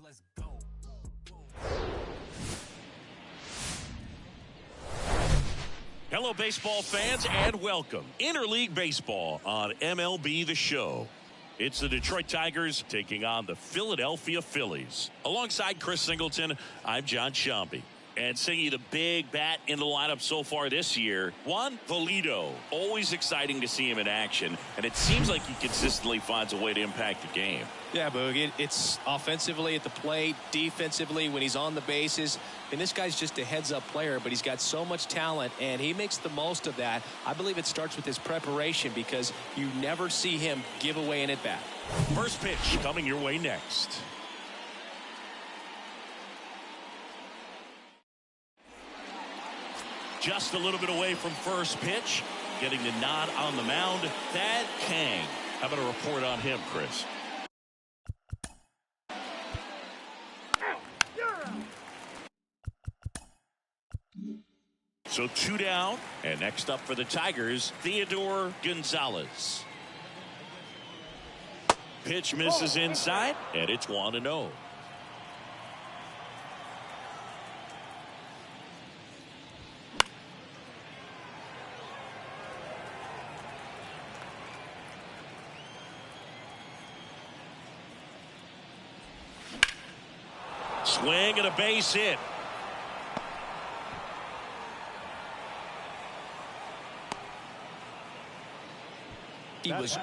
Let's go. Hello, baseball fans, and welcome. Interleague Baseball on MLB The Show. It's the Detroit Tigers taking on the Philadelphia Phillies. Alongside Chris Singleton, I'm John Shambi. And singing the big bat in the lineup so far this year, Juan Valido. Always exciting to see him in action, and it seems like he consistently finds a way to impact the game. Yeah, Boog, it's offensively at the plate, defensively when he's on the bases. And this guy's just a heads-up player, but he's got so much talent, and he makes the most of that. I believe it starts with his preparation because you never see him give away an at-bat. First pitch coming your way next. Just a little bit away from first pitch. Getting the nod on the mound, Thad Kang. How about a report on him, Chris? So 2 down, and next up for the Tigers, Theodore Gonzales. Pitch misses inside, and it's 1-0. Swing and a base hit. He was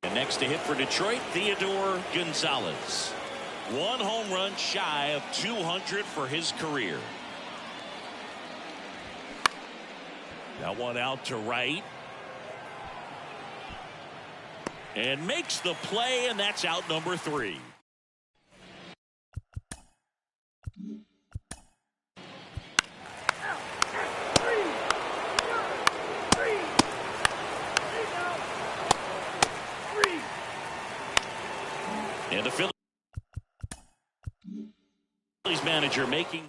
and next to hit for Detroit, Theodore Gonzales. 1 home run shy of 200 for his career. That one out to right. And makes the play, and that's out number 3. And the Phillies manager making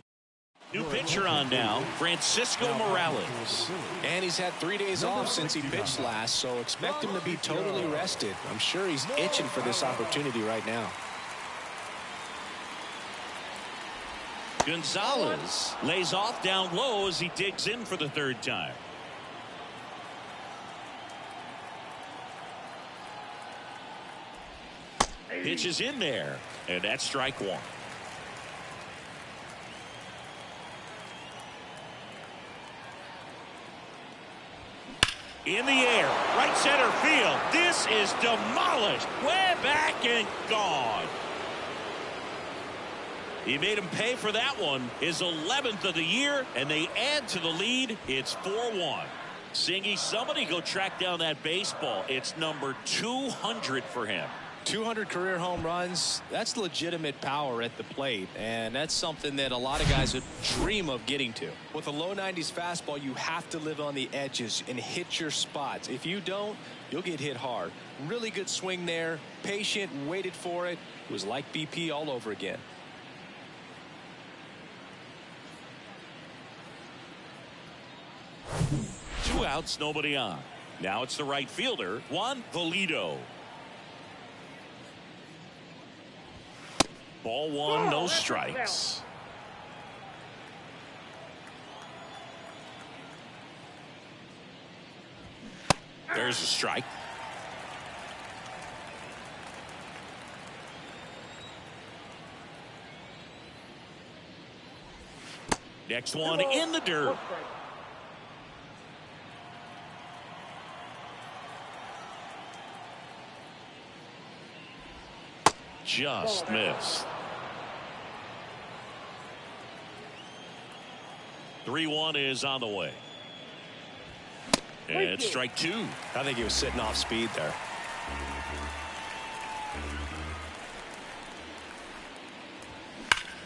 new pitcher on now, Francisco Morales. And he's had 3 days off since he pitched last, so expect him to be totally rested. I'm sure he's itching for this opportunity right now. Gonzales lays off down low as he digs in for the 3rd time. Pitch is in there, and that's strike 1. In the air, right center field. This is demolished. Way back and gone. He made him pay for that one. His 11th of the year, and they add to the lead. It's 4-1. Singy, somebody go track down that baseball. It's number 200 for him. 200 career home runs, that's legitimate power at the plate, and that's something that a lot of guys would dream of getting to. With a low 90s fastball, you have to live on the edges and hit your spots. If you don't, you'll get hit hard. Really good swing there, patient, waited for it. It was like BP all over again. Two outs, nobody on. Now it's the right fielder, Juan Valido. Ball 1, no strikes. There's a strike. Next one in the dirt. Just missed. 3-1 is on the way. And strike 2. I think he was sitting off speed there.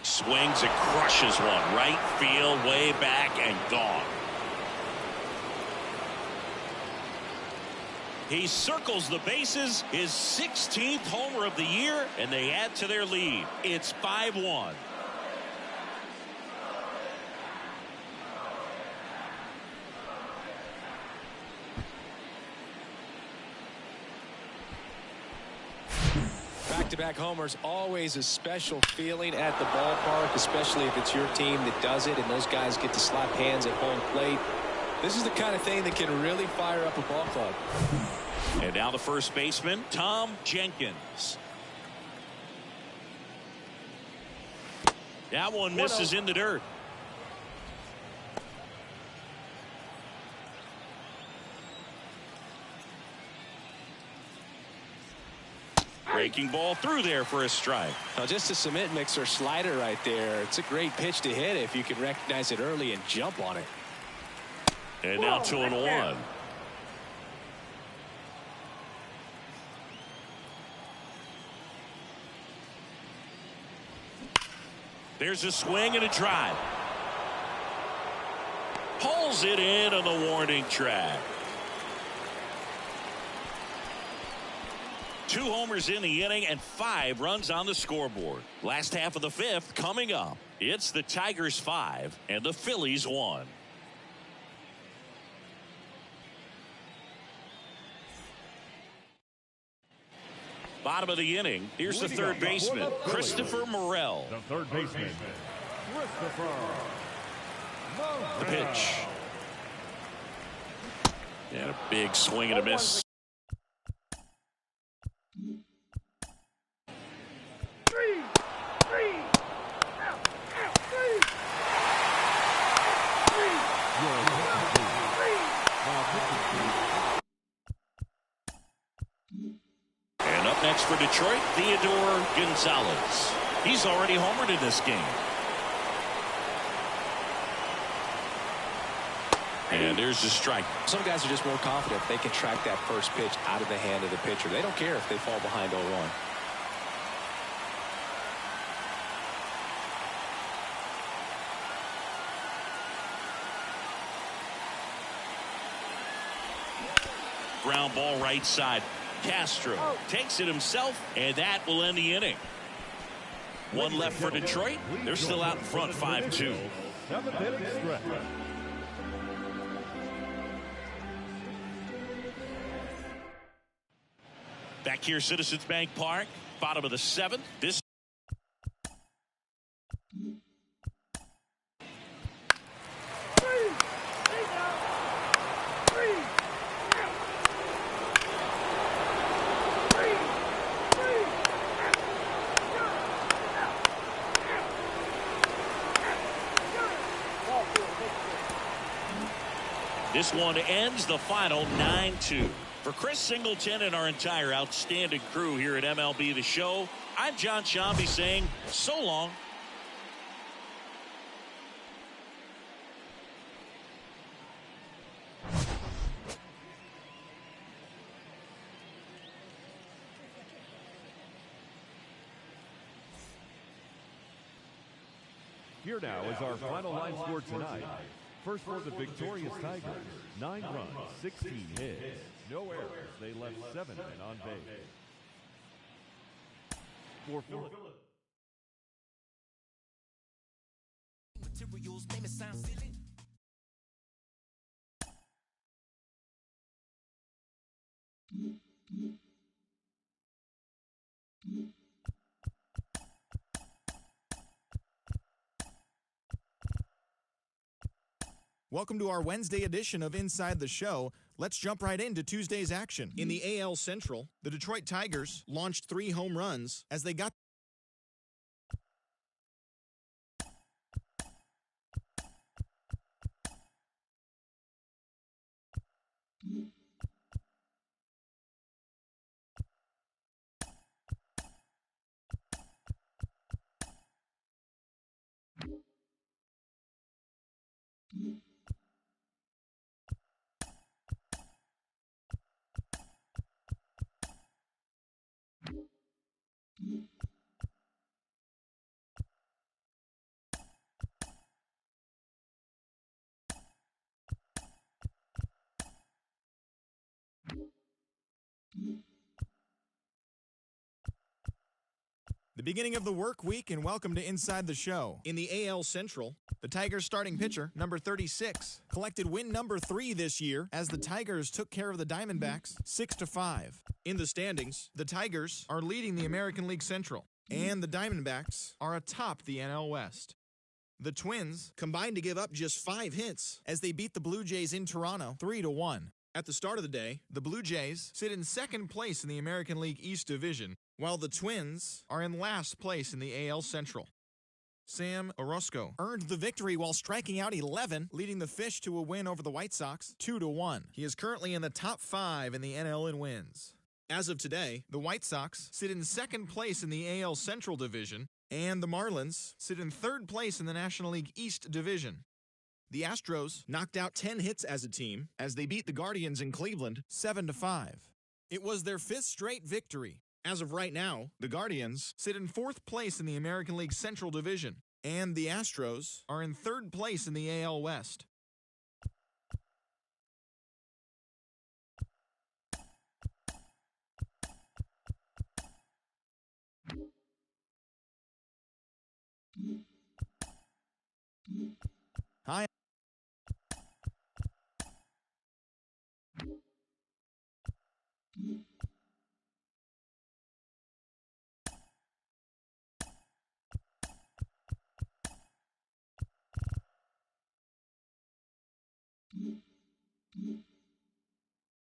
Swings and crushes one. Right field, way back and gone. He circles the bases, his 16th homer of the year, and they add to their lead. It's 5-1. Back-to-back homers, always a special feeling at the ballpark, especially if it's your team that does it and those guys get to slap hands at home plate. This is the kind of thing that can really fire up a ball club. And now the first baseman, Tom Jenkins. That one misses in the dirt. Breaking ball through there for a strike. Now just a cement mixer slider right there. It's a great pitch to hit if you can recognize it early and jump on it. And now 2-1. There's a swing and a drive. Pulls it in on the warning track. 2 homers in the inning and 5 runs on the scoreboard. Last half of the 5th coming up. It's the Tigers 5 and the Phillies 1. Bottom of the inning. Here's the third baseman, Christopher Morel. The third baseman, Christopher. The pitch. And a big swing and a miss. And up next for Detroit, Theodore Gonzales. He's already homered in this game. And there's the strike. Some guys are just more confident if they can track that first pitch out of the hand of the pitcher. They don't care if they fall behind 0-1. Ground ball right side. Castro takes it himself, and that will end the inning. 1 left for Detroit. They're still out in front 5-2. 7th inning stretch. Back here, Citizens Bank Park, bottom of the 7th. This This one ends the final 9-2. For Chris Singleton and our entire outstanding crew here at MLB The Show, I'm John Shambi saying so long. Here now is our final line score tonight. First for the victorious Tigers, 9 runs, 16 hits, no errors. They left 7 men on base. For Philadelphia. Welcome to our Wednesday edition of Inside the Show. Let's jump right into Tuesday's action. In the AL Central, the Detroit Tigers launched 3 home runs as they got The beginning of the work week, and welcome to Inside the Show. In the AL Central, the Tigers starting pitcher, number 36, collected win number 3 this year as the Tigers took care of the Diamondbacks 6-5. In the standings, the Tigers are leading the American League Central, and the Diamondbacks are atop the NL West. The Twins combined to give up just 5 hits as they beat the Blue Jays in Toronto 3-1. At the start of the day, the Blue Jays sit in second place in the American League East Division, while the Twins are in last place in the AL Central. Sam Orozco earned the victory while striking out 11, leading the Fish to a win over the White Sox 2-1. He is currently in the top 5 in the NL in wins. As of today, the White Sox sit in second place in the AL Central Division, and the Marlins sit in third place in the National League East Division. The Astros knocked out 10 hits as a team as they beat the Guardians in Cleveland 7-5. It was their 5th straight victory. As of right now, the Guardians sit in 4th place in the American League Central Division, and the Astros are in 3rd place in the AL West. Hi.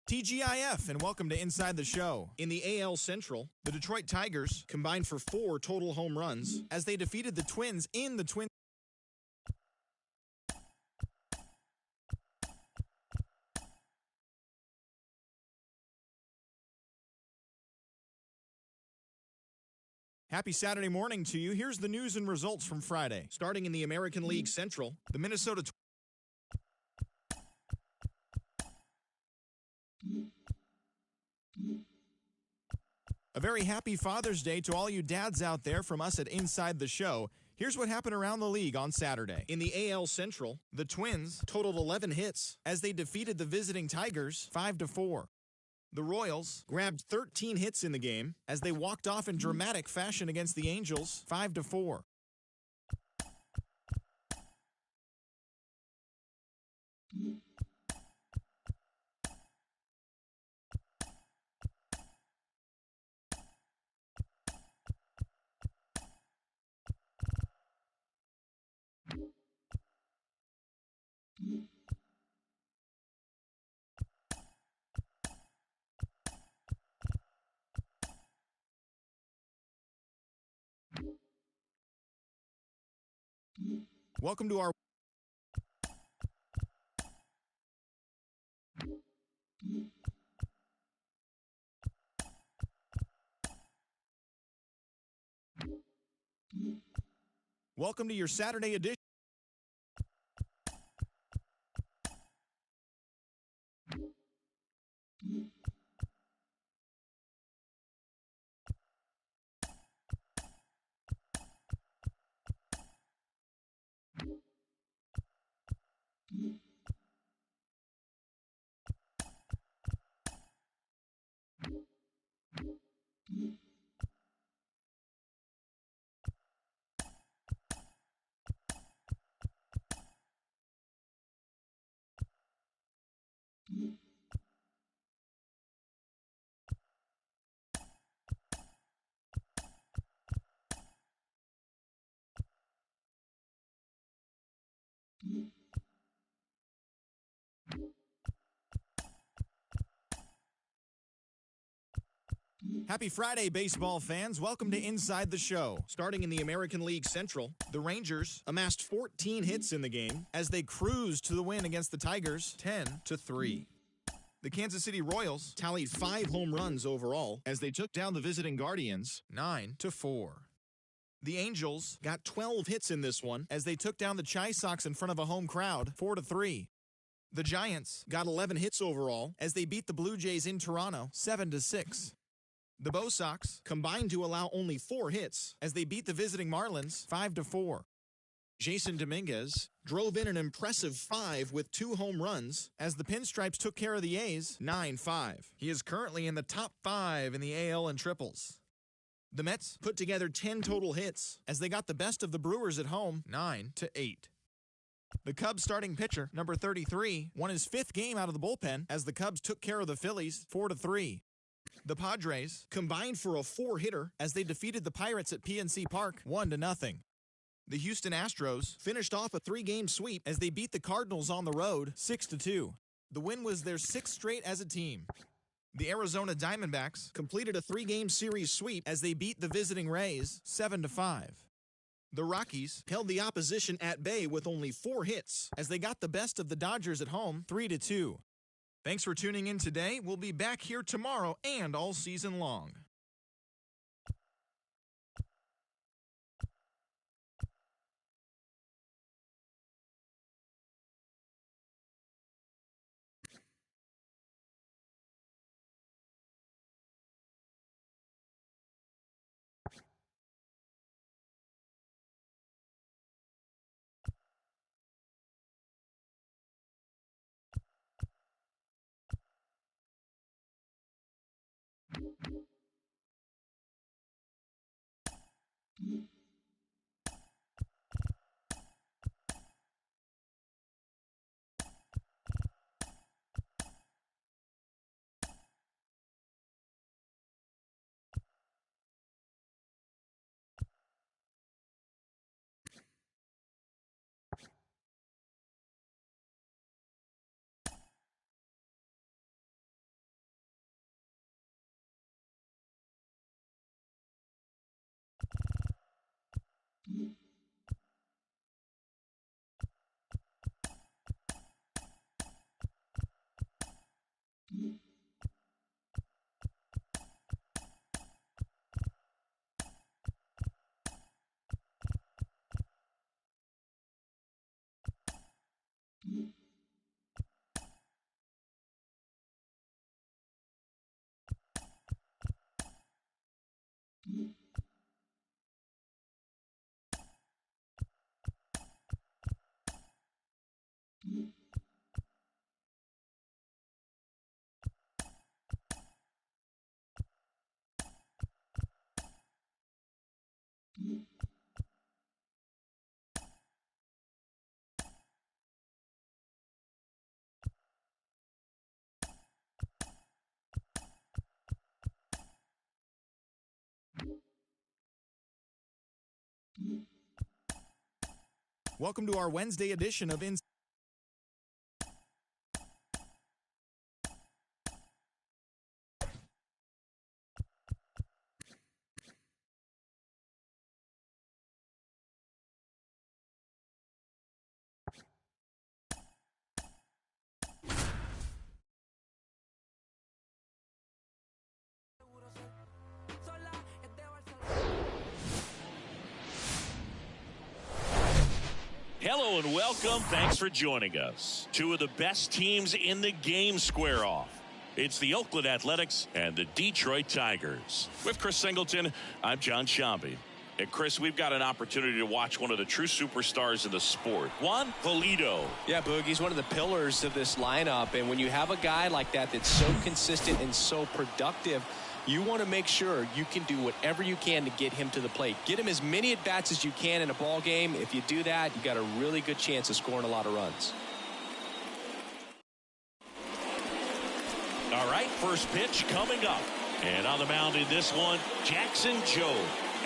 TGIF, and welcome to Inside the Show. In the AL Central, the Detroit Tigers combined for 4 total home runs as they defeated the Twins in the Twins. Happy Saturday morning to you. Here's the news and results from Friday. Starting in the American League Central, the Minnesota A very happy Father's Day to all you dads out there from us at Inside the Show. Here's what happened around the league on Saturday. In the AL Central, the Twins totaled 11 hits as they defeated the visiting Tigers 5-4. The Royals grabbed 13 hits in the game as they walked off in dramatic fashion against the Angels 5-4. Welcome to our Welcome to your Saturday edition. Happy Friday, baseball fans. Welcome to Inside the Show. Starting in the American League Central, the Rangers amassed 14 hits in the game as they cruised to the win against the Tigers 10-3. The Kansas City Royals tallied 5 home runs overall as they took down the visiting Guardians 9-4. The Angels got 12 hits in this one as they took down the Chi Sox in front of a home crowd 4-3. The Giants got 11 hits overall as they beat the Blue Jays in Toronto 7-6. The Bo Sox combined to allow only 4 hits as they beat the visiting Marlins 5-4. Jason Dominguez drove in an impressive 5 with 2 home runs as the Pinstripes took care of the A's 9-5. He is currently in the top 5 in the AL in triples. The Mets put together 10 total hits as they got the best of the Brewers at home, 9-8. The Cubs starting pitcher, number 33, won his 5th game out of the bullpen as the Cubs took care of the Phillies, 4-3. The Padres combined for a 4-hitter as they defeated the Pirates at PNC Park, 1-0. The Houston Astros finished off a 3-game sweep as they beat the Cardinals on the road, 6-2. The win was their 6th straight as a team. The Arizona Diamondbacks completed a 3-game series sweep as they beat the visiting Rays 7-5. The Rockies held the opposition at bay with only 4 hits as they got the best of the Dodgers at home 3-2. Thanks for tuning in today. We'll be back here tomorrow and all season long. Welcome to our Wednesday edition of Hello and welcome. Thanks for joining us. 2 of the best teams in the game square off. It's the Oakland Athletics and the Detroit Tigers. With Chris Singleton, I'm John Shambi. And Chris, we've got an opportunity to watch one of the true superstars in the sport, Juan Pulido. Yeah, Boogie's one of the pillars of this lineup. And when you have a guy like that that's so consistent and so productive, you want to make sure you can do whatever you can to get him to the plate. Get him as many at-bats as you can in a ball game. If you do that, you got a really good chance of scoring a lot of runs. All right, first pitch coming up. And on the mound in this one, Jackson Jobe.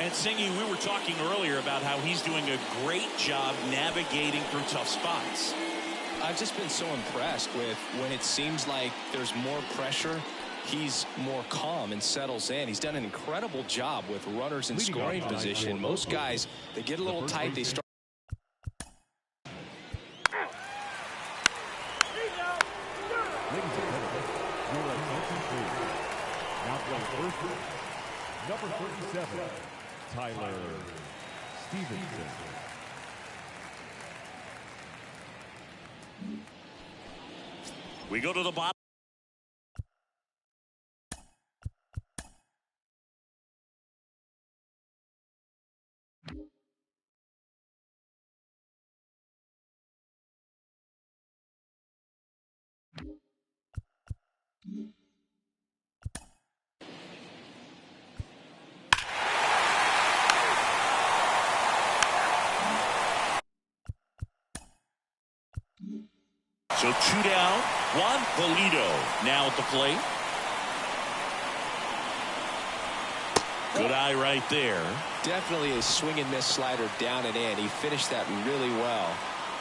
And Singy, we were talking earlier about how he's doing a great job navigating through tough spots. I've just been so impressed with when it seems like there's more pressure, he's more calm and settles in. He's done an incredible job with runners in scoring position. Most guys, they get a little tight, they start. Now playing first, number 37, Tyler Stevenson. We go to the bottom. So 2 down. Juan Polito now at the plate. Good eye right there. Definitely a swing and miss slider down and in. He finished that really well.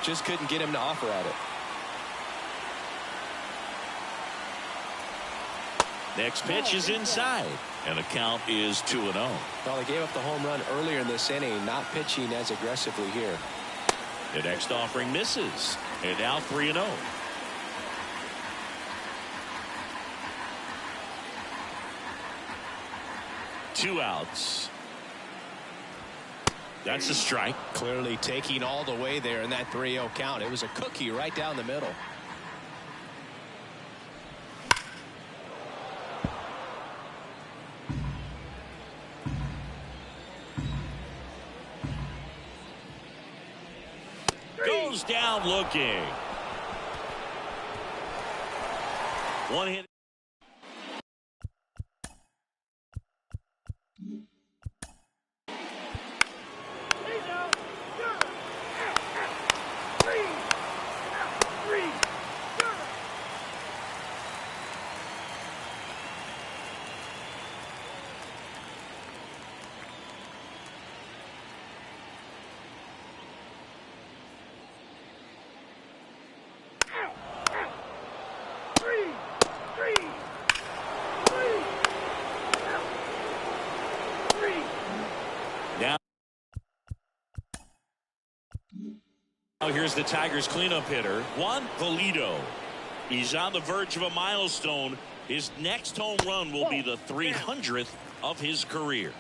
Just couldn't get him to offer at it. Next pitch is inside, and the count is 2-0. Well, they gave up the home run earlier in this inning, not pitching as aggressively here. The next offering misses, and now 3-0. Two outs. That's a strike. Clearly taking all the way there in that 3-0 count. It was a cookie right down the middle. Goes down looking. One hit. Now here's the Tigers cleanup hitter, Juan Polito. He's on the verge of a milestone. His next home run will be the 300th of his career.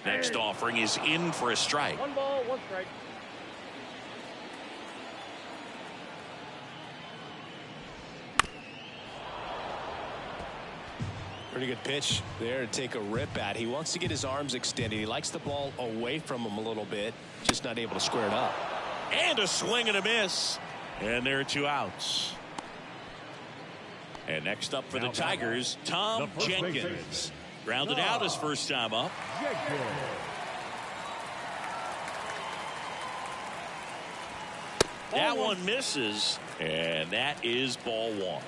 Next offering is in for a strike. 1 ball, 1 strike. Pretty good pitch there to take a rip at. He wants to get his arms extended. He likes the ball away from him a little bit, just not able to square it up. And a swing and a miss. And there are 2 outs. And next up for the Tigers, Tom Jenkins. Grounded out his first time up. That one misses, and that is ball 1.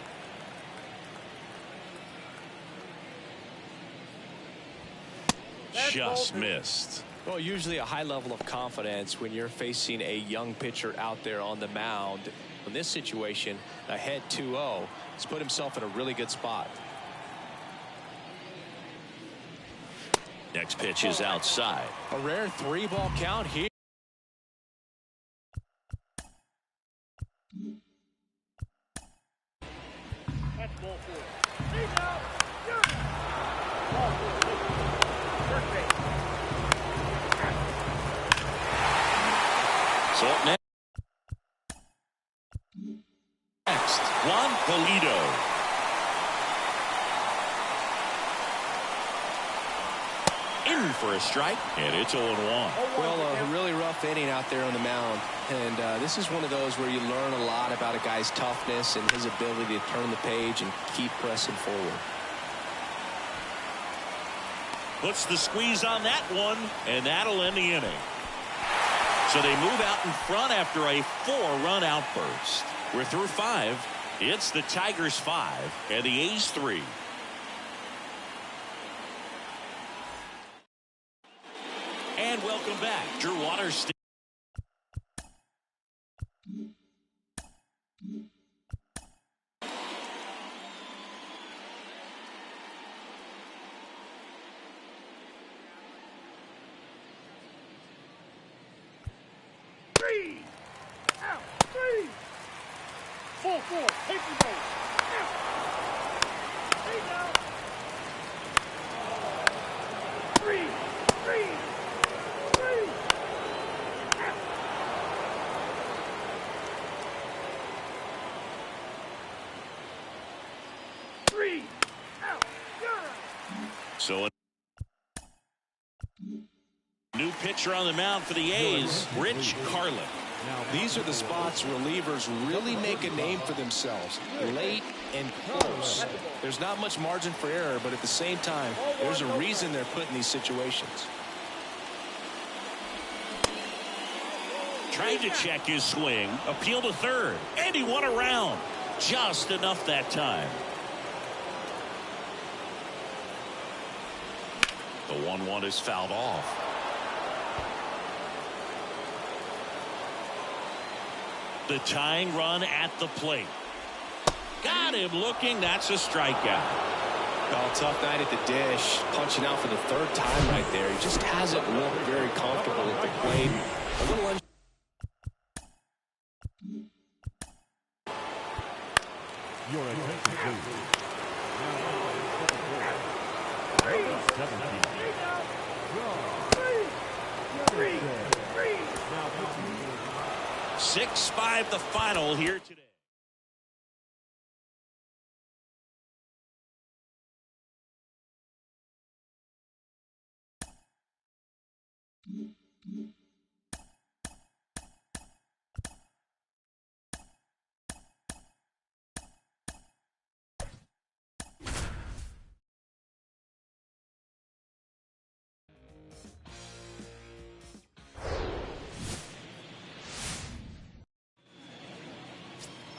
Just missed. Well, usually a high level of confidence when you're facing a young pitcher out there on the mound. In this situation, ahead 2-0, he's put himself in a really good spot. Next pitch is outside. A rare 3-ball count here. That's ball 4. He's out. Ball 4. First base. So up next, Juan Polito. In for a strike, and it's 0-1. Well, a really rough inning out there on the mound. And this is one of those where you learn a lot about a guy's toughness and his ability to turn the page and keep pressing forward. Puts the squeeze on that one, and that'll end the inning. So they move out in front after a 4-run outburst. We're through 5. It's the Tigers 5 and the A's 3. And welcome back. Drew Waters. Out. 3. 4-4. Paper base. Out. He's out. 3. 3. 3. Out. 3. Out. So a new pitcher on the mound for the A's, Rich Carlin. These are the spots relievers really make a name for themselves. Late and close. There's not much margin for error, but at the same time, there's a reason they're put in these situations. Trying to check his swing. Appeal to third. And he won around. Just enough that time. The 1-1 is fouled off. The tying run at the plate. Got him looking. That's a strikeout. Oh, tough night at the dish. Punching out for the third time right there. He just hasn't looked very comfortable at the plate. A little Your attention, please. Now, 17. Three. 6-5 the final here today.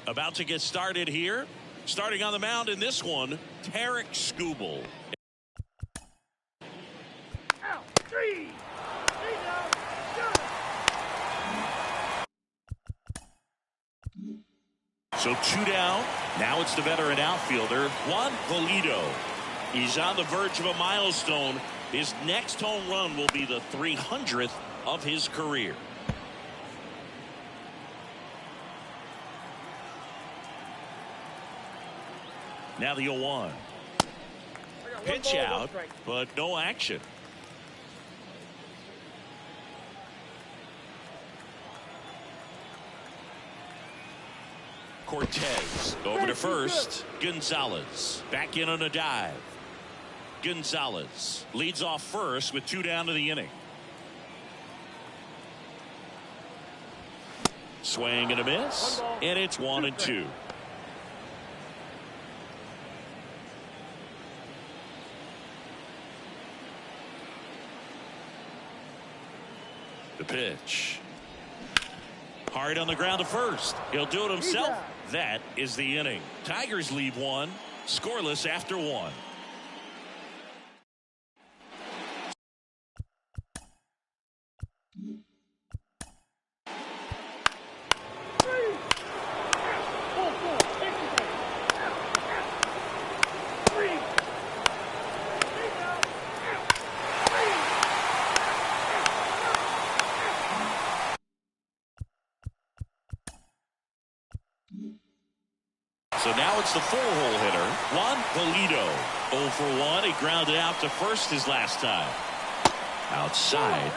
About to get started here. Starting on the mound in this one, Tarek Skubal. Out. Three. So 2 down. Now it's the veteran outfielder, Juan Pulido. He's on the verge of a milestone. His next home run will be the 300th of his career. Now the 0-1. Pitch out, but no action. Cortez over to first. Gonzales back in on a dive. Gonzales leads off first with 2 down to the inning. Swing and a miss, and it's 1-2. The pitch. Hard on the ground to first. He'll do it himself. That is the inning. Tigers leave 1, scoreless after 1. So now it's the 4-hole hitter, Juan Pulido. 0 for 1. He grounded out to first his last time. Outside.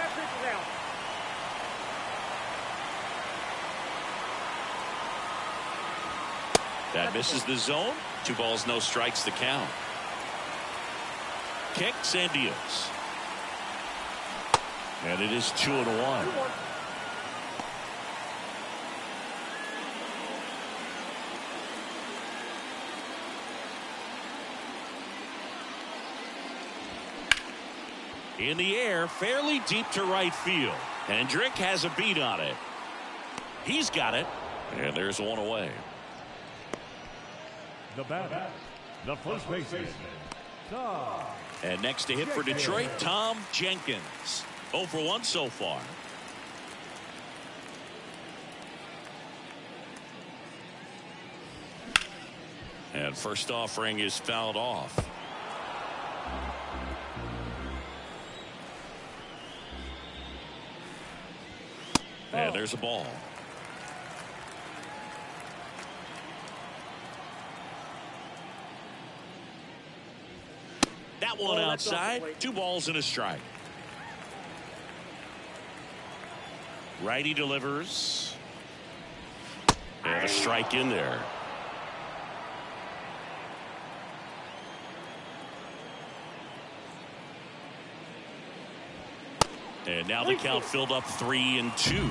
That misses the zone. 2 balls, no strikes to count. Kicks and deals. And it is 2-1. In the air, fairly deep to right field. Hendrick has a beat on it. He's got it. And there's 1 away. The batter, the first baseman, Tom. And next to hit for Detroit, Tom Jenkins. 0 for 1 so far. And first offering is fouled off. And there's a ball. That one outside. 2 balls and a strike. Righty delivers. And a strike in there. And now the count filled up 3-2.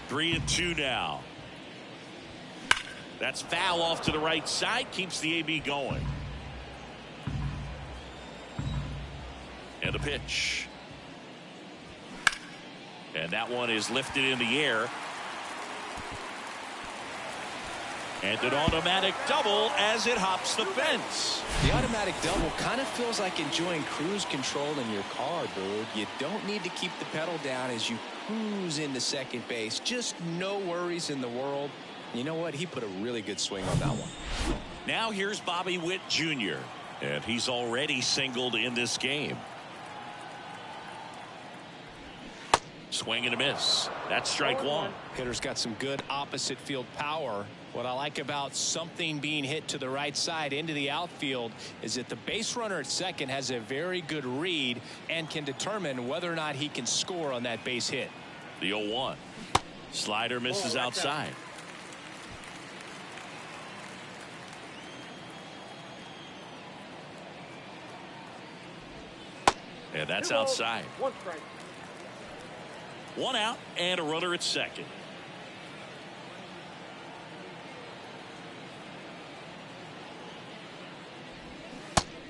3-2 now. That's foul off to the right side. Keeps the AB going. And a pitch. And that one is lifted in the air. And an automatic double as it hops the fence. The automatic double kind of feels like enjoying cruise control in your car, dude. You don't need to keep the pedal down as you cruise into second base. Just no worries in the world. You know what? He put a really good swing on that one. Now here's Bobby Witt Jr. And he's already singled in this game. Swing and a miss. That's strike one. Hitter's got some good opposite field power. What I like about something being hit to the right side into the outfield is that the base runner at second has a very good read and can determine whether or not he can score on that base hit. The 0-1. Slider misses outside. And that's outside. 1 strike. 1 out and a runner at second.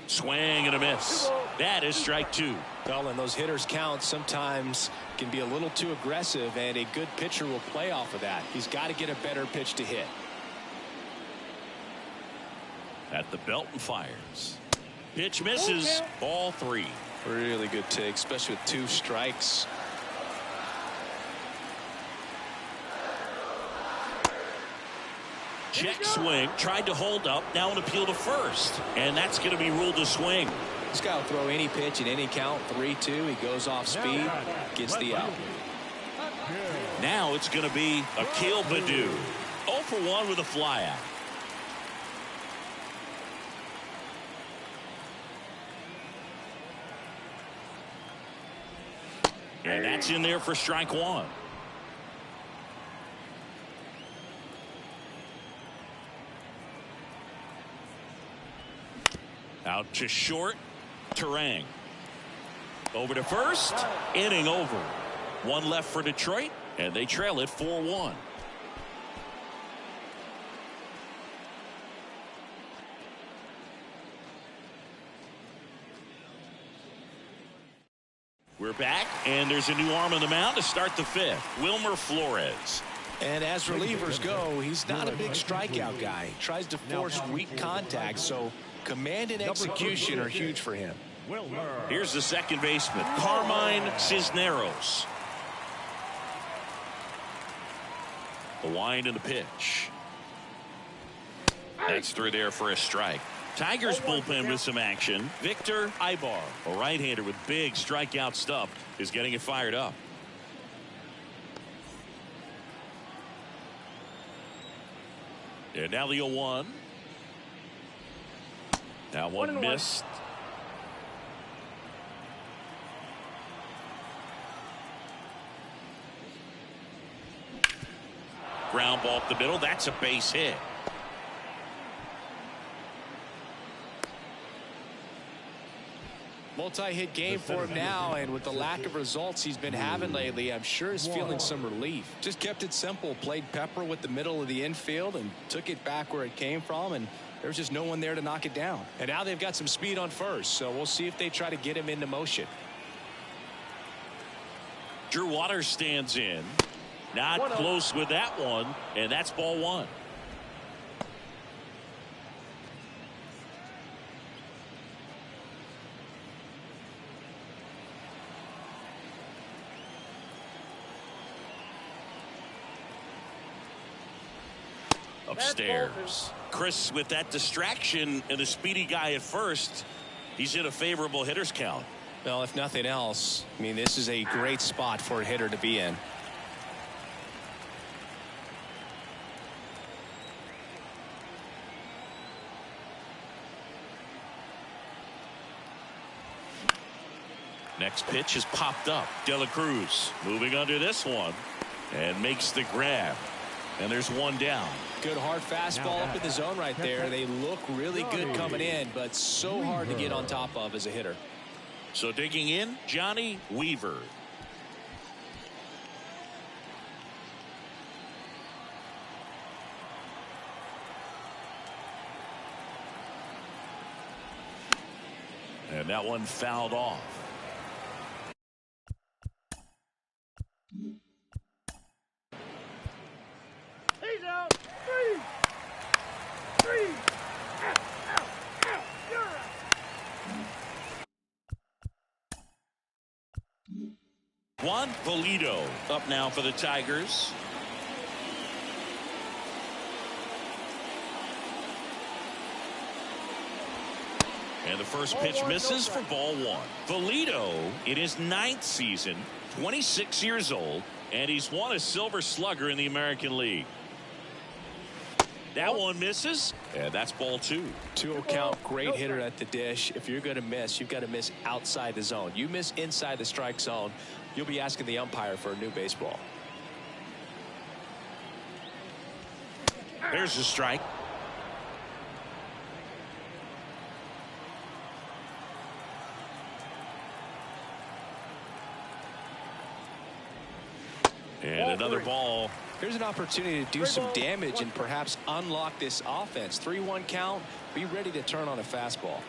Swing and a miss. That is strike 2. Well, and those hitters count sometimes can be a little too aggressive, and a good pitcher will play off of that. He's got to get a better pitch to hit. At the belt and fires. Pitch misses. Ball 3. Really good take, especially with 2 strikes. Check swing. Tried to hold up. Now an appeal to first. And that's going to be ruled a swing. This guy will throw any pitch in any count. 3-2. He goes off speed. Gets the out. Now it's going to be Akil Baddoo. 0 for 1 with a flyout. And that's in there for strike 1. Out to short. Terang. Over to first. Inning over. 1 left for Detroit, and they trail it 4-1. We're back, and there's a new arm on the mound to start the 5th. Wilmer Flores. And as relievers go, he's not a big strikeout guy. He tries to force weak contact, so command and execution are huge for him. Here's the second baseman, Carmine Cisneros. The wind and the pitch. That's through there for a strike. Tigers bullpen with some action. Victor Ibar, a right-hander with big strikeout stuff, is getting it fired up. And now the 0-1. Now one missed. Ground ball up the middle. That's a base hit. Multi-hit game for him now, and with the lack of results he's been having lately, I'm sure he's feeling some relief. Just kept it simple, played pepper with the middle of the infield and took it back where it came from, and there's just no one there to knock it down. And now they've got some speed on first, so we'll see if they try to get him into motion. Drew Waters stands in. Not close with that one, and that's ball 1. Upstairs. Chris, with that distraction and the speedy guy at first, he's in a favorable hitter's count. Well, if nothing else, I mean, this is a great spot for a hitter to be in. Next pitch is popped up. De La Cruz moving under this one and makes the grab. And there's one down. Good hard fastball up in the zone right there. They look really good coming in, but so hard to get on top of as a hitter. So digging in, Johnny Weaver. And that one fouled off. He's out. Three. Three. Out, out, out. You're out. Juan Polito up now for the Tigers. And the first pitch misses for ball one. Polito in his 9th season, 26 years old, and he's won a Silver Slugger in the American League. That one misses, and that's ball two. 2-0 count, great hitter at the dish. If you're going to miss, you've got to miss outside the zone. You miss inside the strike zone, you'll be asking the umpire for a new baseball. There's a strike. And another ball. Here's an opportunity to do some damage and perhaps unlock this offense. 3-1 count. Be ready to turn on a fastball.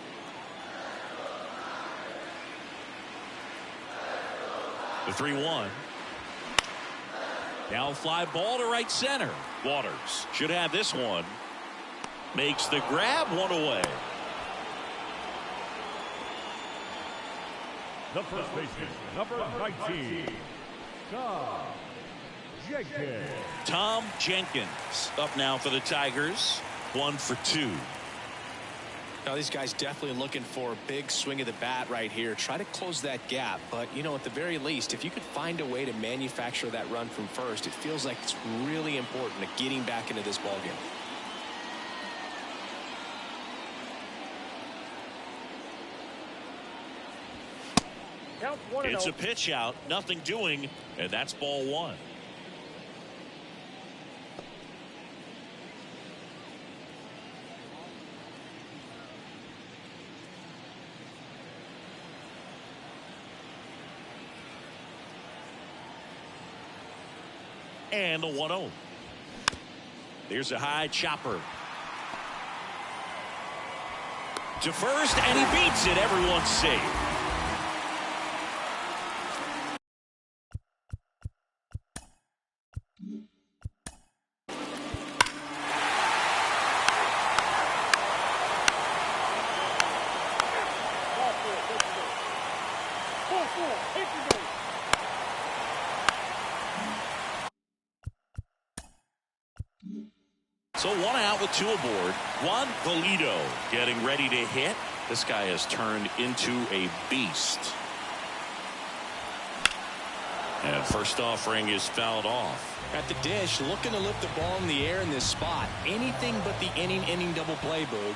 The 3-1. Now fly ball to right center. Waters should have this one. Makes the grab, one away. The first baseman, number 19, Jenkins. Tom Jenkins up now for the Tigers. 1 for 2. Now these guys definitely looking for a big swing of the bat right here. Try to close that gap. But, you know, at the very least, if you could find a way to manufacture that run from first, it feels like it's really important to getting back into this ballgame. It's a pitch out, nothing doing, and that's ball one. And the 1-0. There's a high chopper to first, and he beats it. Everyone's safe. So 1 out with 2 aboard. Juan Polito getting ready to hit. This guy has turned into a beast. And first offering is fouled off. At the dish, looking to lift the ball in the air in this spot. Anything but the inning double play, Boog.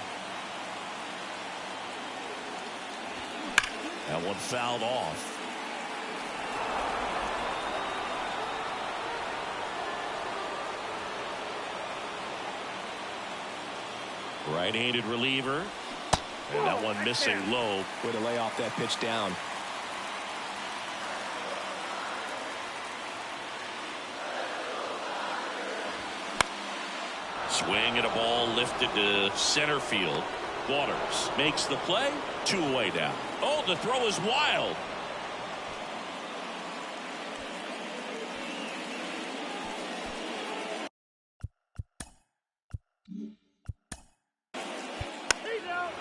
That one fouled off. Right-handed reliever. And that one missing low. Way to lay off that pitch down. Swing and a ball lifted to center field. Waters makes the play. 2 away now. Oh, the throw is wild.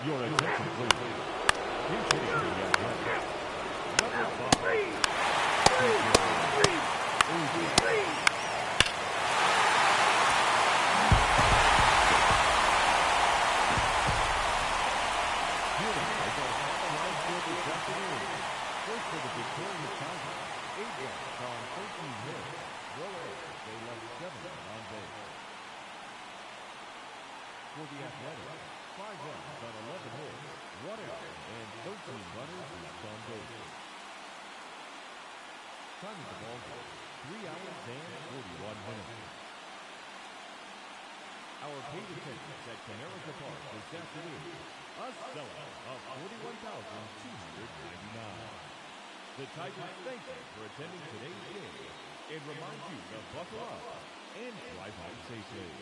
Your attention, please. He's hitting the athletic. Number 5. First for the victorious Tigers, 8 runs on 13 hits. No errors. They left 7 on base. For the Athletics, 5 runs on 11 hits, 1 error, and 13 runners left on base. Time of the ball game, 3 hours and 41 minutes. Our paid attendance at Comerica Park this afternoon, a sellout of 41,299. The Tigers thank you for attending today's game and remind you to buckle up and drive home safely.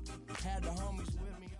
Had the homies with me.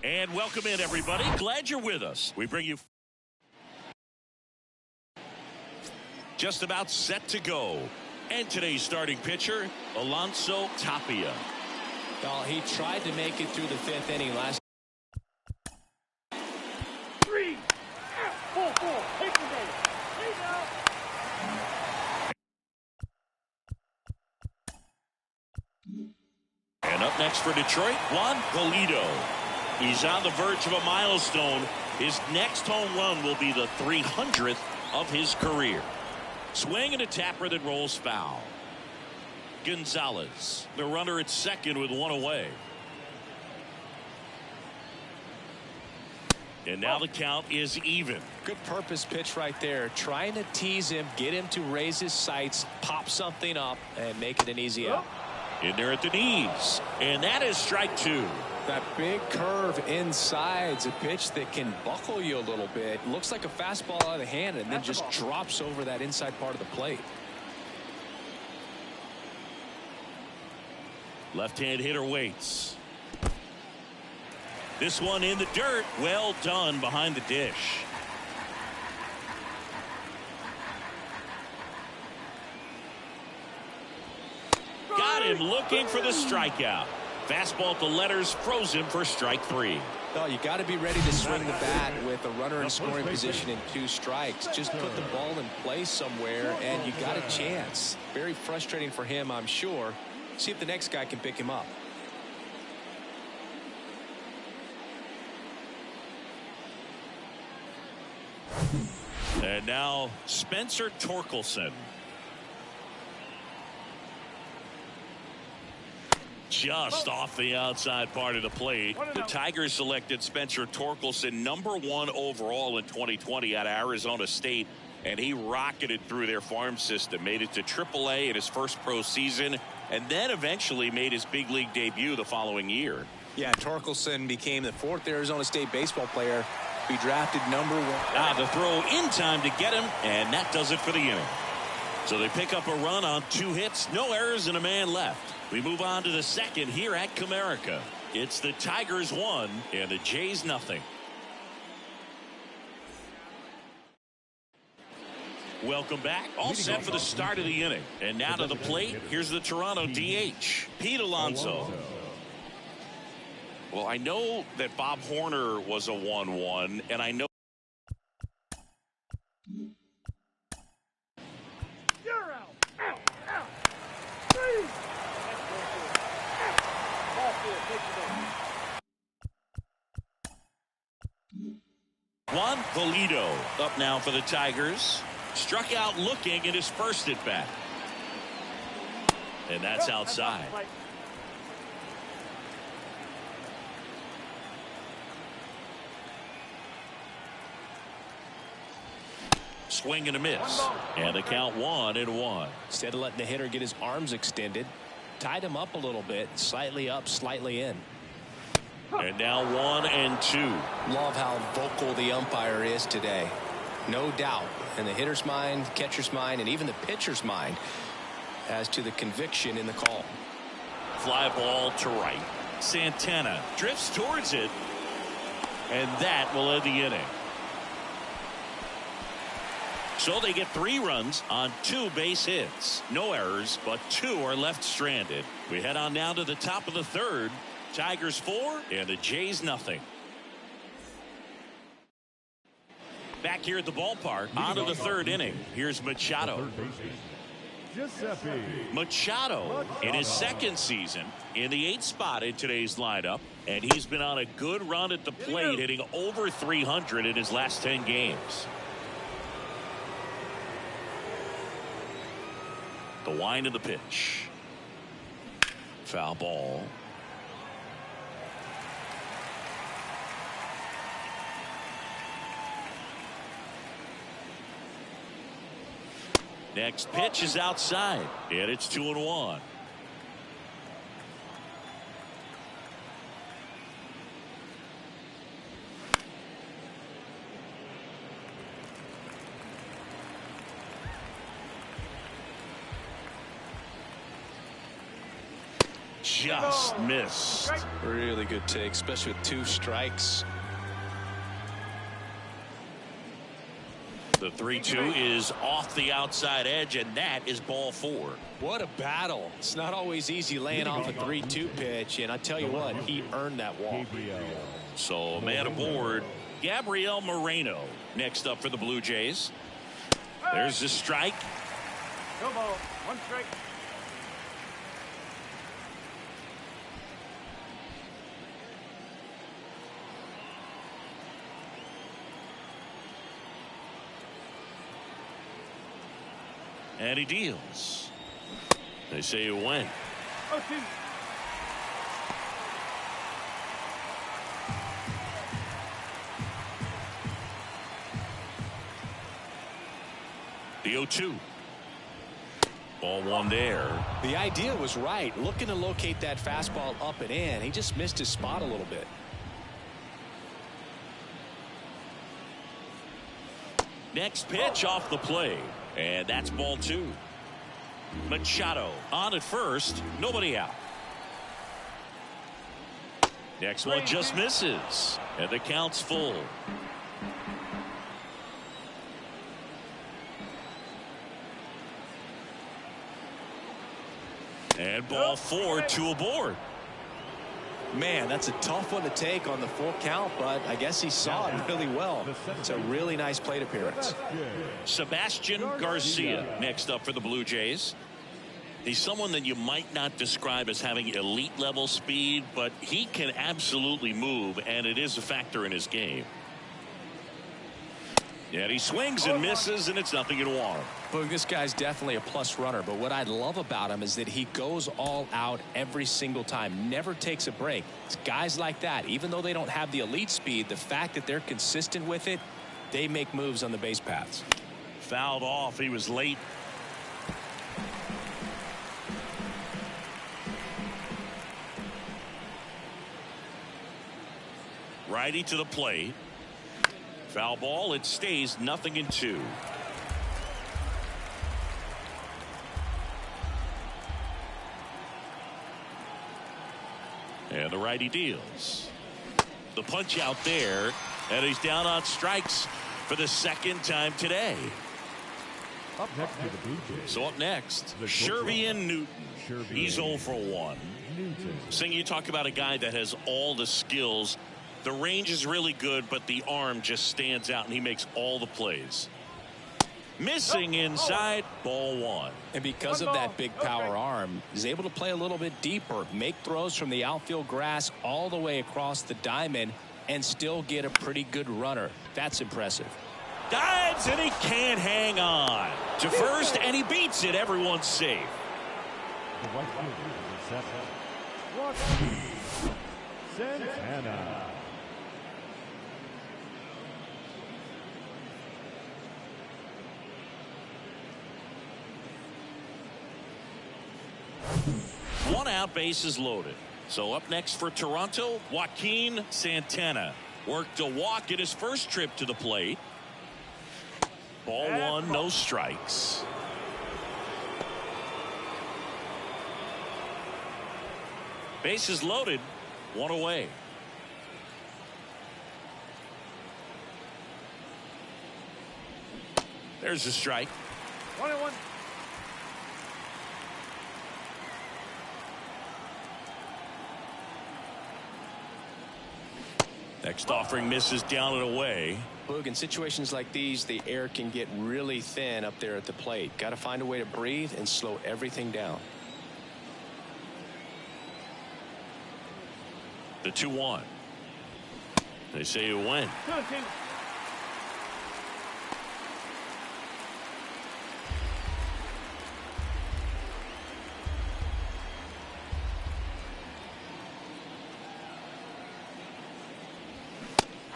And welcome in, everybody. Glad you're with us. We bring you just about set to go. And today's starting pitcher, Alonso Tapia. Well, he tried to make it through the 5th inning last. 3 out. 4. Take the base. He's out. And up next for Detroit, Juan Pulido. He's on the verge of a milestone. His next home run will be the 300th of his career. Swing and a tapper that rolls foul. Gonzales, the runner at second with one away. And now the count is even. Good purpose pitch right there. Trying to tease him, get him to raise his sights, pop something up, and make it an easy out. In there at the knees. And that is strike 2. That big curve inside is a pitch that can buckle you a little bit. Looks like a fastball out of the hand and then just drops over that inside part of the plate. Left-hand hitter waits. This one in the dirt. Well done behind the dish. Got him looking for the strikeout. Fastball to letters froze him for strike 3. Well, you got to be ready to swing the bat with a runner in scoring position in 2 strikes. Just put the ball in place somewhere and you got a chance. Very frustrating for him, I'm sure. See if the next guy can pick him up. And now Spencer Torkelson. Just off the outside part of the plate. The Tigers selected Spencer Torkelson #1 overall in 2020 out of Arizona State, and he rocketed through their farm system, made it to AAA in his first pro season, and then eventually made his big league debut the following year. Yeah, Torkelson became the 4th Arizona State baseball player to be drafted #1. The throw in time to get him, and that does it for the inning. So they pick up a run on 2 hits, no errors, and a man left. We move on to the second here at Comerica. It's the Tigers 1 and the Jays 0. Welcome back. All set for the start of the inning. And now to the plate, here's the Toronto DH, Pete Alonso. Well, I know that Bob Horner was a 1-1, and I know You're out. Out. 3. Juan Pulido up now for the Tigers. Struck out looking in his first at bat. And that's outside. Swing and a miss. And the count 1-1. Instead of letting the hitter get his arms extended, tied him up a little bit, slightly up, slightly in. And now 1-2. Love how vocal the umpire is today. No doubt in the hitter's mind, catcher's mind, and even the pitcher's mind as to the conviction in the call. Fly ball to right. Santana drifts towards it. And that will end the inning. So they get 3 runs on 2 base hits. No errors, but 2 are left stranded. We head on down to the top of the 3rd. Tigers 4 and the Jays 0. Back here at the ballpark, on to the 3rd inning. Here's Machado. Giuseppe. Machado in his second season in the 8th spot in today's lineup, and he's been on a good run at the plate, hitting over 300 in his last 10 games. The wind of the pitch. Foul ball. Next pitch is outside, and it's 2-1. Just missed. Really good take, especially with 2 strikes. The 3-2 is off the outside edge, and that is ball 4. What a battle. It's not always easy laying off a 3-2 pitch, and I tell you what, he earned that walk. So, man aboard, Gabriel Moreno next up for the Blue Jays. There's the strike. No ball. 1 strike. And he deals. They say you win. 0-2. The 0-2. Ball 1 there. The idea was right, looking to locate that fastball up and in. He just missed his spot a little bit. Next pitch off the plate, and that's ball 2. Machado on at first, nobody out. Next one just misses, and the count's full. And ball 4, 2 aboard. Man, that's a tough one to take on the full count, but I guess he saw it really well. It's a really nice plate appearance. Sebastian Garcia next up for the Blue Jays. He's someone that you might not describe as having elite level speed, but he can absolutely move, and it is a factor in his game. And he swings and misses, and it's 0-1. But this guy's definitely a plus runner, but what I love about him is that he goes all out every single time, never takes a break. It's guys like that, even though they don't have the elite speed, the fact that they're consistent with it, they make moves on the base paths. Fouled off. He was late. Righty to the plate. Foul ball. It stays 0-2. And the righty deals. The punch out there, and he's down on strikes for the second time today. Up next to the Blue Jays. So up next, Shervian Newton. He's 0 for 1. Sing, you talk about a guy that has all the skills. The range is really good, but the arm just stands out, and he makes all the plays. Missing inside, ball 1. And because of that big power arm, he's able to play a little bit deeper, make throws from the outfield grass all the way across the diamond, and still get a pretty good runner. That's impressive. Dives, and he can't hang on to first, and he beats it. Everyone's safe. The right fielder is set. Santana. One out, bases loaded. So up next for Toronto, Joaquin Santana worked a walk in his first trip to the plate. Ball 1, no strikes. Bases loaded, 1 away. There's a strike. 1-1. Next offering misses down and away. Boog, in situations like these, the air can get really thin up there at the plate. Got to find a way to breathe and slow everything down. The 2-1. They say you win.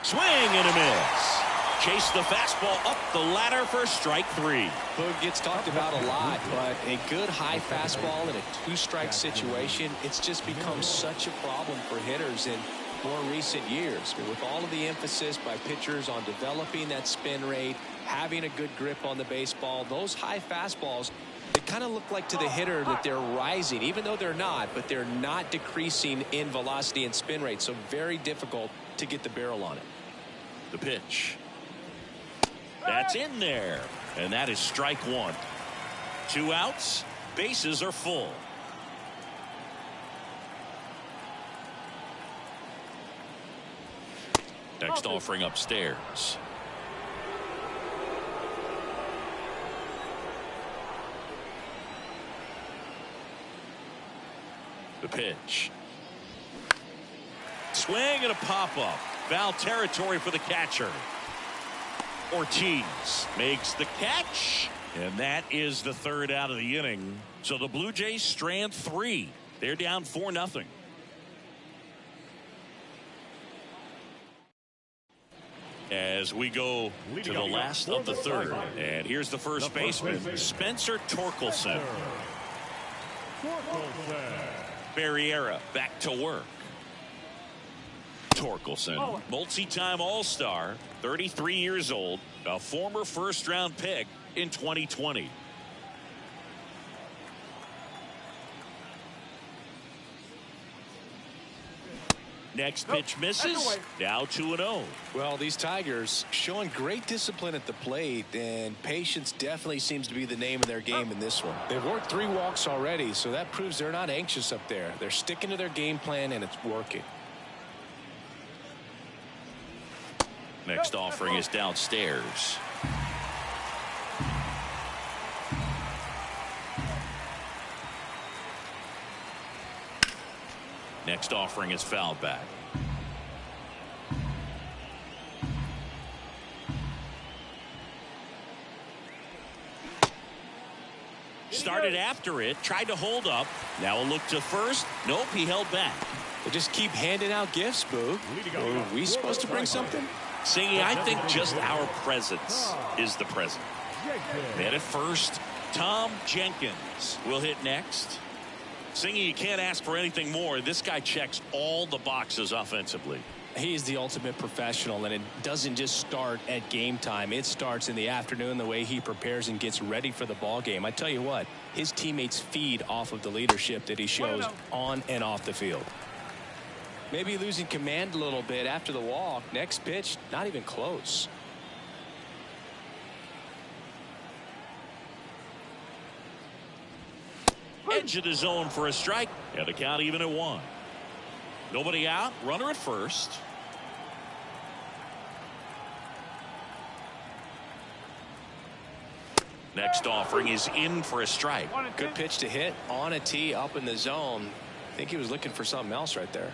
Swing and a miss. Chase the fastball up the ladder for strike 3. Boog gets talked about a lot, but a good high fastball in a 2-strike situation, it's just become such a problem for hitters in more recent years. With all of the emphasis by pitchers on developing that spin rate, having a good grip on the baseball, those high fastballs, they kind of look like to the hitter that they're rising, even though they're not, but they're not decreasing in velocity and spin rate, so very difficult to get the barrel on it. The pitch. That's in there. And that is strike 1. 2 outs. Bases are full. Next offering upstairs. The pitch. Swing and a pop-up. Foul territory for the catcher. Ortiz makes the catch, and that is the 3rd out of the inning. So the Blue Jays strand 3. They're down 4-0. As we go to the last of the 3rd, and here's the first baseman, Spencer Torkelson. Barriera back to work. Torkelson, multi-time All-Star, 33 years old, a former first-round pick in 2020. Next pitch misses. Now 2-0. Well, these Tigers showing great discipline at the plate, and patience definitely seems to be the name of their game in this one. They've worked 3 walks already, so that proves they're not anxious up there. They're sticking to their game plan, and it's working. Next offering is downstairs. Next offering is fouled back. Started after it, tried to hold up. Now a look to first. Nope, he held back. They just keep handing out gifts, Boog. Are we supposed to bring something? Singy, I think just our presence is the present. And at first, Tom Jenkins will hit next. Singy, you can't ask for anything more. This guy checks all the boxes offensively. He's the ultimate professional, and it doesn't just start at game time. It starts in the afternoon, the way he prepares and gets ready for the ball game. I tell you what, his teammates feed off of the leadership that he shows on and off the field. Maybe losing command a little bit after the walk. Next pitch, not even close. Edge of the zone for a strike, and the count even at 1. Nobody out, runner at first. Next offering is in for a strike. Good pitch to hit on a tee up in the zone. I think he was looking for something else right there.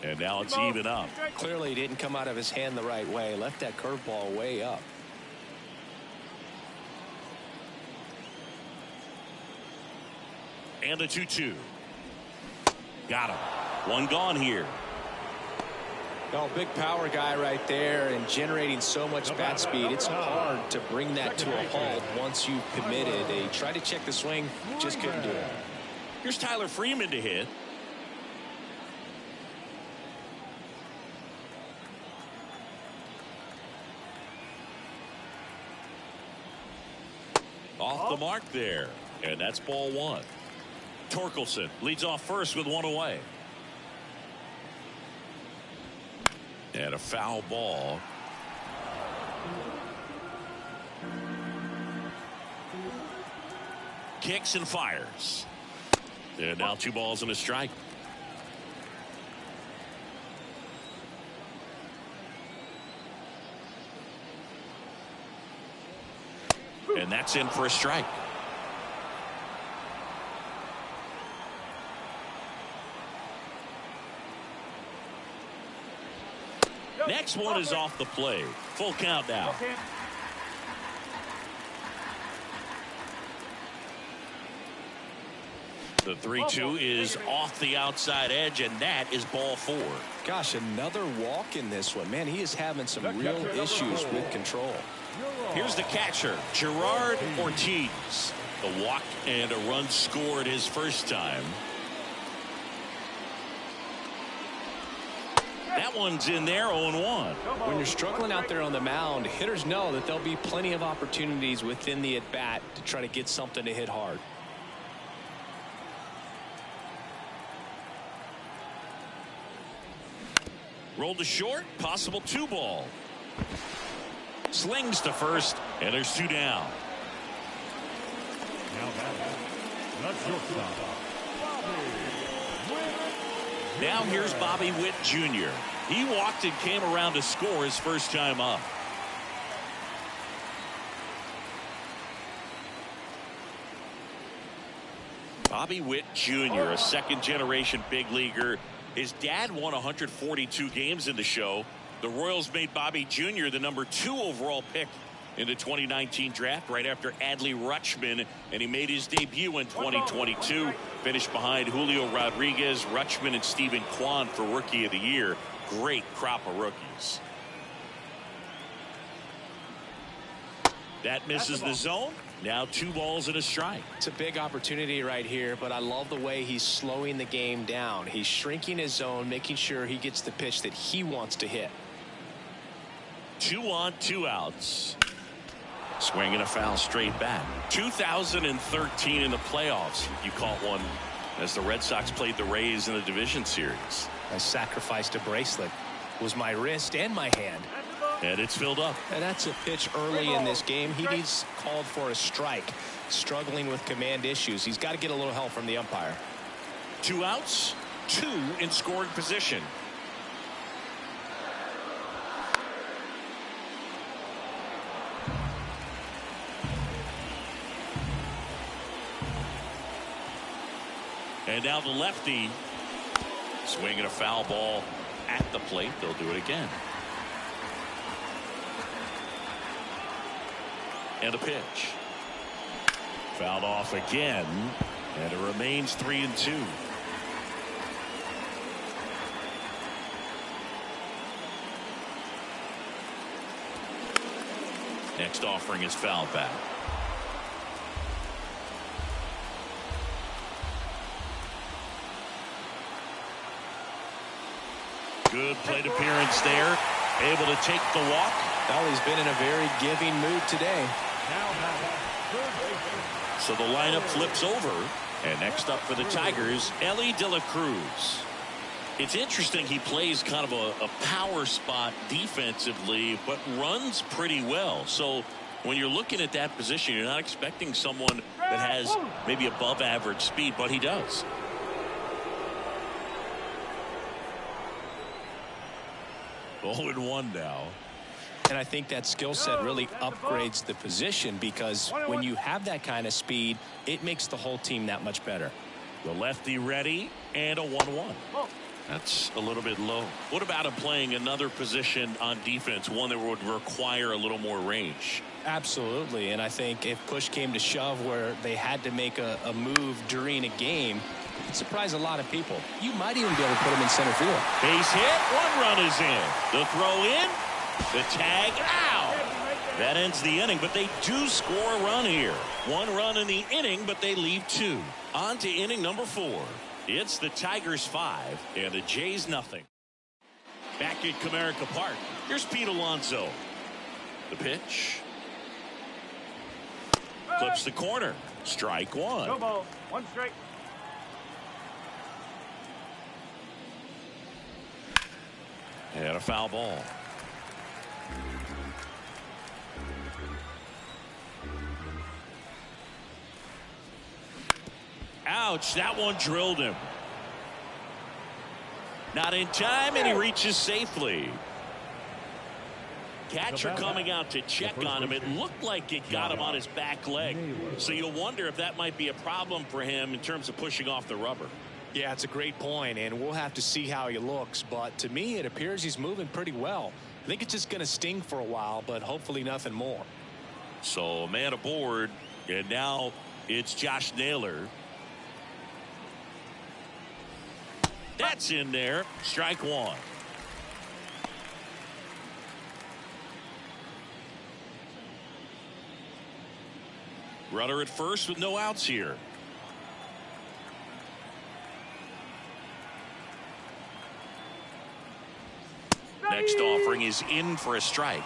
And now it's even up. Clearly he didn't come out of his hand the right way. Left that curveball way up. And the 2-2. Got him. One gone here. Oh, big power guy right there, and generating so much bat speed. It's hard to bring that to a halt once you've committed. They tried to check the swing, just couldn't do it. Here's Tyler Freeman to hit. Off the mark there, and that's ball 1. Torkelson leads off first with 1 away. And a foul ball. Kicks and fires. And now 2 balls and a strike. And that's in for a strike. Next one is off the plate. Full count now. The 3-2 is off the outside edge, and that is ball 4. Gosh, another walk in this one. Man, he is having some real issues with control. Here's the catcher, Gerard Ortiz. A walk and a run scored his first time. That one's in there, 0-1. When you're struggling out there on the mound, hitters know that there'll be plenty of opportunities within the at-bat to try to get something to hit hard. Rolled to short, possible 2-ball. Slings to first, and there's 2 down. Now that's shortstop. Now here's Bobby Witt Jr. He walked and came around to score his first time up. Bobby Witt Jr., a second-generation big leaguer. His dad won 142 games in the show. The Royals made Bobby Jr. the number 2 overall pick in the 2019 draft right after Adley Rutschman, and he made his debut in 2022. Finished behind Julio Rodriguez, Rutschman, and Stephen Kwan for Rookie of the Year. Great crop of rookies. That misses the zone. Now 2 balls and a strike. It's a big opportunity right here, but I love the way he's slowing the game down. He's shrinking his zone, making sure he gets the pitch that he wants to hit. 2 on, 2 outs. Swing and a foul straight back. 2013 in the playoffs. You caught one as the Red Sox played the Rays in the division series. I sacrificed a bracelet. It was my wrist and my hand. And it's filled up. And that's a pitch early in this game. He needs called for a strike. Struggling with command issues. He's got to get a little help from the umpire. 2 outs, 2 in scoring position. And now the lefty. Swinging a foul ball at the plate. They'll do it again. And a pitch. Fouled off again. And it remains 3-2. Next offering is fouled back. Good plate appearance there. Able to take the walk. Well, he's been in a very giving mood today. So the lineup flips over. And next up for the Tigers, Elly De La Cruz. It's interesting, he plays kind of a power spot defensively, but runs pretty well. So when you're looking at that position, you're not expecting someone that has maybe above average speed, but he does. Oh, and 1 now. And I think that skill set really upgrades the position, because when you have that kind of speed, it makes the whole team that much better. The lefty ready, and a 1-1. That's a little bit low. What about him playing another position on defense, one that would require a little more range? Absolutely. And I think if push came to shove where they had to make a move during a game, it surprised a lot of people. You might even be able to put him in center field. Base hit. 1 run is in. The throw in. The tag out. That ends the inning, but they do score a run here. 1 run in the inning, but they leave 2. On to inning number 4. It's the Tigers 5 and the Jays nothing. Back at Comerica Park. Here's Pete Alonso. The pitch. Clips the corner. Strike 1. No ball. 1 strike. And a foul ball. Ouch, that one drilled him. Not in time, and he reaches safely. Catcher coming out to check on him. It looked like it got him on his back leg. So you'll wonder if that might be a problem for him in terms of pushing off the rubber. Yeah, it's a great point, and we'll have to see how he looks. But to me, it appears he's moving pretty well. I think it's just going to sting for a while, but hopefully nothing more. So a man aboard, and now it's Josh Naylor. That's in there. Strike one. Runner at first with no outs here. Next offering is in for a strike.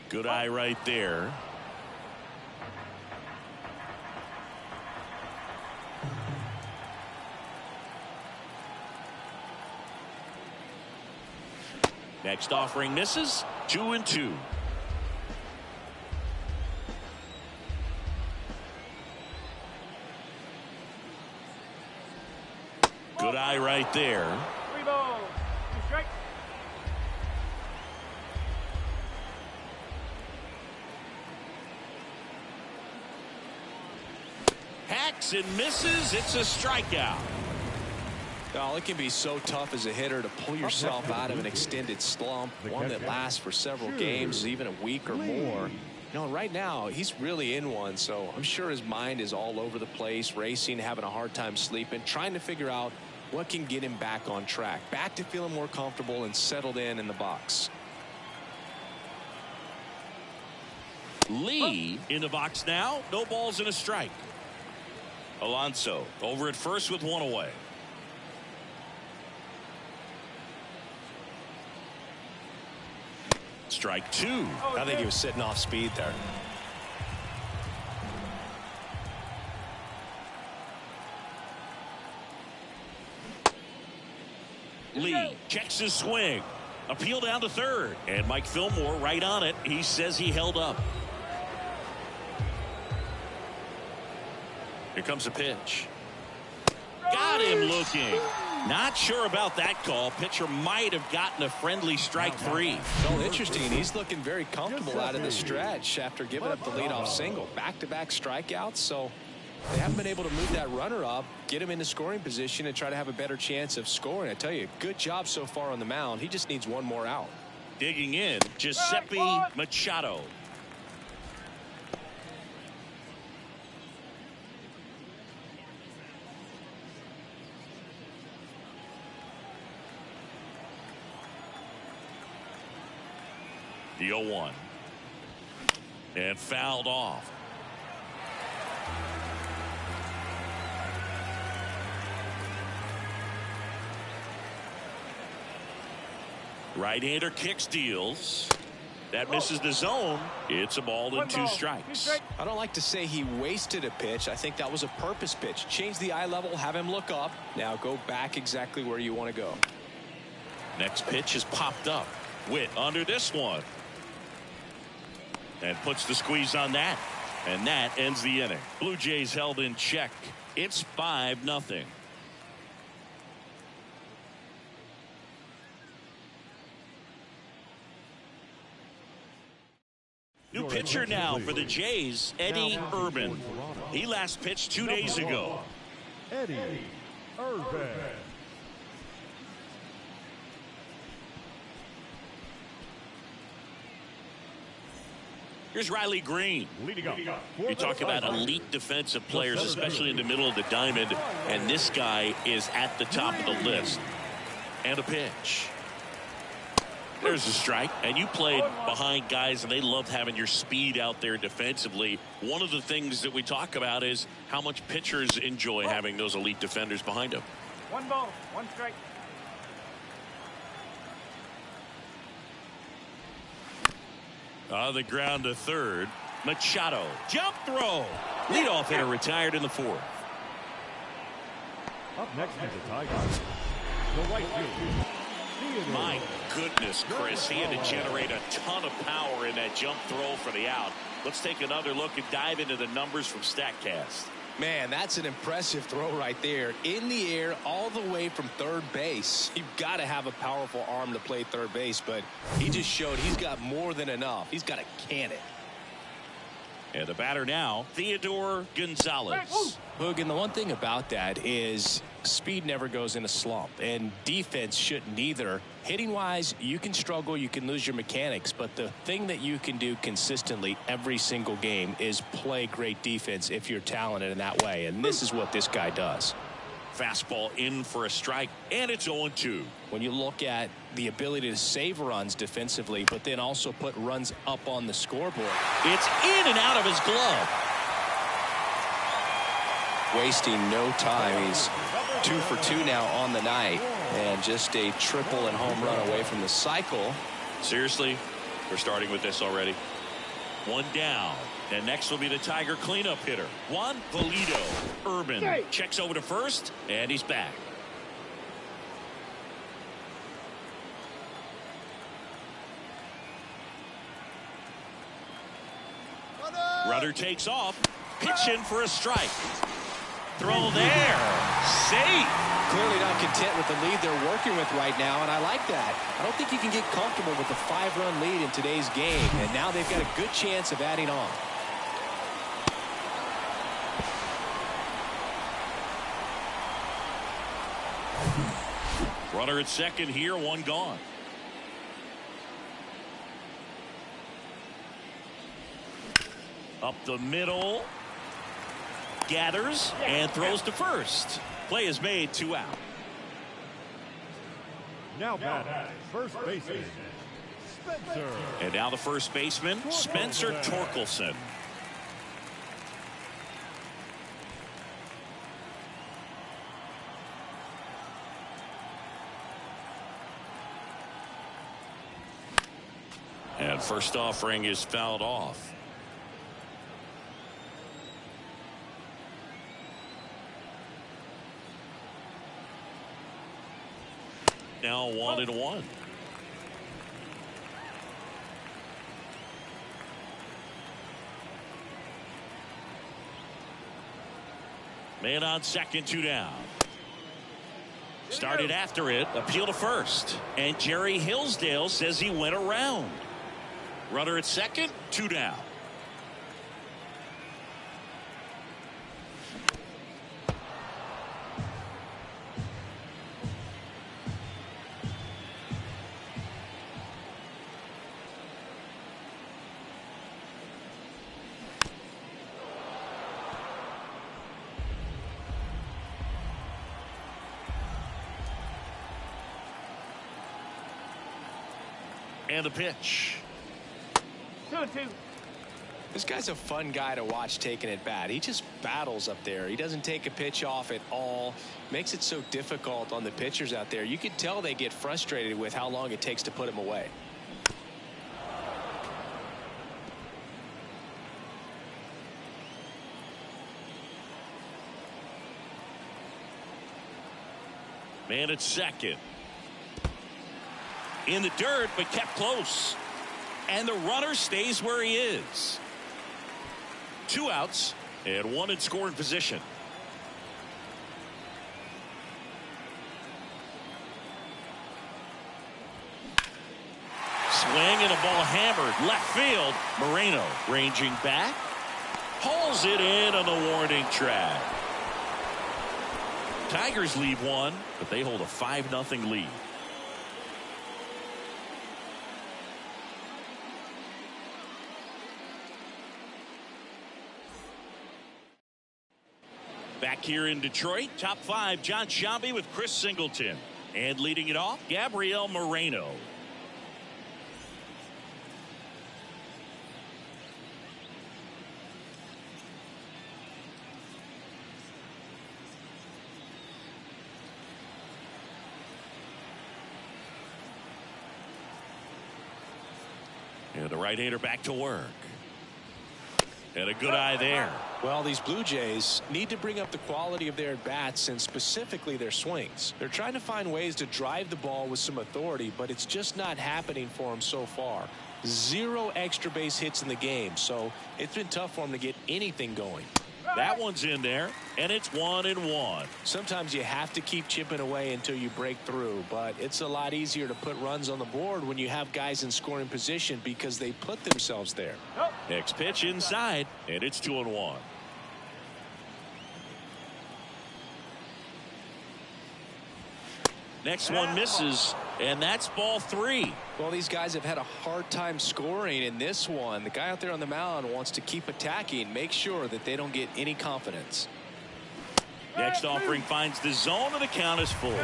Good eye right there. Next offering misses. 2-2. Good eye right there. 3 balls, 2 strikes. Hacks and misses. It's a strikeout. Oh, it can be so tough as a hitter to pull yourself out of an extended slump, one that lasts for several games, even a week or more. You know, right now, he's really in one, so I'm sure his mind is all over the place, racing, having a hard time sleeping, trying to figure out what can get him back on track, back to feeling more comfortable and settled in the box. Lee in the box now. No balls and a strike. Alonso over at first with one away. Strike two. I think he was sitting off speed there. Lee checks his swing. Appeal down to third. And Mike Fillmore right on it. He says he held up. Here comes a pitch. Got him looking. Not sure about that call. Pitcher might have gotten a friendly strike three. Well, interesting. He's looking very comfortable out of the stretch after giving up the leadoff single. Back-to-back strikeouts, so they haven't been able to move that runner up, get him into scoring position, and try to have a better chance of scoring. I tell you, good job so far on the mound. He just needs one more out. Digging in, Giuseppe Machado. The 0-1. And fouled off. Right-hander kicks, deals. That misses the zone. It's a ball and 2 strikes. I don't like to say he wasted a pitch. I think that was a purpose pitch. Change the eye level, have him look up. Now go back exactly where you want to go. Next pitch is popped up. Witt under this one. And puts the squeeze on that. And that ends the inning. Blue Jays held in check. It's 5-0. New pitcher now for the Jays, Eddie Urban. He last pitched 2 days ago. Eddie Urban. Here's Riley Green. You talk about elite defensive players, especially in the middle of the diamond, and this guy is at the top of the list. And a pitch. There's a strike, and you played behind guys, and they loved having your speed out there defensively. One of the things that we talk about is how much pitchers enjoy having those elite defenders behind them. 1 ball, 1 strike. On the ground to third. Machado. Jump throw. Leadoff hitter retired in the 4th. Up next is the Tigers. The right field. Theodore. My goodness, Chris. He had to generate a ton of power in that jump throw for the out. Let's take another look and dive into the numbers from StatCast. Man, that's an impressive throw right there. In the air, all the way from third base. You've got to have a powerful arm to play third base, but he just showed he's got more than enough. He's got to can it. And the batter now, Theodore Gonzales. Hoog, and the one thing about that is speed never goes in a slump, and defense shouldn't either. Hitting-wise, you can struggle, you can lose your mechanics, but the thing that you can do consistently every single game is play great defense if you're talented in that way, and this is what this guy does. Fastball in for a strike, and it's 0-2. When you look at the ability to save runs defensively, but then also put runs up on the scoreboard. It's in and out of his glove. Wasting no time. He's 2 for 2 now on the night, and just a triple and home run away from the cycle. Seriously, we're starting with this already. One down. And next will be the Tiger cleanup hitter, Juan Valido. Urban checks over to first, and he's back. Runner takes off. Pitch in for a strike. Throw there. Safe. Clearly not content with the lead they're working with right now, and I like that. I don't think you can get comfortable with the 5-run lead in today's game, and now they've got a good chance of adding on. Runner at second here, one gone. Up the middle. Gathers and throws to first. Play is made, 2 out. Now batting, first baseman, Spencer. And now the first baseman, Spencer Torkelson. And first offering is fouled off. Now 1-1. Man on second, 2 down. Started after it, appeal to first. And Jerry Hillsdale says he went around. Runner at second, 2 down. And the pitch. 2-2. This guy's a fun guy to watch taking at bat. He just battles up there. He doesn't take a pitch off at all. Makes it so difficult on the pitchers out there. You can tell they get frustrated with how long it takes to put him away. Man at second. In the dirt, but kept close. And the runner stays where he is. 2 outs and 1 in scoring position. Swing and a ball hammered left field. Moreno ranging back. Hauls it in on the warning track. Tigers lead 1, but they hold a 5-0 lead. Back here in Detroit, top 5, John Sciambi with Chris Singleton. And leading it off, Gabriel Moreno. And the right-hander back to work. And a good eye there. Well, these Blue Jays need to bring up the quality of their at-bats and specifically their swings. They're trying to find ways to drive the ball with some authority, but it's just not happening for them so far. 0 extra base hits in the game, so it's been tough for them to get anything going. That one's in there, and it's 1-1. Sometimes you have to keep chipping away until you break through, but it's a lot easier to put runs on the board when you have guys in scoring position because they put themselves there. Next pitch inside, and it's 2-1. Next one misses, and that's ball 3. Well, these guys have had a hard time scoring in this one. The guy out there on the mound wants to keep attacking, make sure that they don't get any confidence. Next offering finds the zone, and the count is full.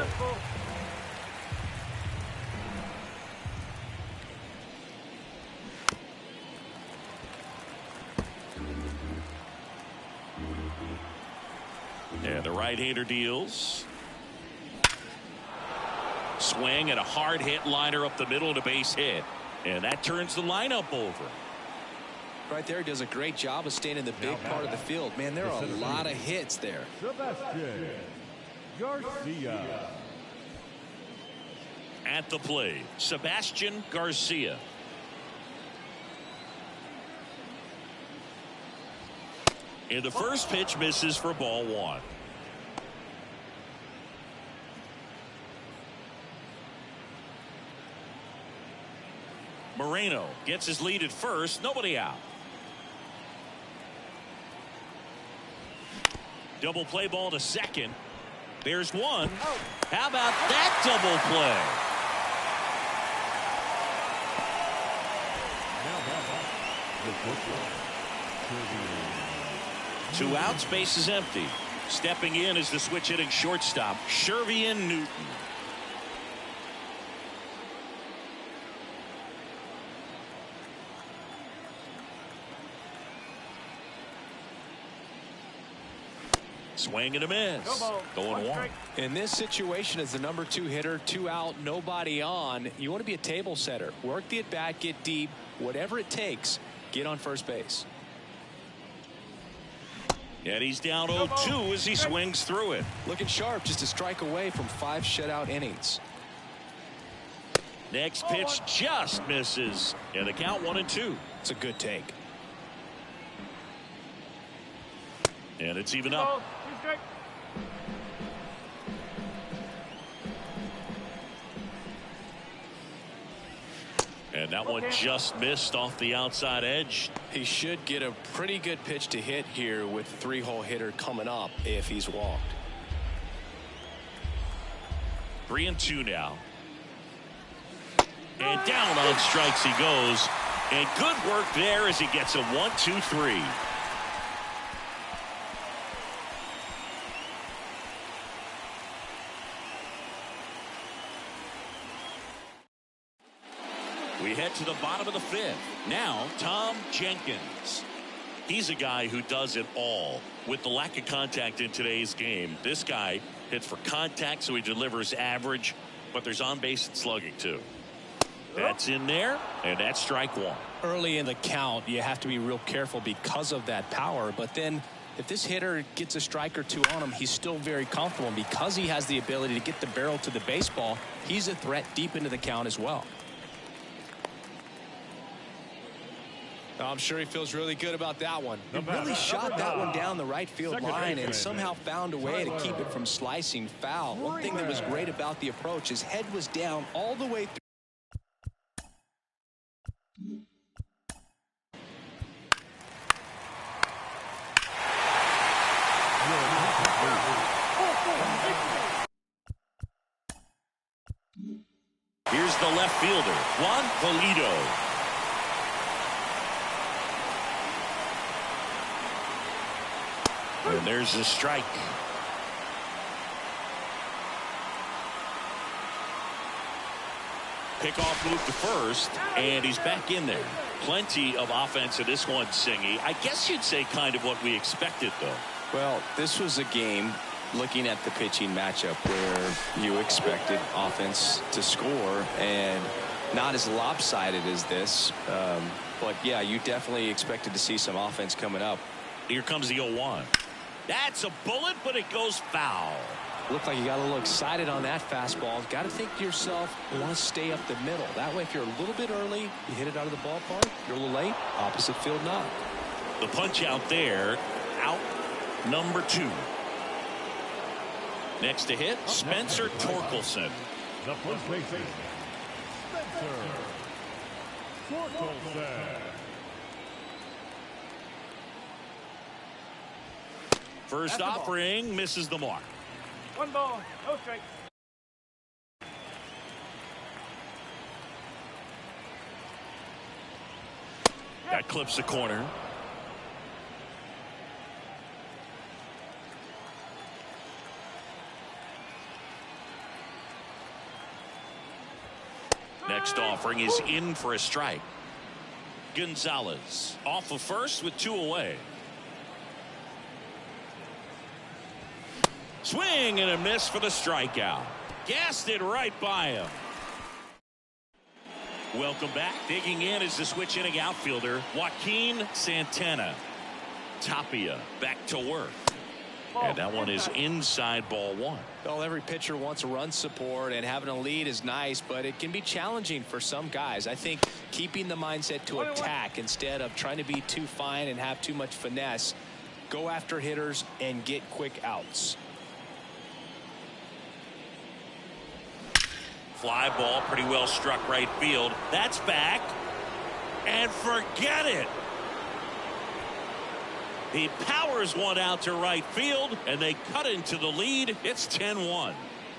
And the right-hander deals. Swing and a hard hit liner up the middle and a base hit. And that turns the lineup over. Right there, he does a great job of staying in the big part of the field. Man, there are a lot of hits there. Sebastian Garcia. At the plate, Sebastian Garcia. And the first pitch misses for ball 1. Moreno gets his lead at first. Nobody out. Double play ball to second. There's one. How about that double play? Two outs, base is empty. Stepping in is the switch hitting shortstop, Shervian Newton. Swing and a miss. Going 1. In this situation, as the number 2 hitter, 2 out, nobody on, you want to be a table setter. Work the at bat, get deep, whatever it takes, get on first base. And he's down 0-2 as he swings through it. Looking sharp, just a strike away from 5 shutout innings. Next pitch just misses. And the count 1-2. It's a good take. And it's even up. And that one just missed off the outside edge. He should get a pretty good pitch to hit here with the 3-hole hitter coming up if he's walked. 3-2 now. And down on strikes he goes. And good work there as he gets a 1-2-3. We head to the bottom of the 5th. Now, Tom Jenkins. He's a guy who does it all. With the lack of contact in today's game, this guy hits for contact, so he delivers average, but there's on-base and slugging, too. That's in there, and that's strike 1. Early in the count, you have to be real careful because of that power, but then if this hitter gets a strike or 2 on him, he's still very comfortable, and because he has the ability to get the barrel to the baseball, he's a threat deep into the count as well. I'm sure he feels really good about that one. He really shot that one down the right field line and somehow found a way to keep it from slicing foul. One thing that was great about the approach, his head was down all the way through. Here's the left fielder, Juan Pulido. And there's a strike. Pickoff move to first, and he's back in there. Plenty of offense in this one, Singy. I guess you'd say kind of what we expected, though. Well, this was a game, looking at the pitching matchup, where you expected offense to score, and not as lopsided as this. But, yeah, you definitely expected to see some offense coming up. Here comes the 0-1. That's a bullet, but it goes foul. Looked like you got a little excited on that fastball. Got to think to yourself, you want to stay up the middle. That way, if you're a little bit early, you hit it out of the ballpark. You're a little late, opposite field knock. The punch out there, out number 2. Next to hit, Spencer Torkelson. The first baseman, Spencer Torkelson. First offering misses the mark. 1 ball, no strike. That clips the corner. Next offering is in for a strike. Gonzales off of first with 2 away. Swing and a miss for the strikeout. Gassed it right by him. Welcome back. Digging in is the switch inning outfielder Joaquin Santana. Tapia back to work. And that one is inside ball 1. Well, every pitcher wants run support, and having a lead is nice, but it can be challenging for some guys. I think keeping the mindset to attack instead of trying to be too fine and have too much finesse. Go after hitters and get quick outs. Fly ball pretty well struck right field. That's back. And forget it. He powers one out to right field, and they cut into the lead. It's 10-1.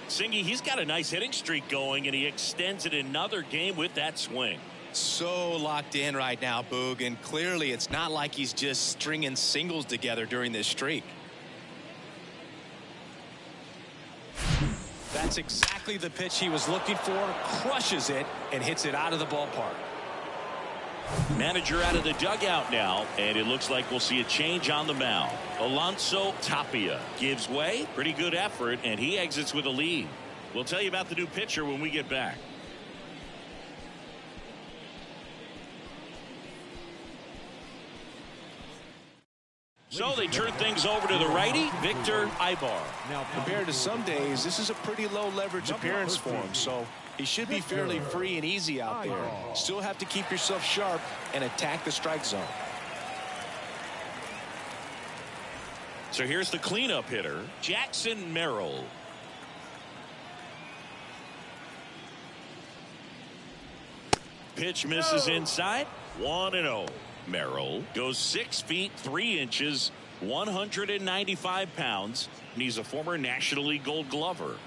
Singy, he's got a nice hitting streak going, and he extends it another game with that swing. So locked in right now, Boog, and clearly it's not like he's just stringing singles together during this streak. That's exactly the pitch he was looking for. Crushes it and hits it out of the ballpark. Manager out of the dugout now, and it looks like we'll see a change on the mound. Alonso Tapia gives way. Pretty good effort, and he exits with a lead. We'll tell you about the new pitcher when we get back. So they turn things over to the righty, Victor Ibar. Now, compared to some days, this is a pretty low leverage appearance for him, so he should be fairly free and easy out there. Still have to keep yourself sharp and attack the strike zone. So here's the cleanup hitter, Jackson Merrill. Pitch misses inside, 1-0. Merrill goes 6 feet 3 inches, 195 pounds, and he's a former National League Gold Glover.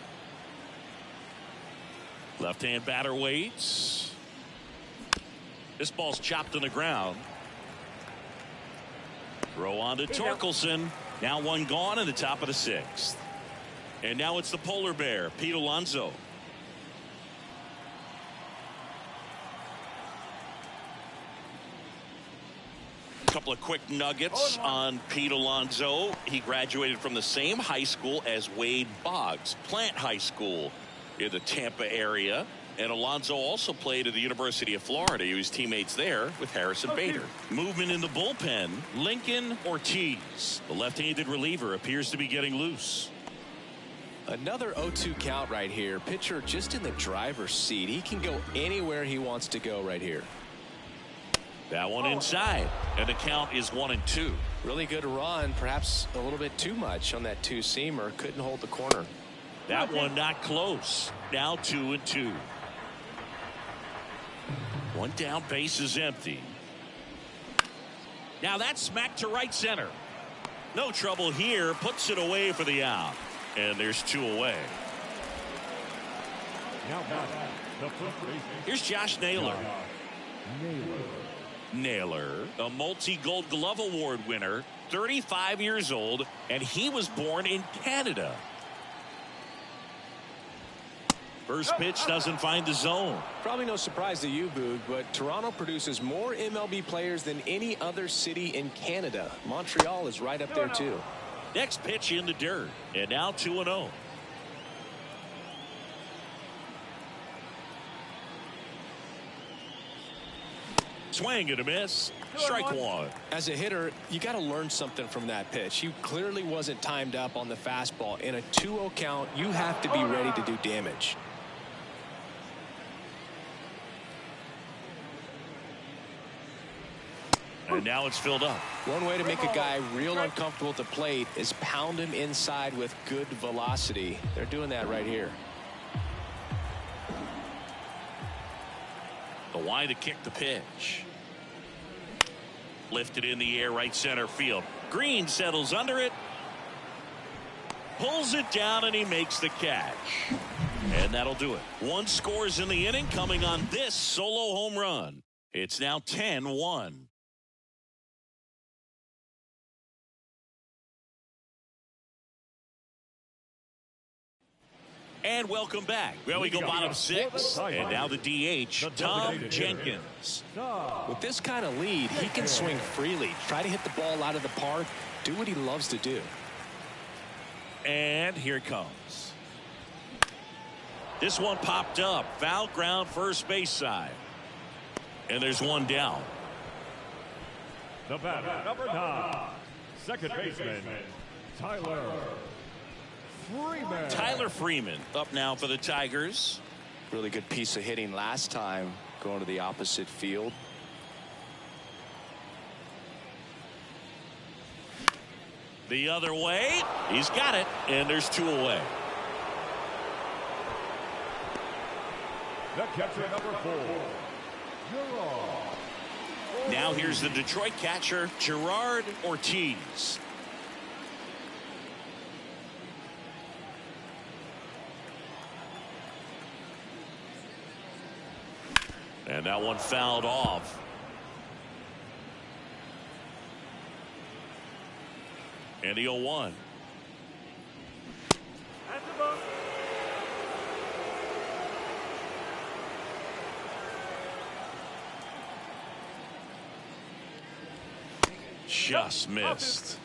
Left-hand batter waits. This ball's chopped on the ground. Throw on to Torkelson. Now one gone in the top of the 6th. And now it's the polar bear, Pete Alonso. Couple of quick nuggets on Pete Alonso. He graduated from the same high school as Wade Boggs, Plant High School in the Tampa area. And Alonso also played at the University of Florida. He was teammates there with Harrison Bader. Movement in the bullpen, Lincoln Ortiz. The left-handed reliever appears to be getting loose. Another 0-2 count right here. Pitcher just in the driver's seat. He can go anywhere he wants to go right here. That one inside, and the count is 1-2. Really good run, perhaps a little bit too much on that 2-seamer. Couldn't hold the corner. That one not close. Now 2-2. One down, base is empty. Now that's smacked to right center. No trouble here, puts it away for the out. And there's 2 away. Now back, the first baseman. Here's Josh Naylor. Naylor, a multi-Gold Glove Award winner, 35 years old, and he was born in Canada. First pitch doesn't find the zone. Probably no surprise to you, Boog, but Toronto produces more MLB players than any other city in Canada. Montreal is right up there, too. Next pitch in the dirt, and now 2-0. Swing and a miss. Strike 1. As a hitter, you got to learn something from that pitch. He clearly wasn't timed up on the fastball. In a 2-0 count, you have to be ready to do damage. And now it's filled up. One way to make a guy real uncomfortable at the plate is pound him inside with good velocity. They're doing that right here. The Y to kick the pitch. Lifted in the air, right center field. Green settles under it. Pulls it down, and he makes the catch. And that'll do it. One scores in the inning, coming on this solo home run. It's now 10-1. And welcome back. Well, we go bottom six, and now the DH, Tom Jenkins. With this kind of lead, he can swing freely, try to hit the ball out of the park, do what he loves to do. And here it comes. This one popped up. Foul ground, first base side. And there's one down. The batter, number 9, second baseman, Tyler Freeman. Tyler Freeman up now for the Tigers. Really good piece of hitting last time, going to the opposite field. The other way. He's got it. And there's 2 away. The catcher, number 4, Gerard. Now here's the Detroit catcher, Gerard Ortiz. And that one fouled off. And the 0-1. Just missed.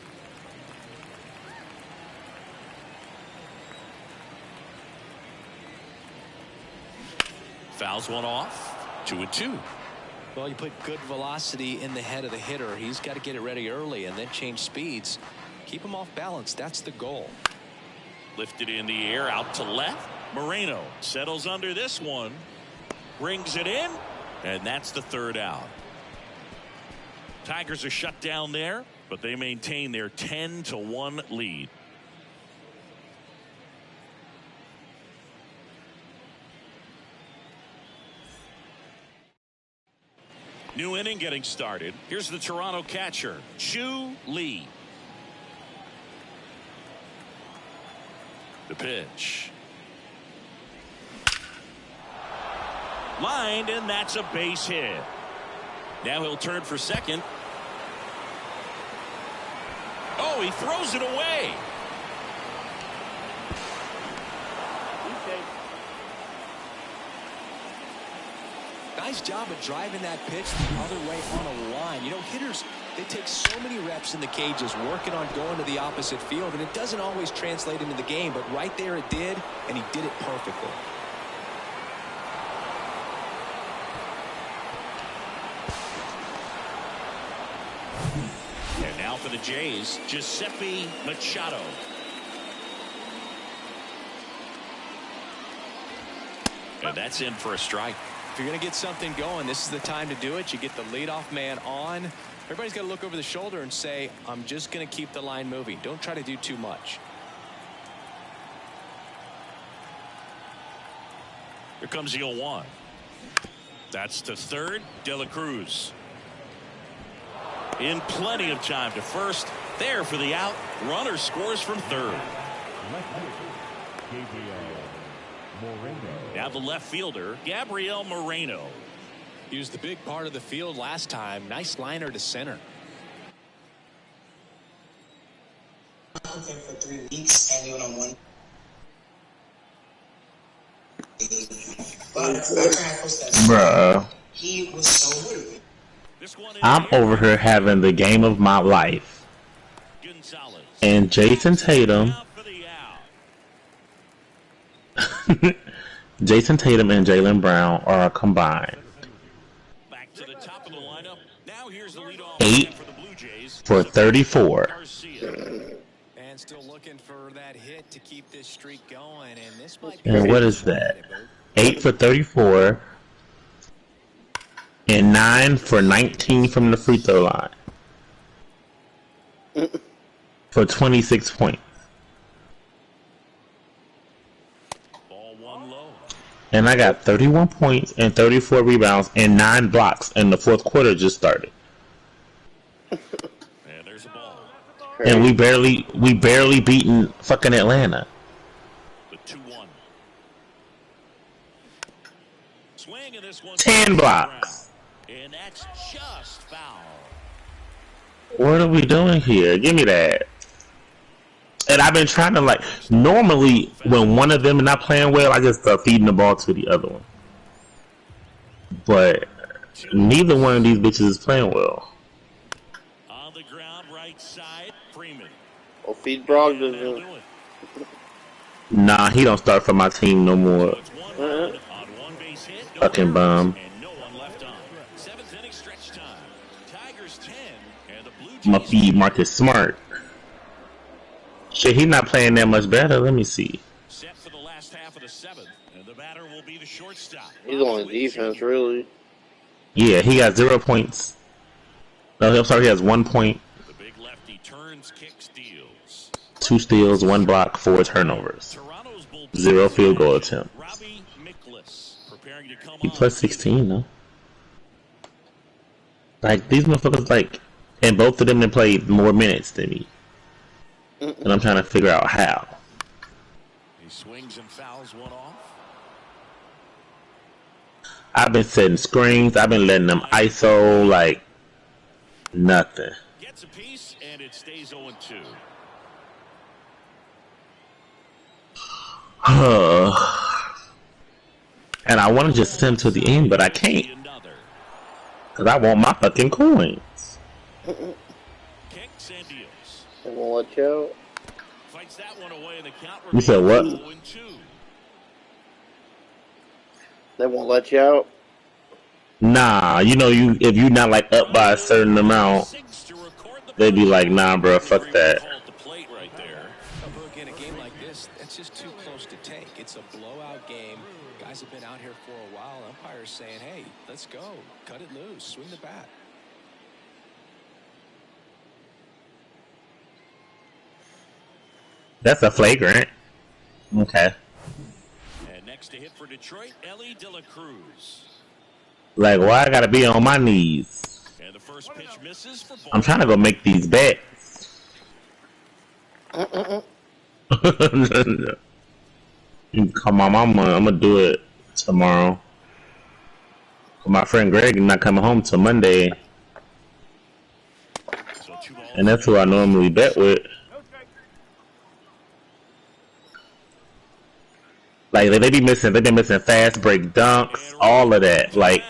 Fouls one off. 2-2. Well, you put good velocity in the head of the hitter. He's got to get it ready early and then change speeds. Keep him off balance. That's the goal. Lifted in the air, out to left. Moreno settles under this one. Brings it in. And that's the 3rd out. Tigers are shut down there, but they maintain their 10-1 lead. New inning getting started. Here's the Toronto catcher, Chu Lee. The pitch. Lined, and that's a base hit. Now he'll turn for second. Oh, he throws it away. Nice job of driving that pitch the other way on a line. You know, hitters, they take so many reps in the cages working on going to the opposite field, and it doesn't always translate into the game, but right there it did, and he did it perfectly. And now for the Jays, Giuseppe Machado. And that's in for a strike. If you're going to get something going, this is the time to do it. You get the leadoff man on. Everybody's got to look over the shoulder and say, I'm just going to keep the line moving. Don't try to do too much. Here comes the 0-1. That's to third. De La Cruz. In plenty of time to first. There for the out. Runner scores from third. Now the left fielder, Gabriel Moreno. He was the big part of the field last time. Nice liner to center. Okay, for 3 weeks and you on one. Bruh. He was so rude. I'm over here having the game of my life. Gonzales. And Jason Tatum. Jason Tatum and Jaylen Brown are combined. Back to the top of the lineup. Now here's the leadoff 8 for the Blue Jays. for 34. And still looking for that hit to keep this streak going. And this might be And what is that? 8 for 34. And 9 for 19 from the free throw line. for 26 points. Ball one low. And I got 31 points and 34 rebounds and 9 blocks, and the fourth quarter just started. And there's a ball. And we barely beaten fucking Atlanta. The 2-1. Swing, and this one 10 blocks. And that's just foul. What are we doing here? Give me that. And I've been trying to, like, normally when one of them is not playing well, I just start feeding the ball to the other one. But neither one of these bitches is playing well. On the ground, right side, Freeman. Oh, feed Brogdon. Nah, he don't start for my team no more. Fucking bum. I'ma feed Marcus Smart. Shit, he's not playing that much better. Let me see. Set for the last half of the seventh, and the batter will be the shortstop. He's on defense, really. Yeah, he got 0 points. No, I'm sorry, he has 1 point. The big lefty turns, kicks, steals. 2 steals, 1 block, 4 turnovers. 0 field goal attempt. He plus 16 though. Like these motherfuckers, like, and both of them have played more minutes than me. And I'm trying to figure out how. He swings and fouls one off. I've been setting screens. I've been letting them ISO like nothing. Gets a piece and it stays 0-2. And I want to just send to the end, but I can't. Because I want my fucking coins. Kicks and deals. They won't let you out. Fights that one away in the count. You said what? 0-2. They won't let you out. Nah, you know, if you're not like up by a certain amount, they'd be like, nah, bro, fuck that. In a game like this, that's just too close to take. It's a blowout game. Guys have been out here for a while. Umpires saying, hey, let's go. Cut it loose. Swing the bat. That's a flagrant. Okay. And next to hit for Detroit, Ellie De La Cruz. Like, why I gotta be on my knees? And the first pitch misses for ball. I'm trying to go make these bets. Come on, I'm gonna do it tomorrow. My friend Greg is not coming home till Monday, and that's who I normally bet with. Like they've been missing fast break dunks, all of that, like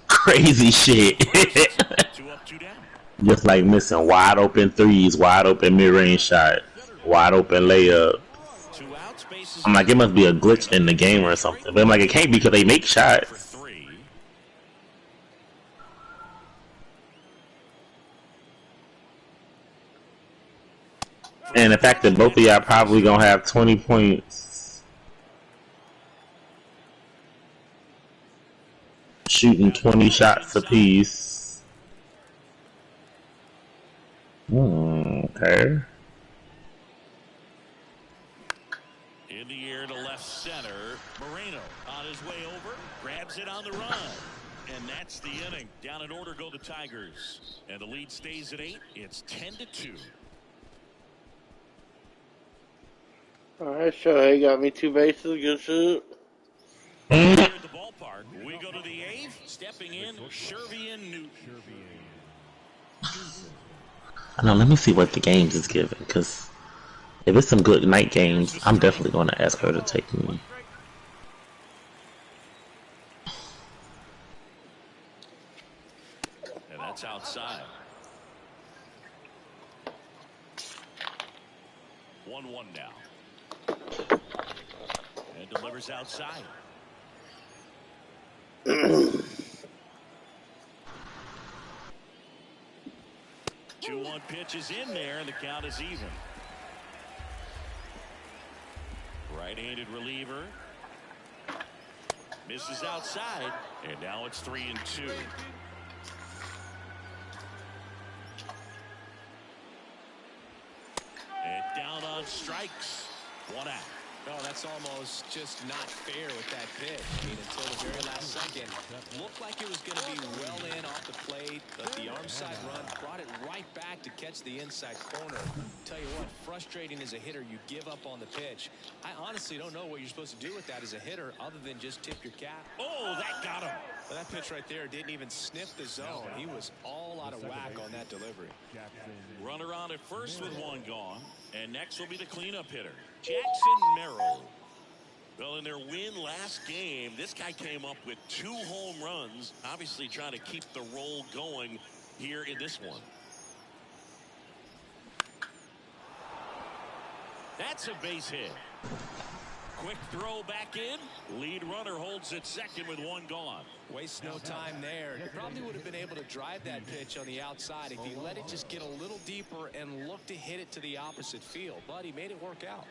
crazy shit. Just like missing wide open threes, wide open mid-range shot, wide open layup. I'm like, it must be a glitch in the game or something. But I'm like, it can't be because they make shots. And the fact that both of y'all probably gonna have 20 points, shooting 20 shots apiece. Okay. In the air to left center, Moreno on his way over, grabs it on the run, and that's the inning. Down in order go the Tigers, and the lead stays at 8. It's 10-2. Alright, so he got me 2 bases. Good shit. Here at the ballpark, we go to the 8th. Stepping in, Shervian Newton. I know. Let me see what the games is giving, because if it's some good night games, I'm definitely going to ask her to take me. And that's outside. 1-1 now. And delivers outside. 2-1 pitch is in there, and the count is even. Right-handed reliever. Misses outside, and now it's 3-2. down on strikes. 1 out. No, that's almost just not fair with that pitch. I mean, until the very last second, looked like it was going to be well in off the plate, but the arm side run brought it right back to catch the inside corner. Tell you what, frustrating as a hitter, you give up on the pitch. I honestly don't know what you're supposed to do with that as a hitter other than just tip your cap. Oh, that got him. Well, that pitch right there didn't even sniff the zone. He was all out of whack on that delivery. Runner on at first with 1 gone. And next will be the cleanup hitter, Jackson Merrill. Well, in their win last game, this guy came up with 2 home runs, obviously trying to keep the roll going here in this one. That's a base hit. Quick throw back in. Lead runner holds at second with 1 gone. Wastes no time there. He probably would have been able to drive that pitch on the outside if he let it just get a little deeper and look to hit it to the opposite field. But he made it work out.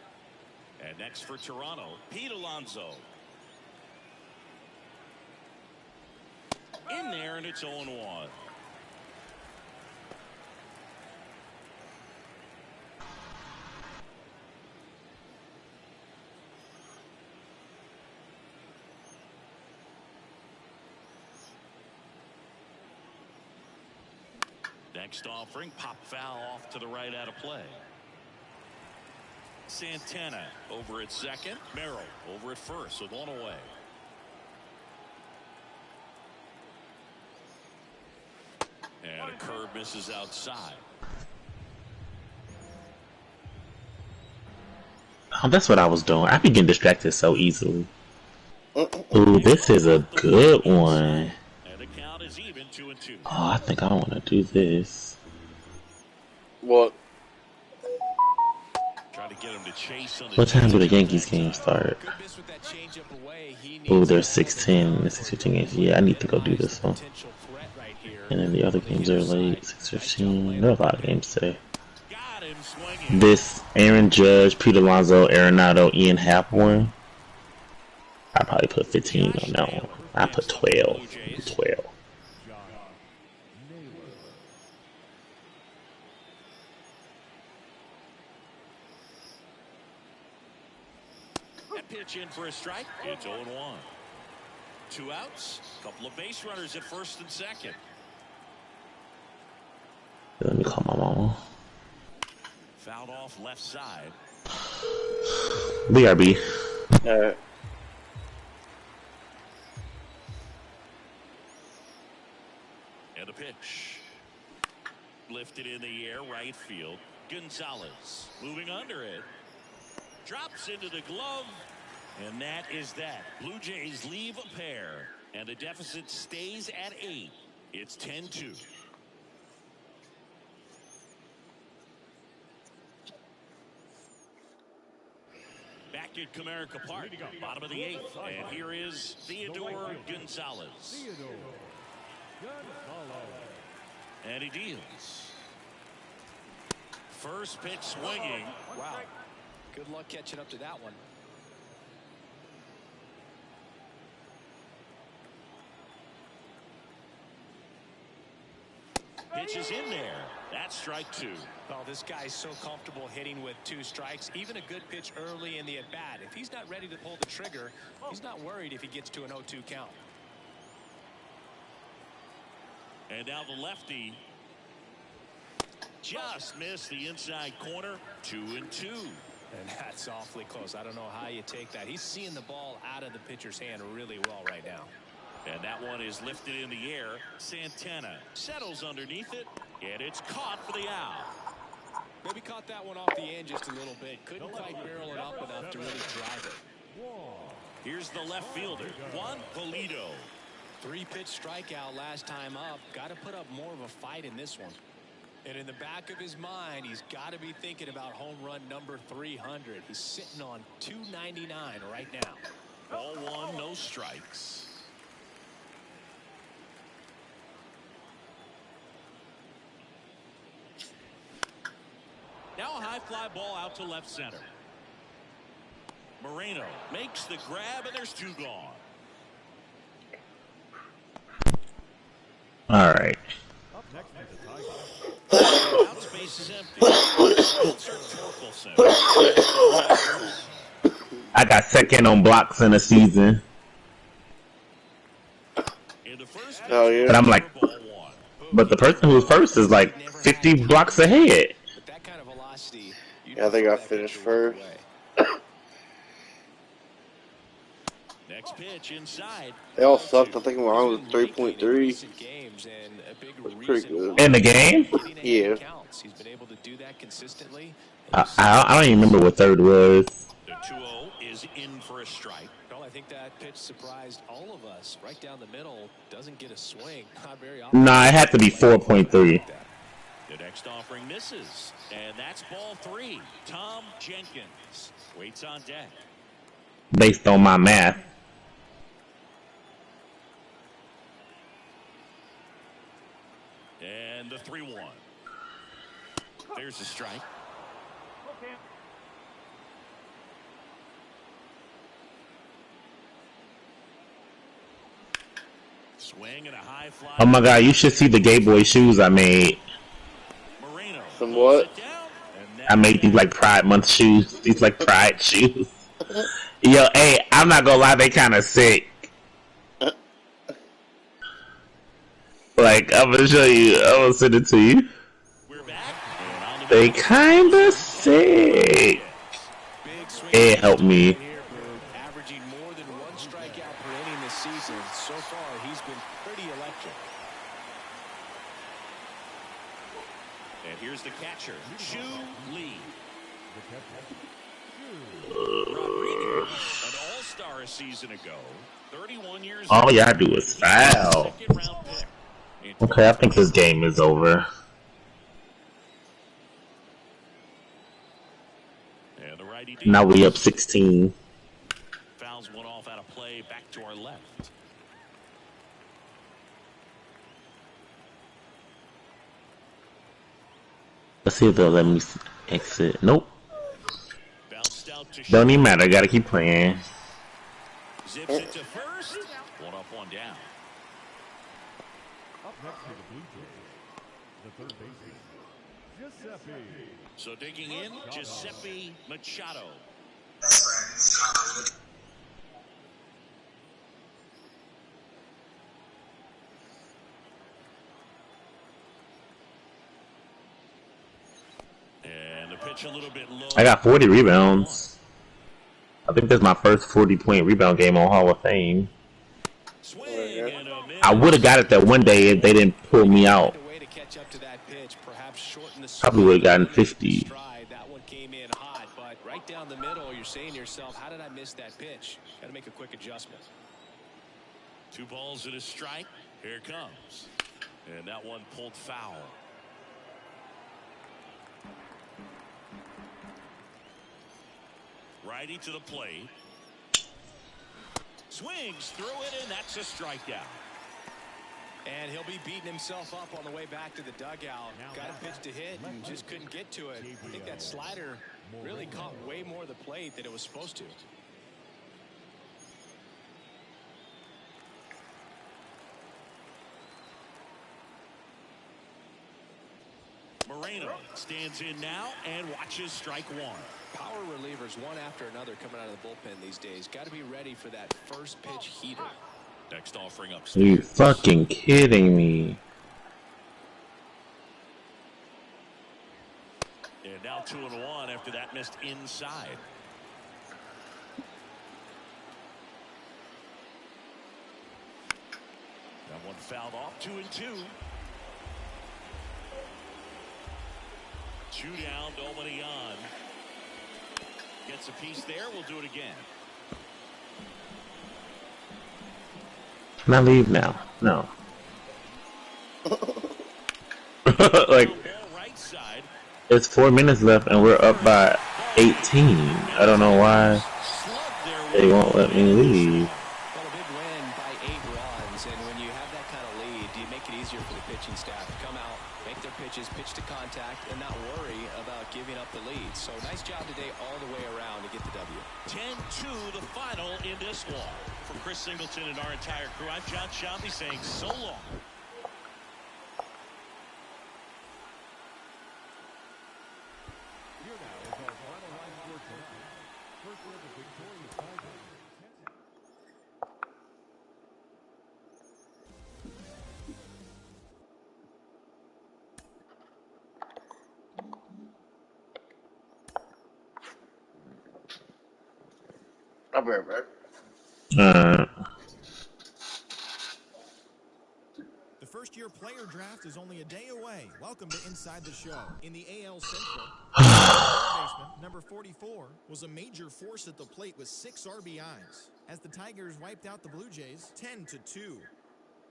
And next for Toronto, Pete Alonso. In there, and it's 0-1. Next offering, pop foul off to the right out of play. Santana over at second. Merrill over at first with 1 away. And a curve misses outside. Oh, that's what I was doing. I be getting distracted so easily. Ooh, this is a good one. And the count is even, 2-2. Oh, I think I want to do this. What? Try to get him to chase on the What time do the Yankees game start? Ooh, there's 6:10 and 6:15 games. Yeah, I need to go do this one. And then the other games are late, 6:15. There are a lot of games today. This Aaron Judge, Pete Alonso, Arenado, Ian Happ one. I probably put 15 on that one. I put 12. 12. That pitch in for a strike. It's 0-1. 2 outs. Couple of base runners at first and second. Let me call my mama. Fouled off left side. BRB. Alright. And a pitch. Lifted in the air, right field. Gonzales moving under it. Drops into the glove. And that is that. Blue Jays leave a pair. And the deficit stays at 8. It's 10-2. Back at Comerica Park, bottom of the 8th. And here is Theodore Gonzales. And he deals. First pitch swinging. Wow. Good luck catching up to that one. Pitch is in there. That's strike 2. Well, this guy's so comfortable hitting with 2 strikes. Even a good pitch early in the at-bat. If he's not ready to pull the trigger, he's not worried if he gets to an 0-2 count. And now the lefty just missed the inside corner. 2-2. And that's awfully close. I don't know how you take that. He's seeing the ball out of the pitcher's hand really well right now. And that one is lifted in the air. Santana settles underneath it, and it's caught for the out. Maybe caught that one off the end just a little bit. Couldn't quite barrel it up enough to really drive it. Here's the left fielder, Juan Polito. 3-pitch strikeout last time up. Got to put up more of a fight in this one. And in the back of his mind, he's got to be thinking about home run number 300. He's sitting on 299 right now. Ball 1, no strikes. Now a high fly ball out to left center. Moreno makes the grab, and there's 2 gone. All right. base is empty. I got second on blocks in the season. Oh, yeah. But I'm like, but the person who's first is like 50 blocks ahead. Yeah, I think I finished first. Next pitch inside. They all sucked. I think mine was 3.3. That's pretty good. In the game? Yeah. He's been able to do that consistently. I don't even remember what third was. The 2-0 is in for a strike. Well, I think that pitch surprised all of us. Right down the middle, doesn't get a swing. Not very often. Nah, it had to be 4.3. The next offering misses, and that's ball 3. Tom Jenkins waits on deck. Based on my math. And the 3-1. There's the strike. Swing and a high fly. Oh my god, you should see the gay boy shoes I made. Some what? I made these like Pride Month shoes. These like Pride shoes. Yo, hey, I'm not gonna lie, they kind of sick. Like, I'm gonna show you. I'm gonna send it to you. They kind of sick. It helped me. Averaging more than 1 strikeout per inning this season. So far, he's been pretty electric. And here's the catcher, Chu Lee. An all-star a season ago, 31 years All y'all do is foul. Okay, I think this game is over. And the righty Now we up 16. fouls one off out of play, back to our left. Let's see if they'll let me exit. Nope. Bounced out to Don't even matter. Gotta keep playing. zips it to first. One up, one down. Up next for the Blue Jays, the third baseman, Giuseppe. So digging in, Giuseppe Machado. And the pitch a little bit low. I got 40 rebounds. I think this is my first 40-point rebound game on Hall of Fame. I would have got it that one day if they didn't pull me out. Probably would have gotten 50. That one came in hot, but right down the middle, you're saying to yourself, how did I miss that pitch? Got to make a quick adjustment. 2 balls and a strike. Here it comes. And that one pulled foul. Righty to the plate. Swings through it, and that's a strikeout. And he'll be beating himself up on the way back to the dugout. Got a pitch to hit and just couldn't get to it. I think that slider really caught way more of the plate than it was supposed to. Moreno stands in now and watches strike 1. Power relievers one after another coming out of the bullpen these days. Got to be ready for that first pitch heater. Next offering up. Are you fucking kidding me? And now 2-1 after that missed inside. That one fouled off. 2-2. 2 down. Nobody on. Gets a piece there. We'll do it again. Can I leave now? No. Like, it's 4 minutes left and we're up by 18. I don't know why they won't let me leave. Well, a big win by 8 runs, and when you have that kind of lead, do you make it easier for the pitching staff to come out, make their pitches, pitch to contact, and not worry about giving up the lead? So nice job today all the way around to get the W. 10-2 the final in this one. For Chris Singleton and our entire crew, I'm John Shamley saying so long. I'll be right back. The first-year player draft is only a day away. Welcome to Inside the Show. In the AL Central, third baseman, number 44, was a major force at the plate with 6 RBIs as the Tigers wiped out the Blue Jays 10-2.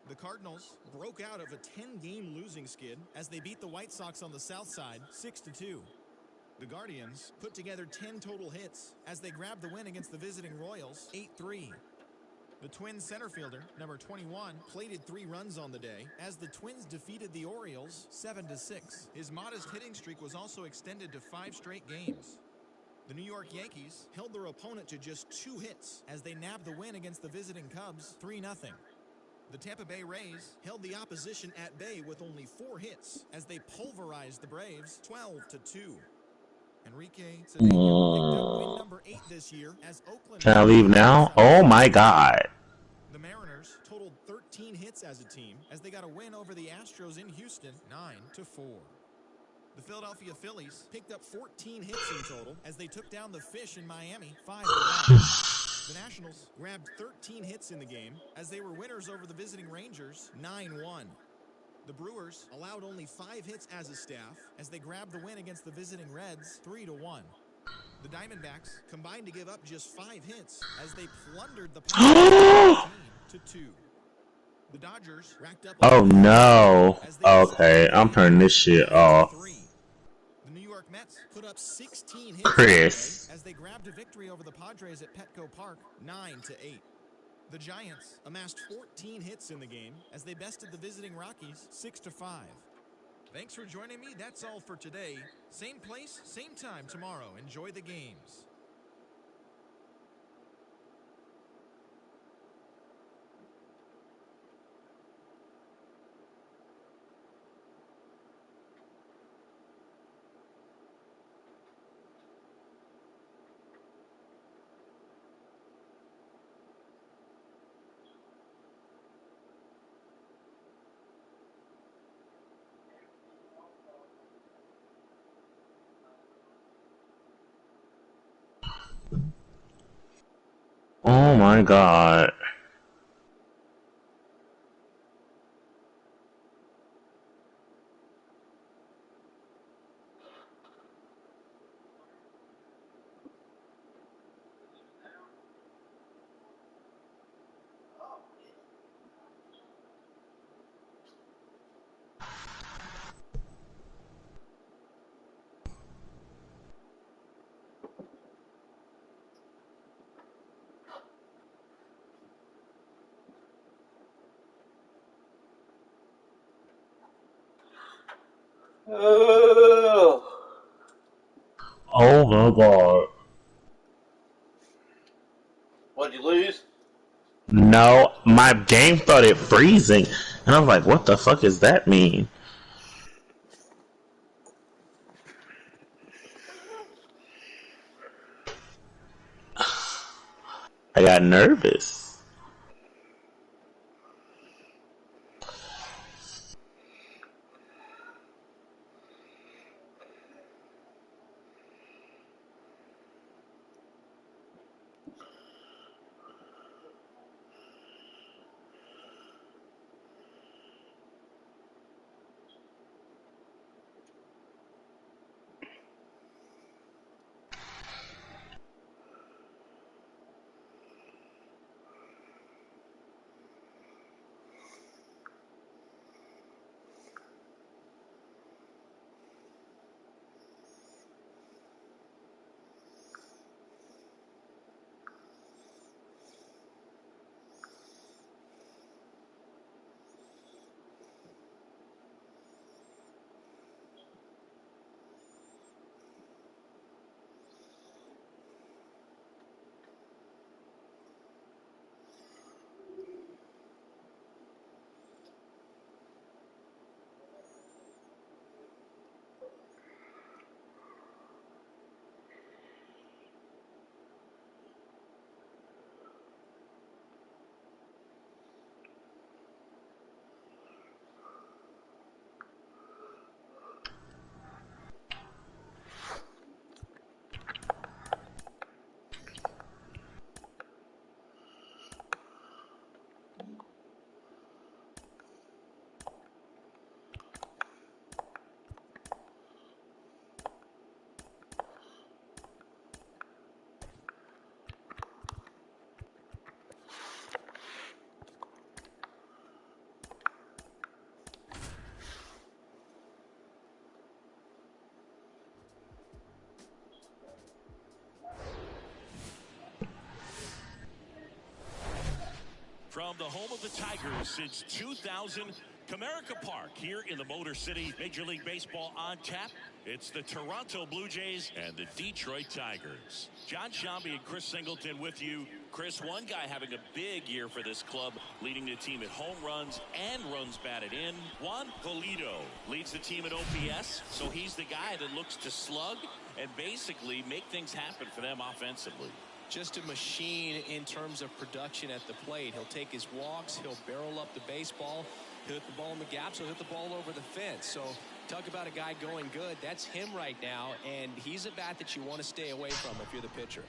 The Cardinals broke out of a 10-game losing skid as they beat the White Sox on the south side 6-2. The Guardians put together 10 total hits as they grabbed the win against the visiting Royals 8-3. The Twins center fielder, number 21, plated 3 runs on the day as the Twins defeated the Orioles 7-6. His modest hitting streak was also extended to 5 straight games. The New York Yankees held their opponent to just 2 hits as they nabbed the win against the visiting Cubs 3-0. The Tampa Bay Rays held the opposition at bay with only 4 hits as they pulverized the Braves 12-2. Enrique Cedeno picked up win number 8 this year as Oakland. Can I leave now? Oh my God. The Mariners totaled 13 hits as a team as they got a win over the Astros in Houston 9-4. The Philadelphia Phillies picked up 14 hits in total as they took down the Fish in Miami 5-1. The Nationals grabbed 13 hits in the game as they were winners over the visiting Rangers 9-1. The Brewers allowed only 5 hits as a staff as they grabbed the win against the visiting Reds 3-1. The Diamondbacks combined to give up just 5 hits as they plundered the Padres 13-2. The Dodgers racked up. Oh no. Okay, I'm turning this shit off. The New York Mets put up 16 hits Chris. as they grabbed a victory over the Padres at Petco Park 9-8. The Giants amassed 14 hits in the game as they bested the visiting Rockies 6-5. Thanks for joining me. That's all for today. Same place, same time tomorrow. Enjoy the games. Oh my God. Oh my God. What'd you lose? No, my game started freezing. And I was like, what the fuck does that mean? I got nervous. from the home of the Tigers since 2000, Comerica Park here in the Motor City. Major League Baseball on tap. It's the Toronto Blue Jays and the Detroit Tigers. John Shambi and Chris Singleton with you. Chris, one guy having a big year for this club, leading the team at home runs and runs batted in. Juan Pulido leads the team at OPS, so he's the guy that looks to slug and basically make things happen for them offensively. Just a machine in terms of production at the plate. He'll take his walks, he'll barrel up the baseball, he'll hit the ball in the gaps, he'll hit the ball over the fence. So talk about a guy going good. That's him right now, and he's a bat that you want to stay away from if you're the pitcher.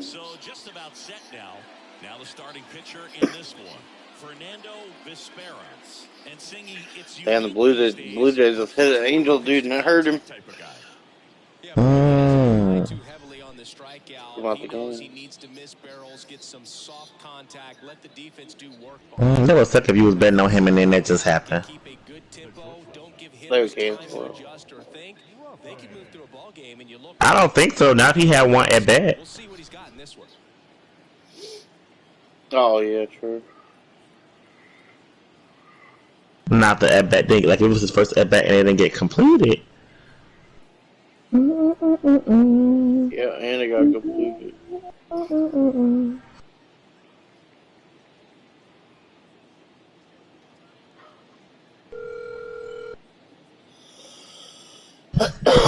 So just about set now. Now the starting pitcher in this one, Fernando Vesperas. And singing, it's and the Blue Jays just hit an Angel dude and it hurt him. Too heavily on the strikeout. He knows he needs to miss barrels, get some soft contact, let the defense do work. That was suck if you was betting on him and then that just happened. Keep a good tempo. Don't give him They time to adjust or think. They can move through a ball game, and you look. I don't think so. Now he had one at bat. We'll see what he's got in this one. Oh yeah, true. Not the at bat thing. Like it was his first at bat and it didn't get completed. Yeah, and it got completed. I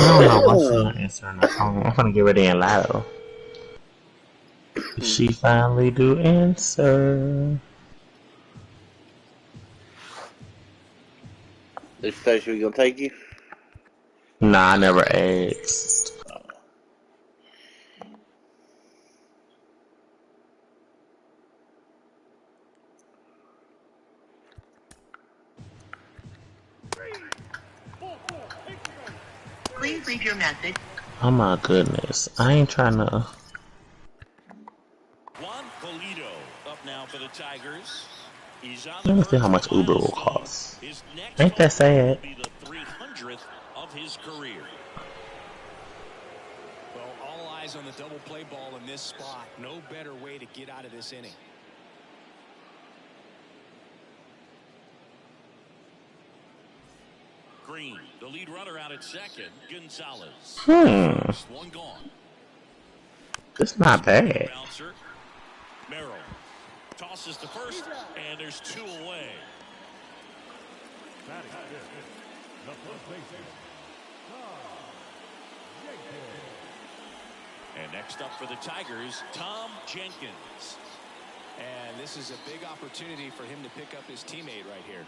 don't know what's the answer on the phone. I'm gonna get ready and loud. She finally do answer. This station gonna take you? Nah, I never asked. Please leave your message. Oh my goodness. I ain't trying to. Juan Pulido up now for the Tigers. He's on Let me see how much Uber will cost. Ain't that sad? Will be the 300th of his career. Well, all eyes on the double play ball in this spot. No better way to get out of this inning. Green, the lead runner out at second. Gonzales. One gone. It's not bad. Bouncer. Merrill tosses to first, and there's two away. And next up for the Tigers, Tom Jenkins. And this is a big opportunity for him to pick up his teammate right here.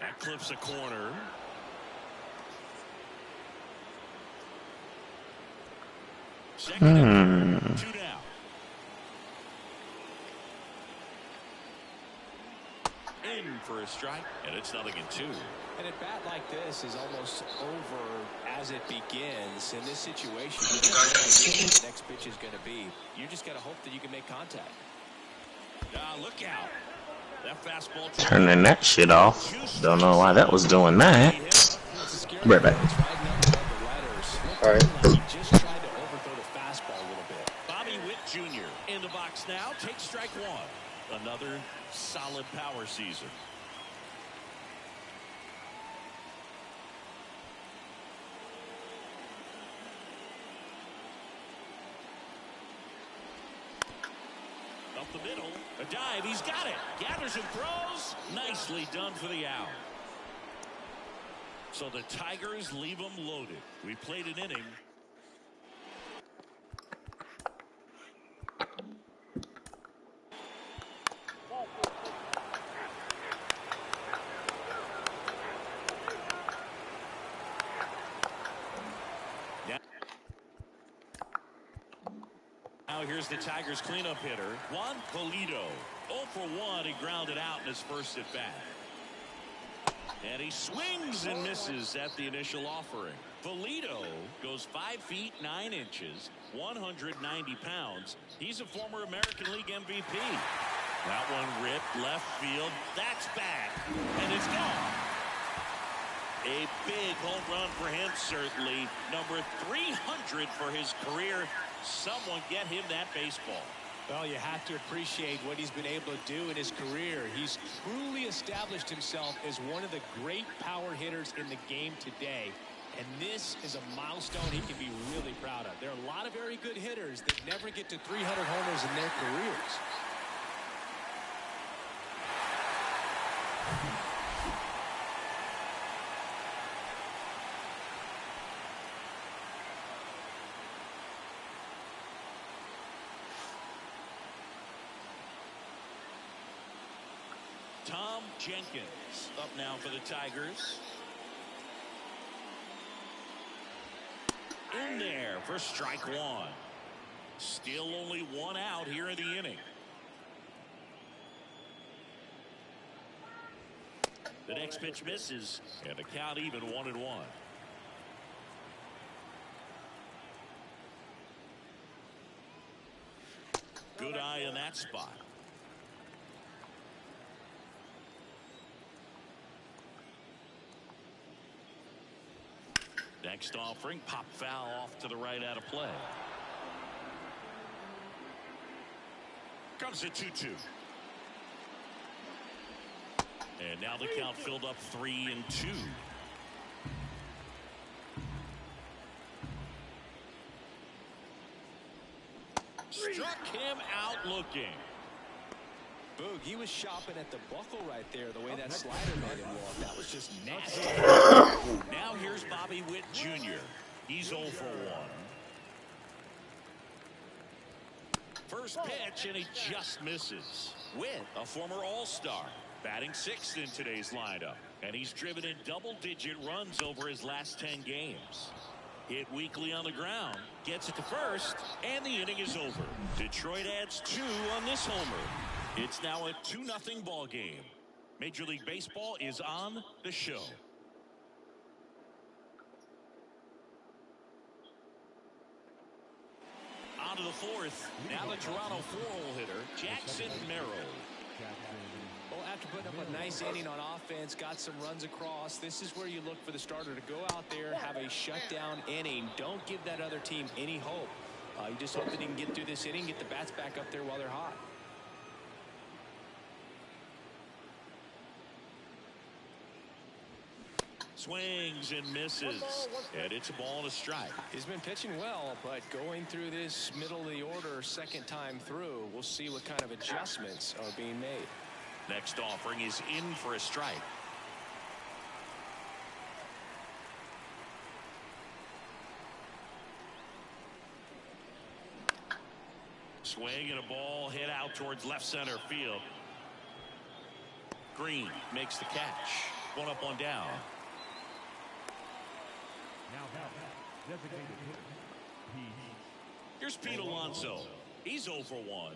That clips a corner. Second, two down. In for a strike, and it's 0-2. And a bat like this is almost over as it begins. In this situation, you don't know what the next pitch is going to be. You just got to hope that you can make contact. Look out. That fastball Turning that shit off. Don't know why that was doing that. Right back. Alright. Just tried to overthrow the fastball a little bit. Bobby Witt Jr. in the box now. Takes strike one. Another solid power season. Up the middle. A dive. He's got it. Gathers and throws. Nicely done for the out. So the Tigers leave them loaded. We played an inning. Now here's the Tigers cleanup hitter, Juan Pulido. 0 for 1. He grounded out in his first at bat. And he swings and misses at the initial offering. Pulido goes 5 feet 9 inches, 190 pounds. He's a former American League MVP. That one ripped left field. That's back. And it's gone. A big home run for him, certainly. Number 300 for his career. Someone get him that baseball. Well, you have to appreciate what he's been able to do in his career. He's truly established himself as one of the great power hitters in the game today. And this is a milestone he can be really proud of. There are a lot of very good hitters that never get to 300 homers in their careers. Jenkins up now for the Tigers. In there for strike one. Still only one out here in the inning. The next pitch misses, and the count even 1-1. Good eye in that spot. Next offering, pop foul off to the right out of play. Comes to 2-2. And now the count filled up 3-2. Struck him out looking. Boog, he was shopping at the buckle right there, the way that slider made him walk. That was just nasty. Now here's Bobby Witt Jr. He's 0 for 1. First pitch, and he just misses. Witt, a former All-Star, batting 6th in today's lineup. And he's driven in double-digit runs over his last 10 games. Hit weakly on the ground, gets it to first, and the inning is over. Detroit adds 2 on this homer. It's now a 2-0 ball game. Major League Baseball is on the show. On to the 4th. Now the Toronto 4-hole hitter, Jackson Merrill. Well, after putting up a nice inning on offense, got some runs across, this is where you look for the starter to go out there, have a shutdown inning. Don't give that other team any hope. You just hope that he can get through this inning, get the bats back up there while they're hot. Swings and misses, and it's a ball and a strike. He's been pitching well, but going through this middle of the order second time through, we'll see what kind of adjustments are being made. Next offering is in for a strike. Swing and a ball hit out towards left center field. Green makes the catch. 1 up, 1 down. Here's Pete Alonso. He's 0 for 1.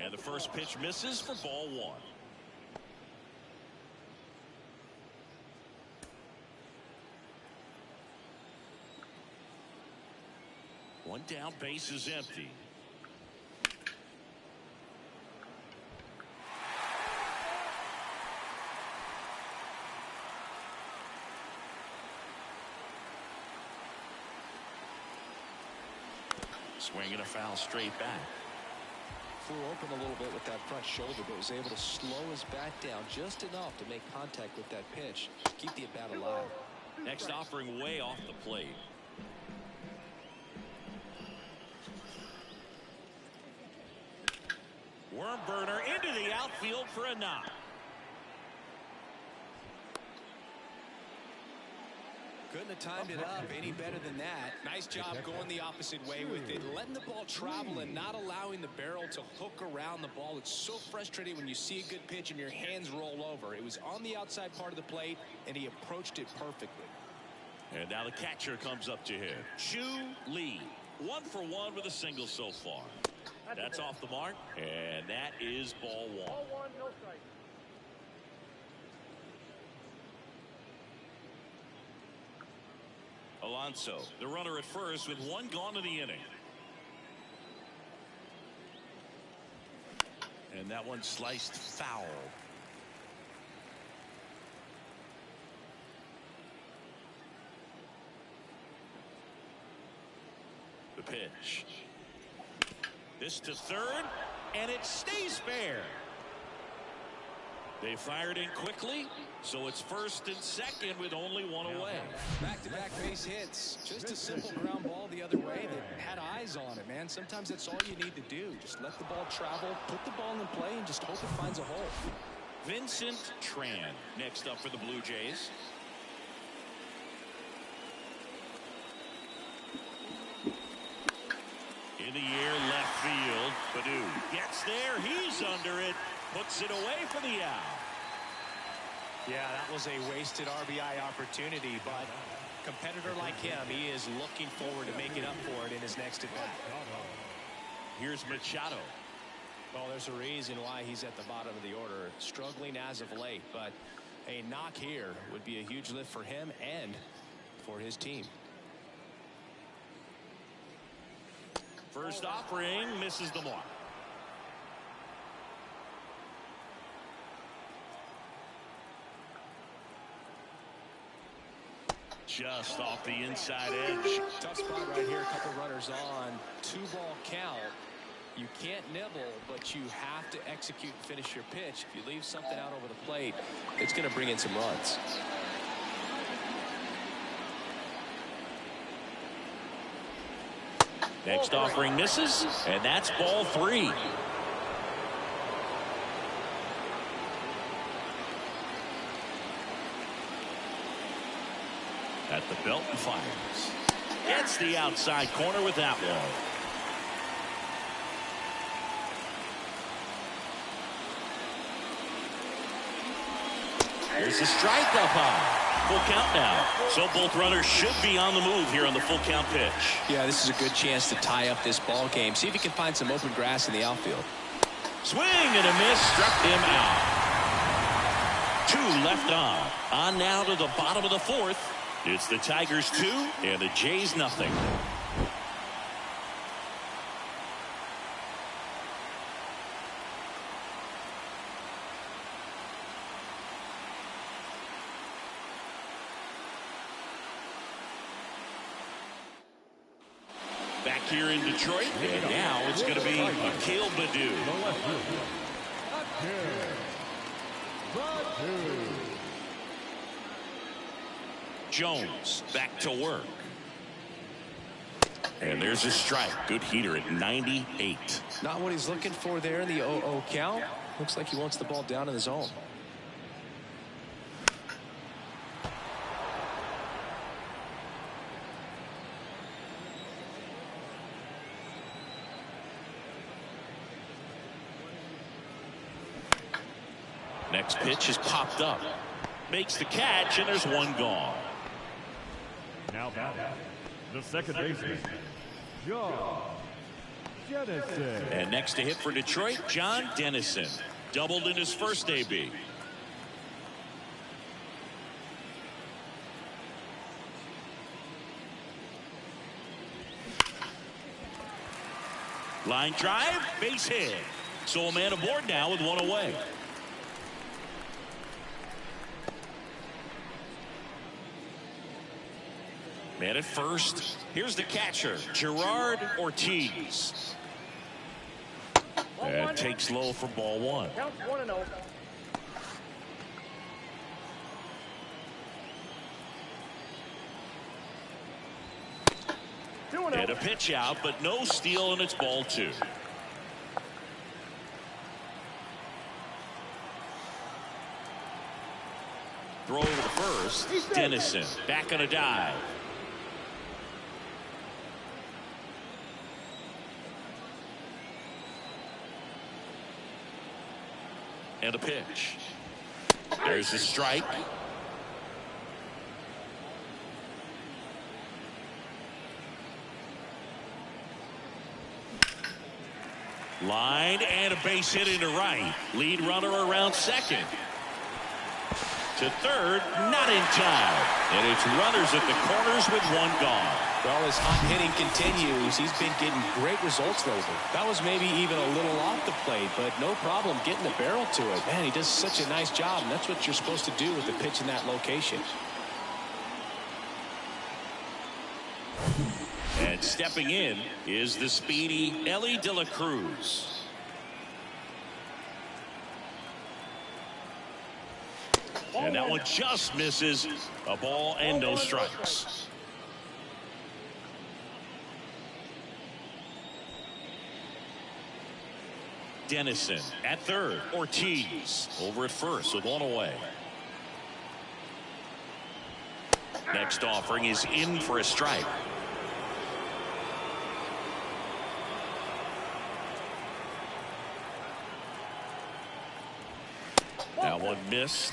And the first pitch misses for ball 1. One down, base is empty. Swinging a foul straight back. Flew open a little bit with that front shoulder, but was able to slow his bat down just enough to make contact with that pitch. Keep the at-bat alive. Next offering way off the plate. Worm burner into the outfield for a knock. Couldn't have timed it up any better than that. Nice job going the opposite way with it. Letting the ball travel and not allowing the barrel to hook around the ball. It's so frustrating when you see a good pitch and your hands roll over. It was on the outside part of the plate, and he approached it perfectly. And now the catcher comes up to him. Chu Lee. 1 for 1 with a single so far. That's off the mark, and that is ball 1. Ball 1, no strike. Alonso, the runner at first with one gone in the inning. And that one sliced foul. The pitch. This to third, and it stays fair. They fired in quickly, so it's first and second with only one away. Back-to-back base hits. Just a simple ground ball the other way that had eyes on it, man. Sometimes that's all you need to do. Just let the ball travel, put the ball in play, and just hope it finds a hole. Vincent Tran next up for the Blue Jays. In the air, left field. Padu gets there. He's under it. Puts it away for the out. Yeah, that was a wasted RBI opportunity, but a competitor like him, he is looking forward to making up for it in his next at-bat. Here's Machado. Well, there's a reason why he's at the bottom of the order, struggling as of late, but a knock here would be a huge lift for him and for his team. First offering misses the mark. Just off the inside edge. Tough spot right here. A couple runners on. 2-ball count. You can't nibble, but you have to execute and finish your pitch. If you leave something out over the plate, it's going to bring in some runs. Next offering misses, and that's ball 3. At the belt and fires. Gets the outside corner with that one. There's a strike up high. Full count now. So both runners should be on the move here on the full count pitch. Yeah, this is a good chance to tie up this ball game. See if he can find some open grass in the outfield. Swing and a miss. Struck him out. 2 left on. On now to the bottom of the 4th. It's the Tigers 2 and the Jays nothing. Back here in Detroit, and now it's going to be Akil Baddoo. Jones back to work. And there's a strike. Good heater at 98. Not what he's looking for there in the 0-0 count. Looks like he wants the ball down in the zone. Next pitch is popped up. Makes the catch, and there's one gone. Now batting, the second baseman, John Dennison. And next to hit for Detroit, John Dennison. Doubled in his first AB. Line drive, base hit. So a man aboard now with one away. Man at first. Here's the catcher, Gerard Ortiz. And takes low for ball 1. Counts 1-0. And a pitch out, but no steal, and it's ball 2. Throw over the first. Dennison back on a dive. And a pitch. There's the strike. Line and a base hit into right. Lead runner around second. To third, not in time. And it's runners at the corners with one gone. Well, as hot hitting continues, he's been getting great results lately. That was maybe even a little off the plate, but no problem getting the barrel to it. Man, he does such a nice job, and that's what you're supposed to do with the pitch in that location. And stepping in is the speedy Ellie De La Cruz. And that one just misses. A ball and no strikes. Dennison at third. Ortiz over at first with one away. Next offering is in for a strike. That one missed.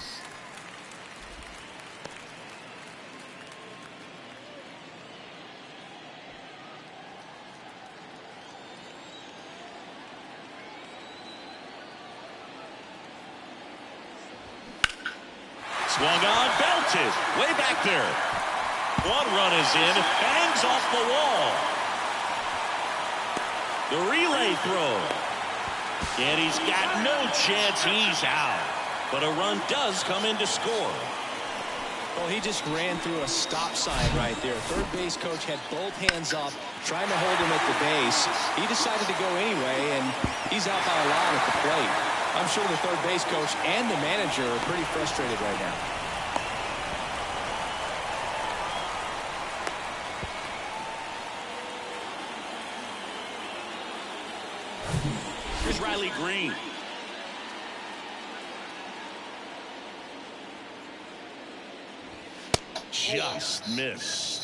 Swung on, belted, way back there. One run is in, hangs off the wall. The relay throw. And he's got no chance, he's out. But a run does come in to score. Well, he just ran through a stop sign right there. Third base coach had both hands up, trying to hold him at the base. He decided to go anyway, and he's out by a lot at the plate. I'm sure the third base coach and the manager are pretty frustrated right now. Here's Riley Green. Just missed.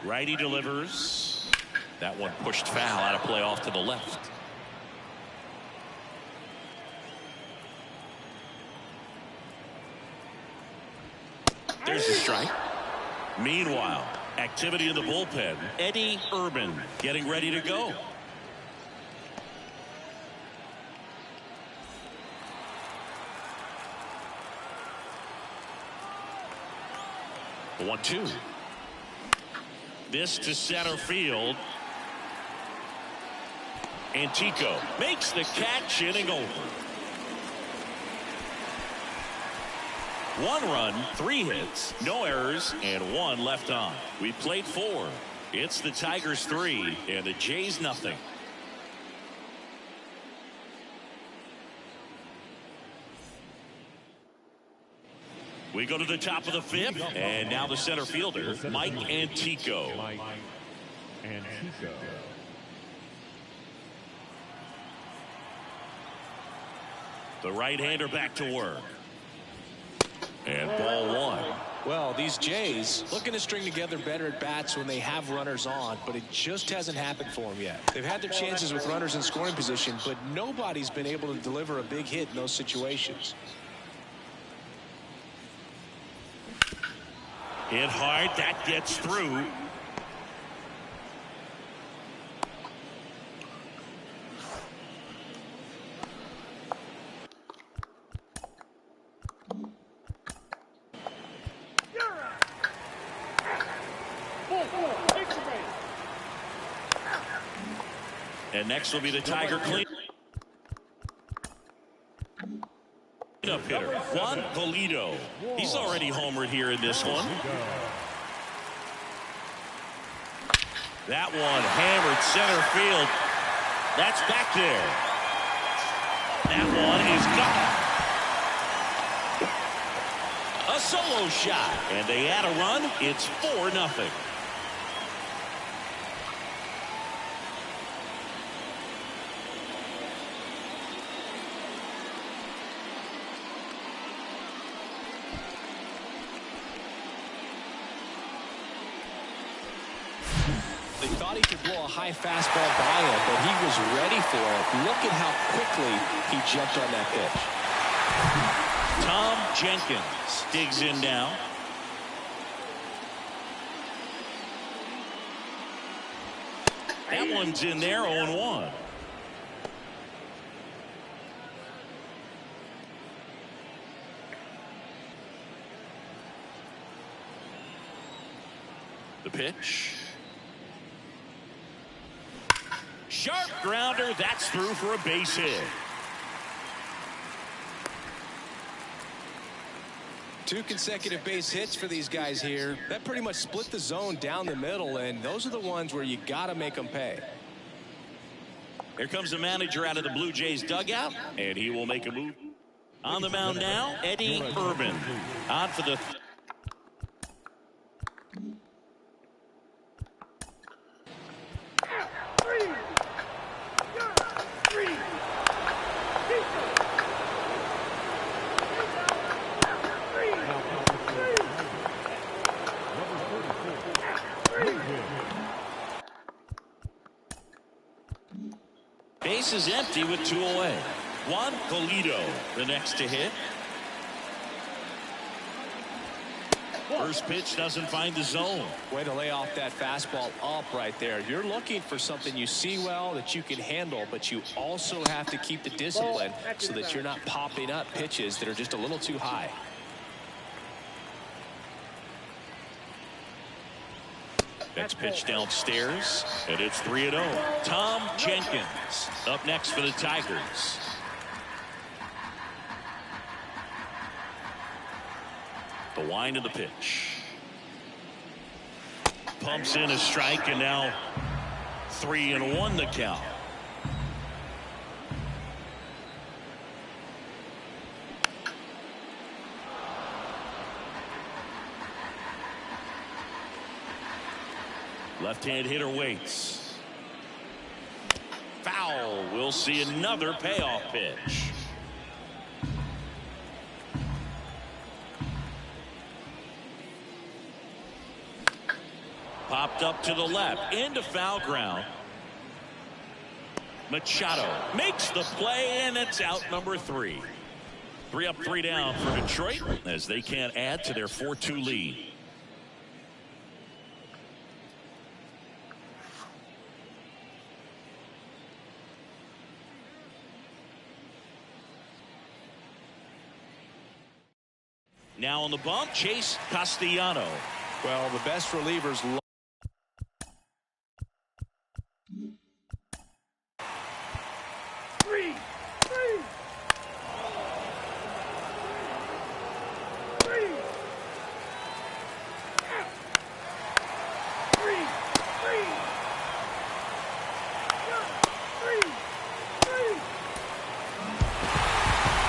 Righty delivers. That one pushed foul, out of play off to the left. There's the strike. Meanwhile, activity in the bullpen. Eddie Urban getting ready to go. The 1-2. This to center field. Antico makes the catch, inning over. 1 run, 3 hits, no errors, and 1 left on. We played 4. It's the Tigers 3 and the Jays nothing. We go to the top of the 5th, and now the center fielder, Mike Antico. The right-hander back to work. And ball 1. Well, these Jays looking to string together better at bats when they have runners on, but it just hasn't happened for them yet. They've had their chances with runners in scoring position, but nobody's been able to deliver a big hit in those situations. Hit hard, that gets through. And next will be the Tiger clean up hitter, Juan Polito. He's already homered here in this one. That one hammered center field. That's back there. That one is gone. A solo shot, and they add a run. It's 4-0. They thought he could blow a high fastball by him, but he was ready for it. Look at how quickly he jumped on that pitch. Tom Jenkins digs in now. That one's in there, 0-1. The pitch. Sharp grounder. That's through for a base hit. 2 consecutive base hits for these guys here. That pretty much split the zone down the middle, and those are the ones where you got to make them pay. Here comes the manager out of the Blue Jays dugout, and he will make a move. On the mound now, Eddie Urban. On for the... Base is empty with 2 away. Juan Colido, the next to hit. First pitch doesn't find the zone. Way to lay off that fastball up right there. You're looking for something you see well that you can handle, but you also have to keep the discipline so that you're not popping up pitches that are just a little too high. Next pitch downstairs, and it's 3-0. Tom Jenkins up next for the Tigers. The wind of the pitch. Pumps in a strike, and now 3-1 the count. Left-hand hitter waits. Foul. We'll see another payoff pitch. Popped up to the left into foul ground. Machado makes the play, and it's out number 3. 3 up, 3 down for Detroit as they can't add to their 4-2 lead. Now on the bump, Chase Castellano. Well, the best relievers.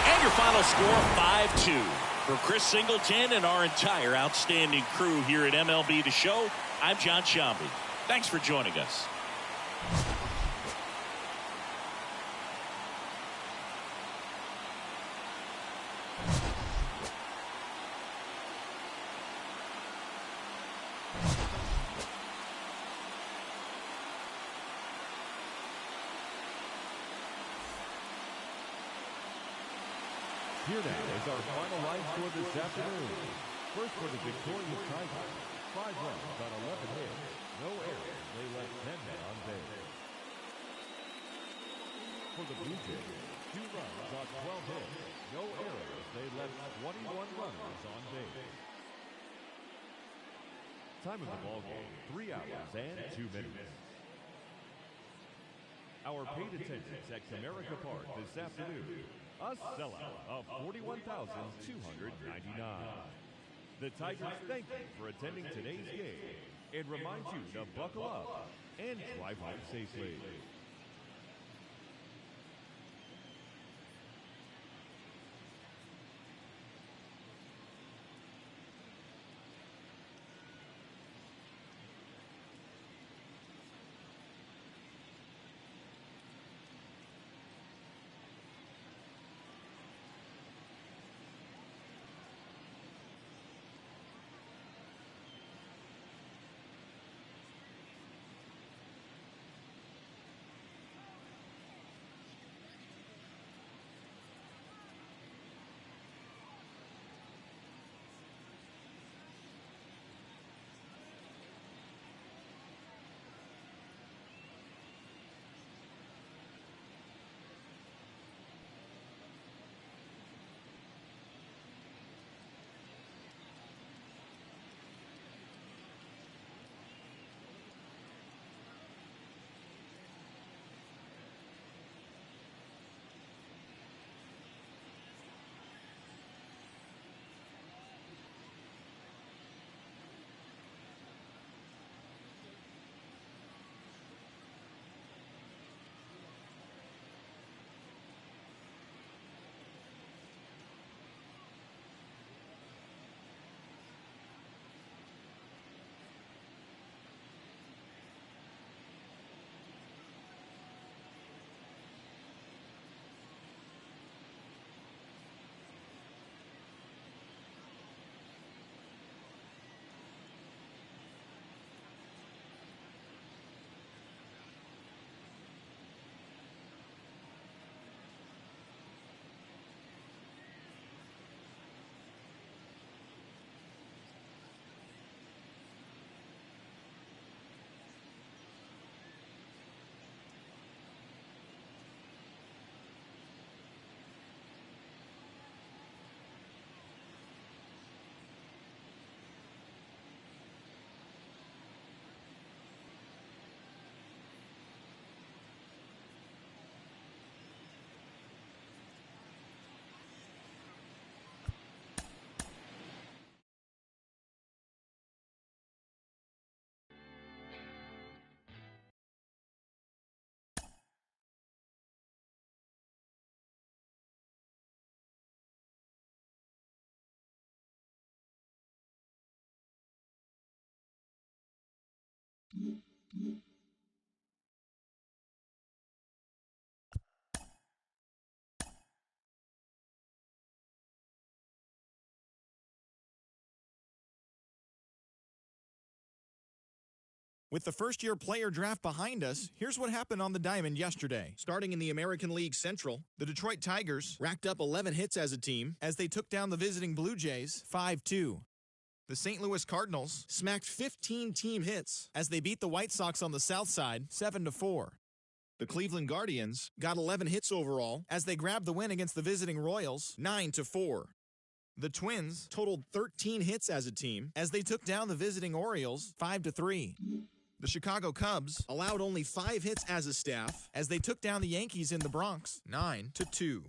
And your final score, 5-2. For Chris Singleton and our entire outstanding crew here at MLB The Show, I'm John Shambi. Thanks for joining us. Here now is our final line score this afternoon. First for the victorious Tigers, 5 runs on 11 hits, no errors. They left 10 men on base. For the Blue Jays, 2 runs on 12 hits, no errors. They left 21 runners on base. Time of the ball game, 3 hours and 2 minutes. Our paid attendance at Comerica Park this afternoon, a sellout of 41,299. The Tigers thank you for attending today's game and remind you to buckle up and drive home safely. With the first-year player draft behind us, here's what happened on the diamond yesterday. Starting in the American League Central, the Detroit Tigers racked up 11 hits as a team as they took down the visiting Blue Jays 5-2. The St. Louis Cardinals smacked 15 team hits as they beat the White Sox on the south side 7-4. The Cleveland Guardians got 11 hits overall as they grabbed the win against the visiting Royals 9-4. The Twins totaled 13 hits as a team as they took down the visiting Orioles 5-3. The Chicago Cubs allowed only 5 hits as a staff as they took down the Yankees in the Bronx 9-2.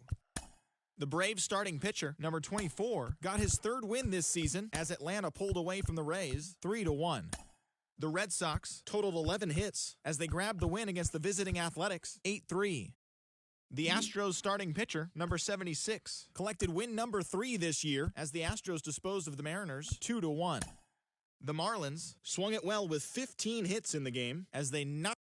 The Braves starting pitcher, number 24, got his third win this season as Atlanta pulled away from the Rays 3-1. The Red Sox totaled 11 hits as they grabbed the win against the visiting Athletics 8-3. The Astros starting pitcher, number 76, collected win number 3 this year as the Astros disposed of the Mariners 2-1. The Marlins swung it well with 15 hits in the game as they knocked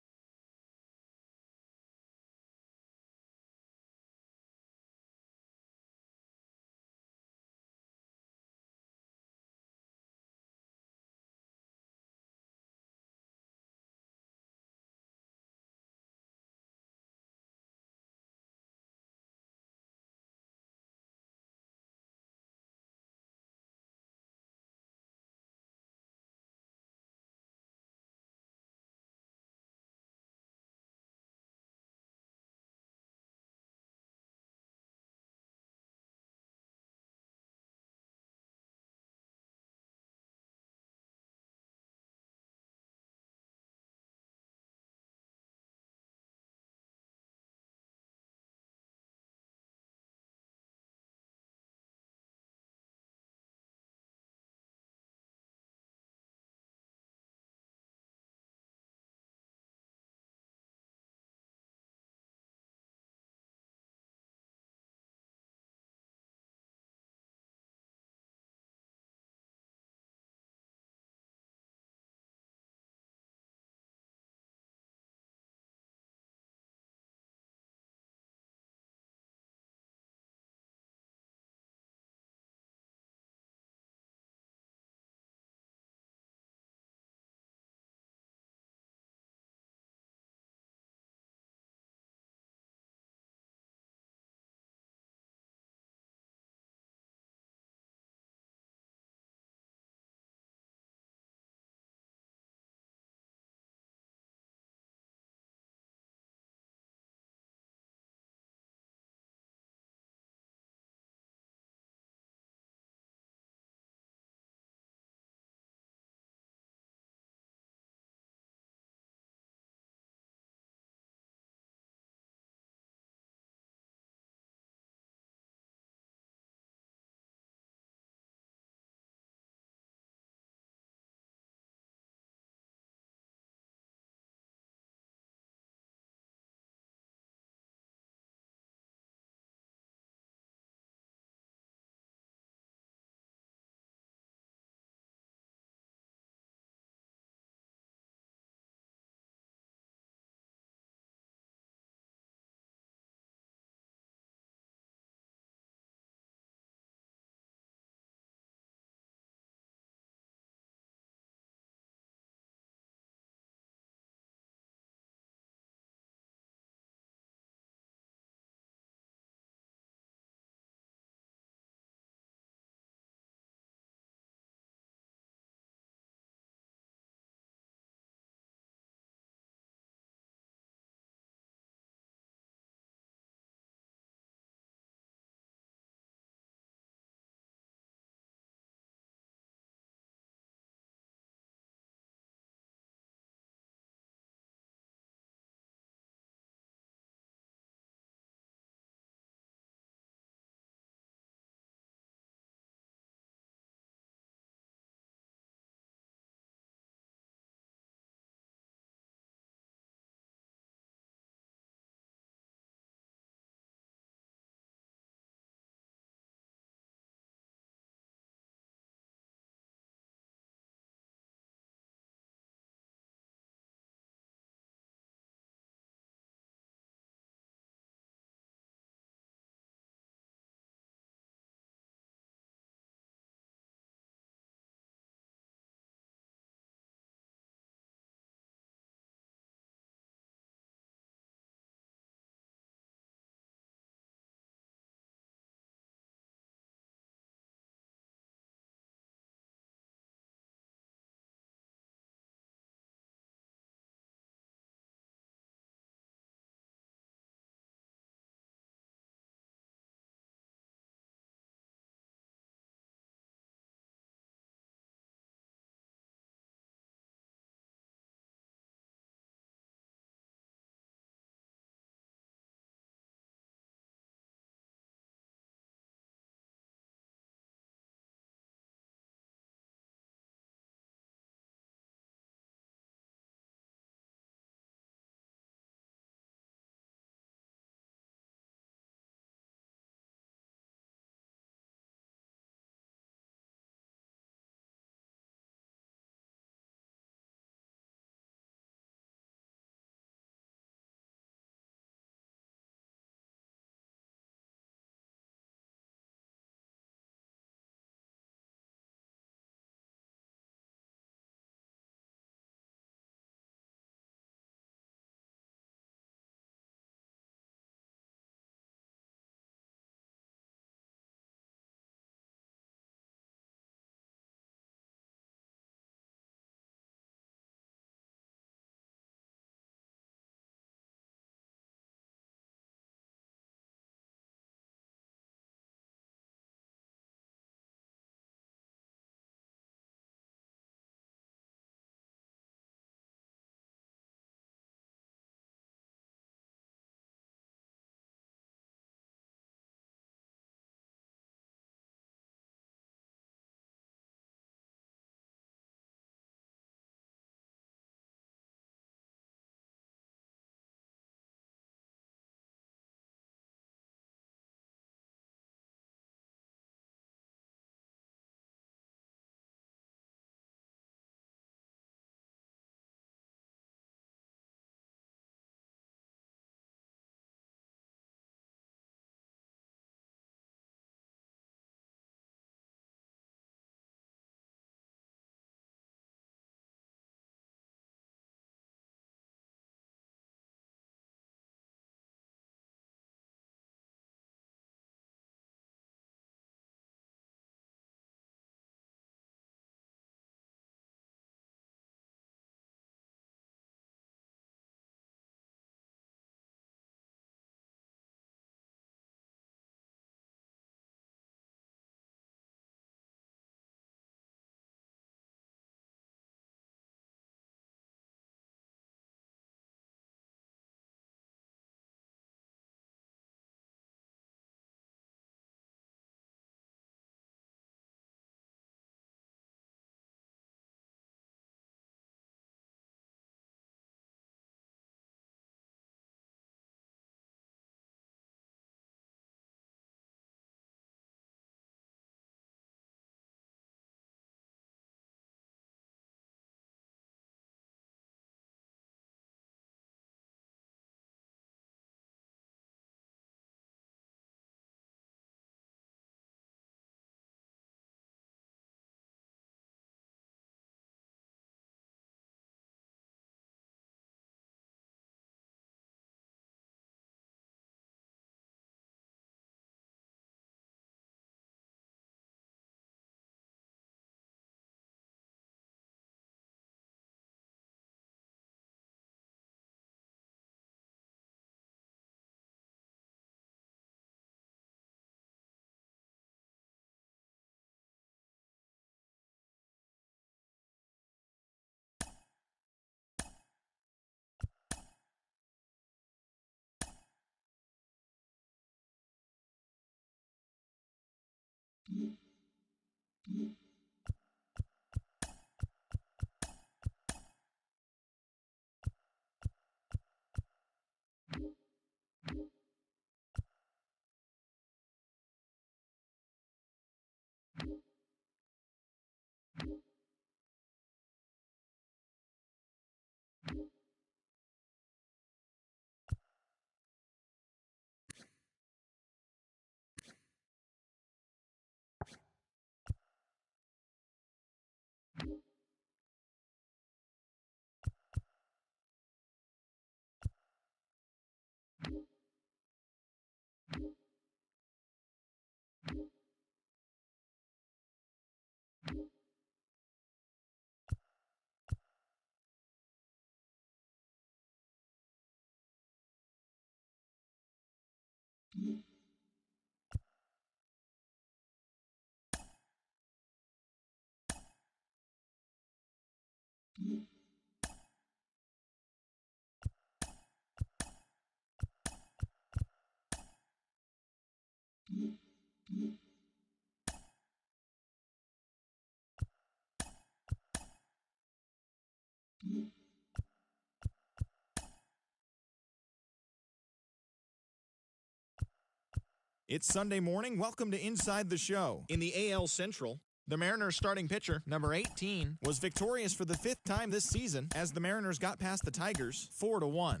It's Sunday morning. Welcome to Inside the Show. In the AL Central, the Mariners starting pitcher, number 18, was victorious for the 5th time this season as the Mariners got past the Tigers 4-1.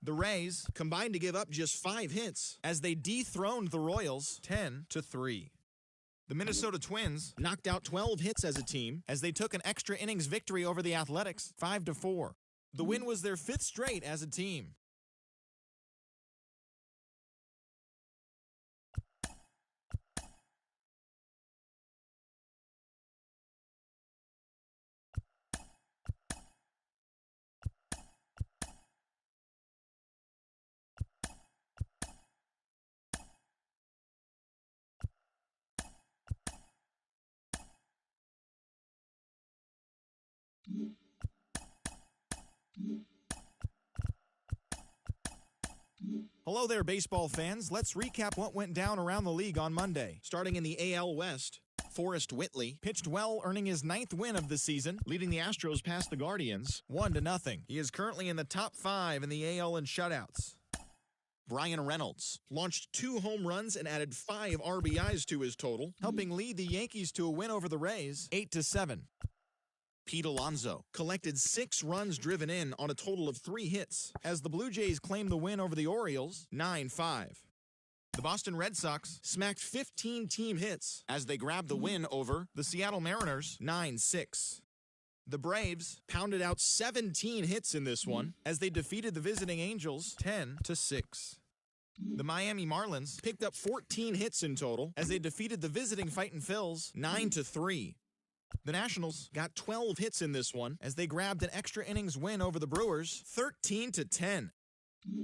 The Rays combined to give up just 5 hits as they dethroned the Royals 10-3. The Minnesota Twins knocked out 12 hits as a team as they took an extra innings victory over the Athletics 5-4. The win was their 5th straight as a team. Hello there, baseball fans. Let's recap what went down around the league on Monday. Starting in the AL West, Forrest Whitley pitched well, earning his 9th win of the season, leading the Astros past the Guardians 1-0. He is currently in the top 5 in the AL in shutouts. Brian Reynolds launched 2 home runs and added 5 RBIs to his total, helping lead the Yankees to a win over the Rays 8-7. Pete Alonso collected 6 runs driven in on a total of 3 hits as the Blue Jays claimed the win over the Orioles 9-5. The Boston Red Sox smacked 15 team hits as they grabbed the win over the Seattle Mariners 9-6. The Braves pounded out 17 hits in this one as they defeated the visiting Angels 10-6. The Miami Marlins picked up 14 hits in total as they defeated the visiting Fightin' Phils 9-3. The Nationals got 12 hits in this one as they grabbed an extra innings win over the Brewers 13-10.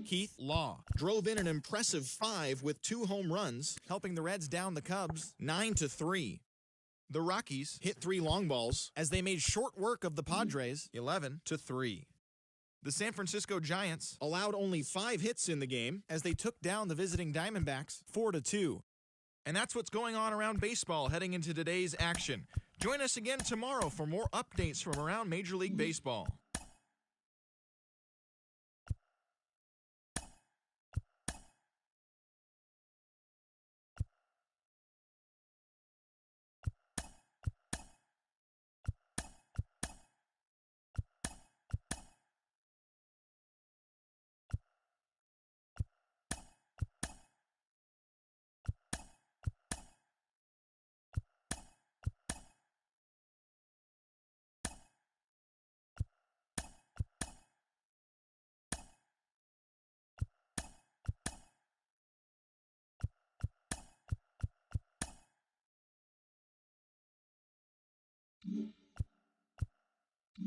Keith Law drove in an impressive 5 with 2 home runs, helping the Reds down the Cubs 9-3. The Rockies hit 3 long balls as they made short work of the Padres 11-3. The San Francisco Giants allowed only 5 hits in the game as they took down the visiting Diamondbacks 4-2. And that's what's going on around baseball heading into today's action. Join us again tomorrow for more updates from around Major League Baseball.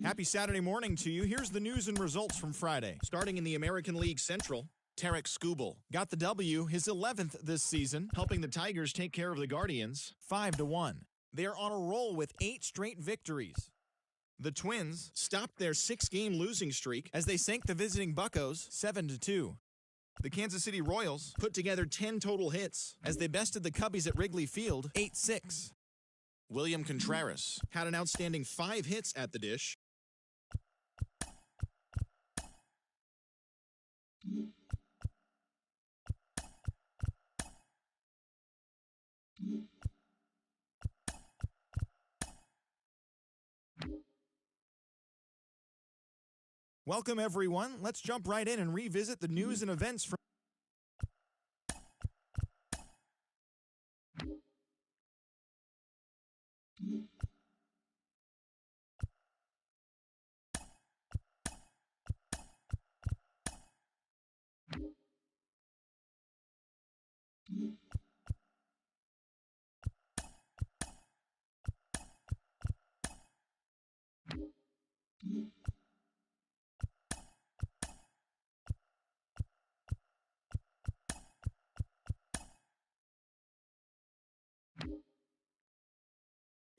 Happy Saturday morning to you. Here's the news and results from Friday. Starting in the American League Central, Tarek Skubal got the W, his 11th this season, helping the Tigers take care of the Guardians 5-1. They are on a roll with 8 straight victories. The Twins stopped their 6-game losing streak as they sank the visiting Buccos 7-2. The Kansas City Royals put together 10 total hits as they bested the Cubbies at Wrigley Field 8-6. William Contreras had an outstanding 5 hits at the dish. Welcome, everyone. Let's jump right in and revisit the news and events from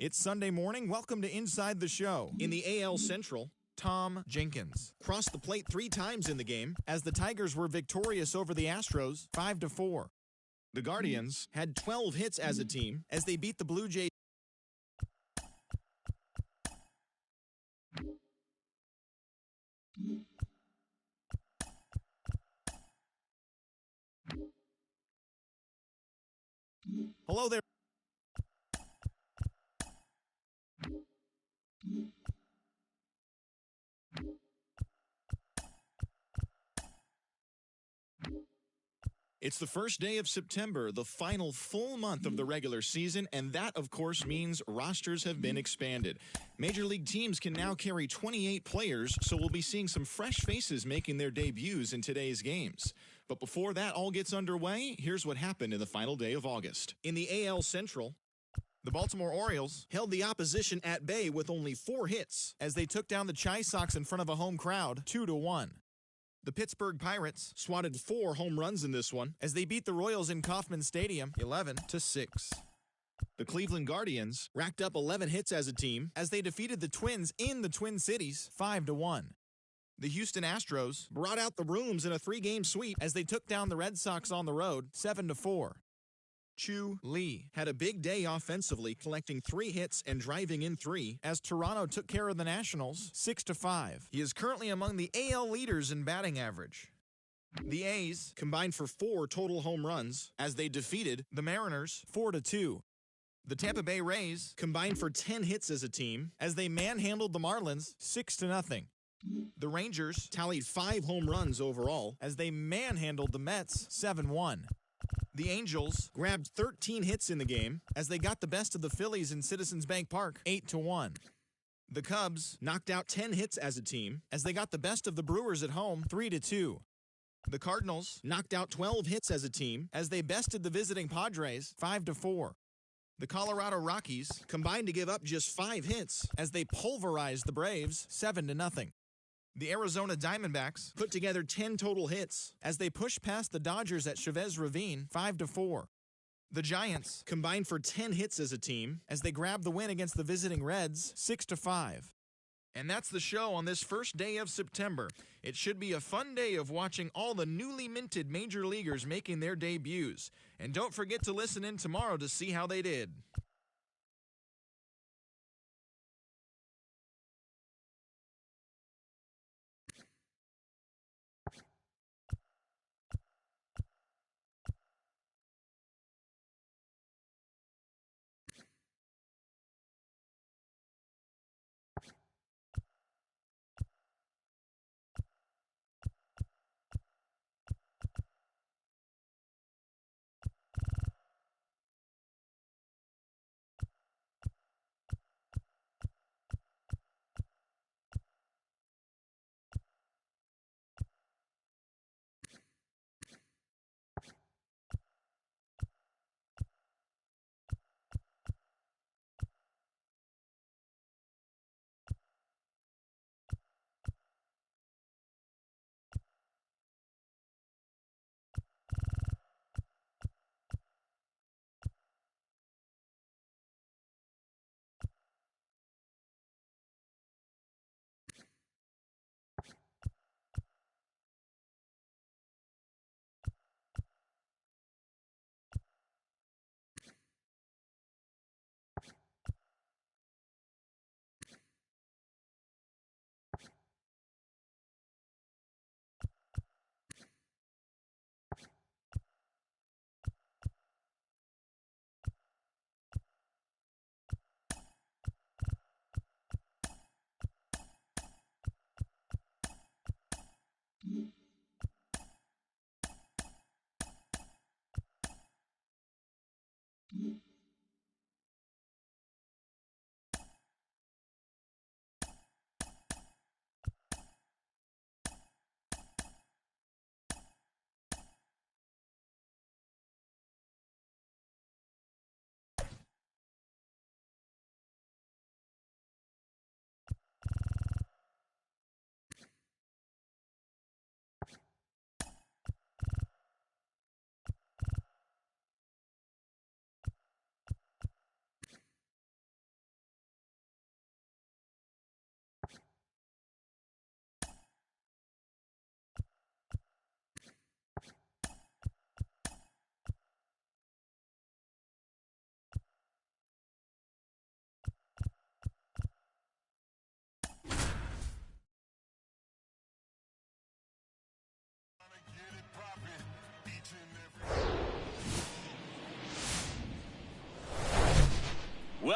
It's Sunday morning. Welcome to Inside the Show. In the AL Central, Tom Jenkins crossed the plate 3 times in the game as the Tigers were victorious over the Astros 5-4. The Guardians had 12 hits as a team as they beat the Blue Jays. Hello there. It's the first day of September, the final full month of the regular season, and that, of course, means rosters have been expanded. Major League teams can now carry 28 players, so we'll be seeing some fresh faces making their debuts in today's games. But before that all gets underway, here's what happened in the final day of August. In the AL Central, the Baltimore Orioles held the opposition at bay with only 4 hits as they took down the Chi Sox in front of a home crowd 2-1. The Pittsburgh Pirates swatted 4 home runs in this one as they beat the Royals in Kauffman Stadium 11-6. The Cleveland Guardians racked up 11 hits as a team as they defeated the Twins in the Twin Cities 5-1. The Houston Astros brought out the rooms in a 3-game sweep as they took down the Red Sox on the road 7-4. Chu Lee had a big day offensively, collecting 3 hits and driving in 3 as Toronto took care of the Nationals 6-5. He is currently among the AL leaders in batting average. The A's combined for 4 total home runs as they defeated the Mariners 4-2. The Tampa Bay Rays combined for 10 hits as a team as they manhandled the Marlins 6-0. The Rangers tallied 5 home runs overall as they manhandled the Mets 7-1. The Angels grabbed 13 hits in the game as they got the best of the Phillies in Citizens Bank Park 8-1. The Cubs knocked out 10 hits as a team as they got the best of the Brewers at home 3-2. The Cardinals knocked out 12 hits as a team as they bested the visiting Padres 5-4. The Colorado Rockies combined to give up just 5 hits as they pulverized the Braves 7-0. The Arizona Diamondbacks put together 10 total hits as they pushed past the Dodgers at Chavez Ravine 5-4. The Giants combined for 10 hits as a team as they grabbed the win against the visiting Reds 6-5. And that's the show on this first day of September. It should be a fun day of watching all the newly minted major leaguers making their debuts. And don't forget to listen in tomorrow to see how they did.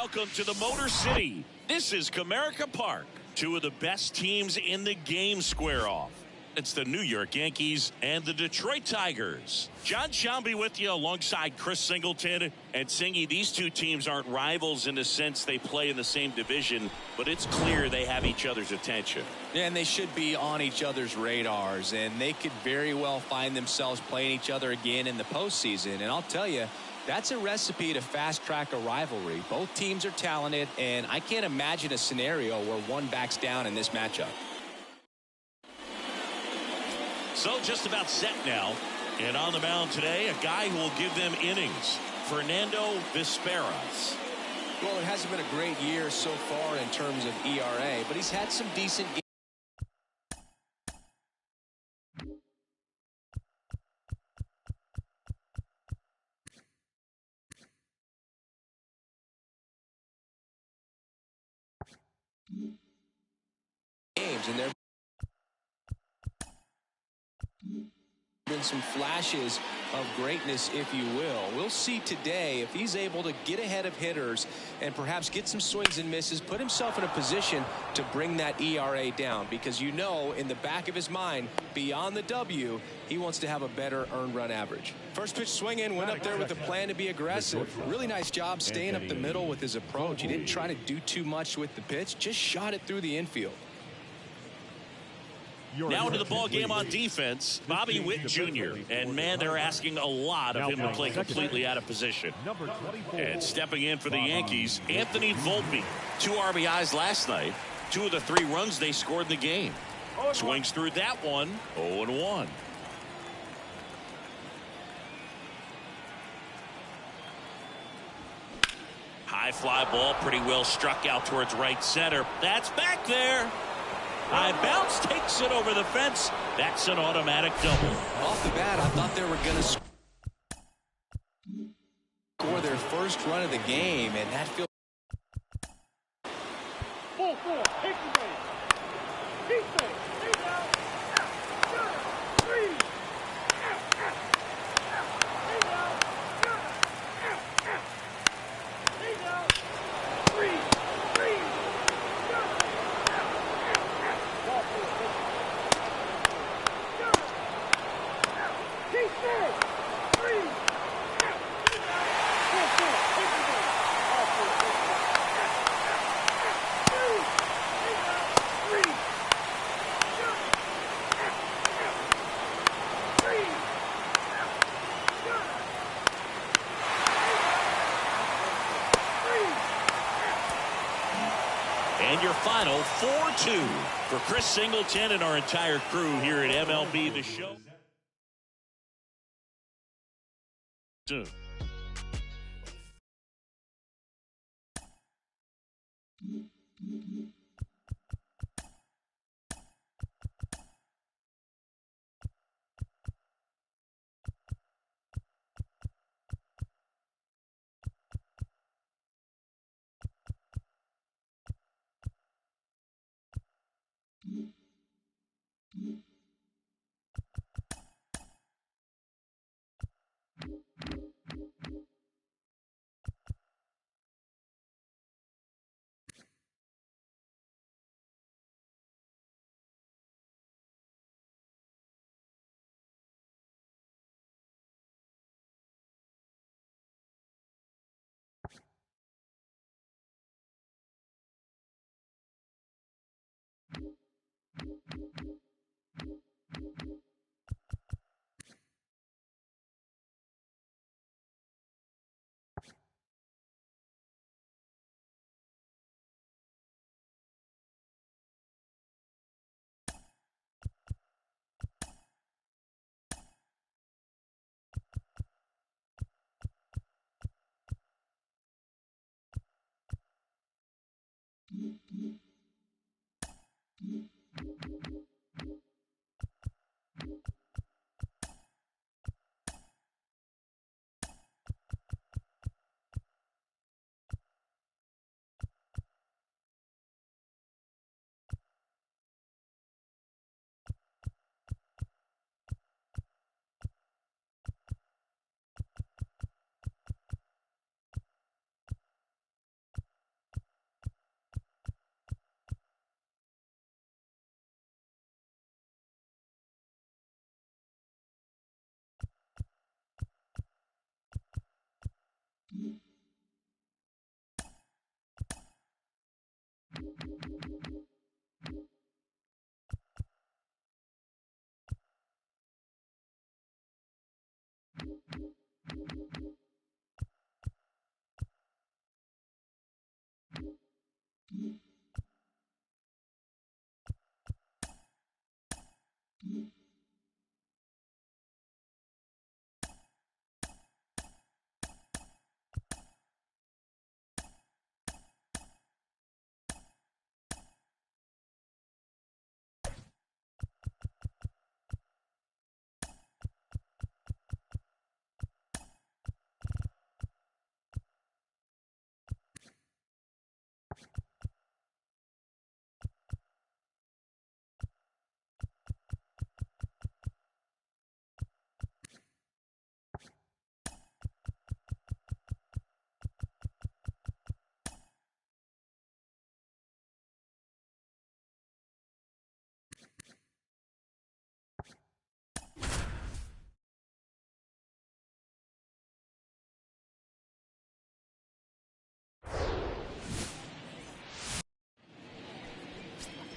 welcome to the Motor City. This is Comerica Park. Two of the best teams in the game square off. It's the New York Yankees and the Detroit Tigers. John Shambi with you alongside Chris Singleton. And Singy, these two teams aren't rivals in the sense they play in the same division, but it's clear they have each other's attention. Yeah, and they should be on each other's radars, and they could very well find themselves playing each other again in the postseason. And I'll tell you, that's a recipe to fast-track a rivalry. Both teams are talented, and I can't imagine a scenario where one backs down in this matchup. So just about set now. And on the mound today, a guy who will give them innings, Fernando Vizqueras. Well, it hasn't been a great year so far in terms of ERA, but he's had some decent games, and there have been some flashes of greatness, if you will. We'll see today if he's able to get ahead of hitters and perhaps get some swings and misses, put himself in a position to bring that ERA down, because you know in the back of his mind, beyond the W, he wants to have a better earned run average. First pitch swing in, went up there with a plan to be aggressive. Really nice job staying up the middle with his approach. He didn't try to do too much with the pitch, just shot it through the infield. Now into the ball game on defense, Bobby Witt Jr. And, man, they're asking a lot of him to play completely out of position. And stepping in for the Yankees, Anthony Volpe. 2 RBIs last night. 2 of the 3 runs they scored in the game. Swings through that one, 0-1. High fly ball, pretty well struck out towards right center. That's back there. High bounce, takes it over the fence. That's an automatic double. Off the bat, I thought they were going to score their first run of the game, and that feels... 4-4, take the base. Defense, stay down. 3. Stay down. Stay down. 3. And your final 4-2 for Chris Singleton and our entire crew here at MLB The Show. Soon.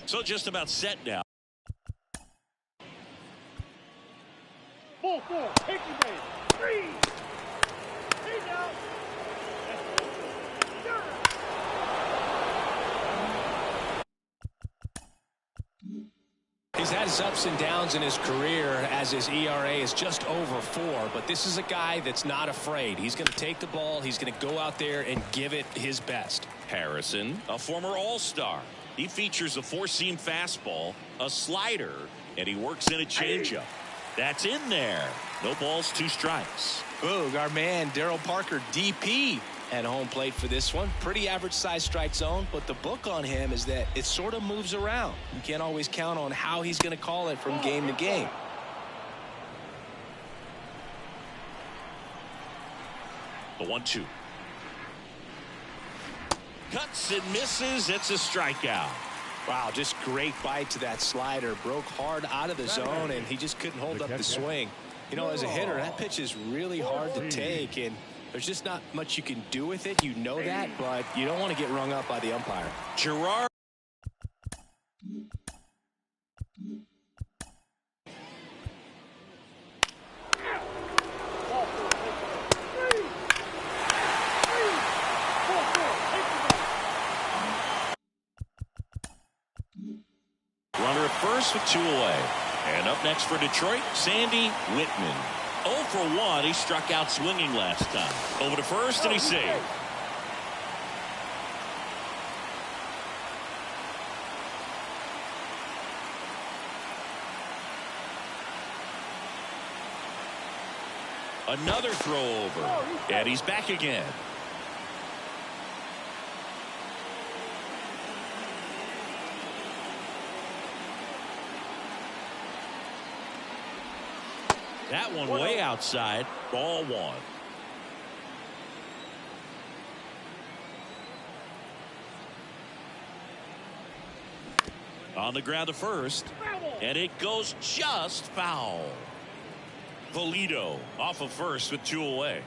So just about set now. 4-4, take your base. 3. Hey now. He's had his ups and downs in his career as his ERA is just over 4, but this is a guy that's not afraid. He's going to take the ball. He's going to go out there and give it his best. Harrison, a former All-Star. He features a 4-seam fastball, a slider, and he works in a changeup. That's in there. No balls, 2 strikes. Boog, our man Daryl Parker, DP, at home plate for this one. Pretty average size strike zone, but the book on him is that it sort of moves around. You can't always count on how he's going to call it from game to game. The 1-2. Cuts and misses. It's a strikeout. Wow, just great bite to that slider. Broke hard out of the zone, and he just couldn't hold up the swing. You know, as a hitter, that pitch is really hard to take, and there's just not much you can do with it. You know that, but you don't want to get rung up by the umpire. Gerard. Runner at first with 2 away. And up next for Detroit, Sandy Whitman. 0 for 1. He struck out swinging last time. Over to first, and he saved. Another throw over, and he's back again. That one way outside. Ball 1. On the ground to first, and it goes just foul. Polito off of first with 2 away.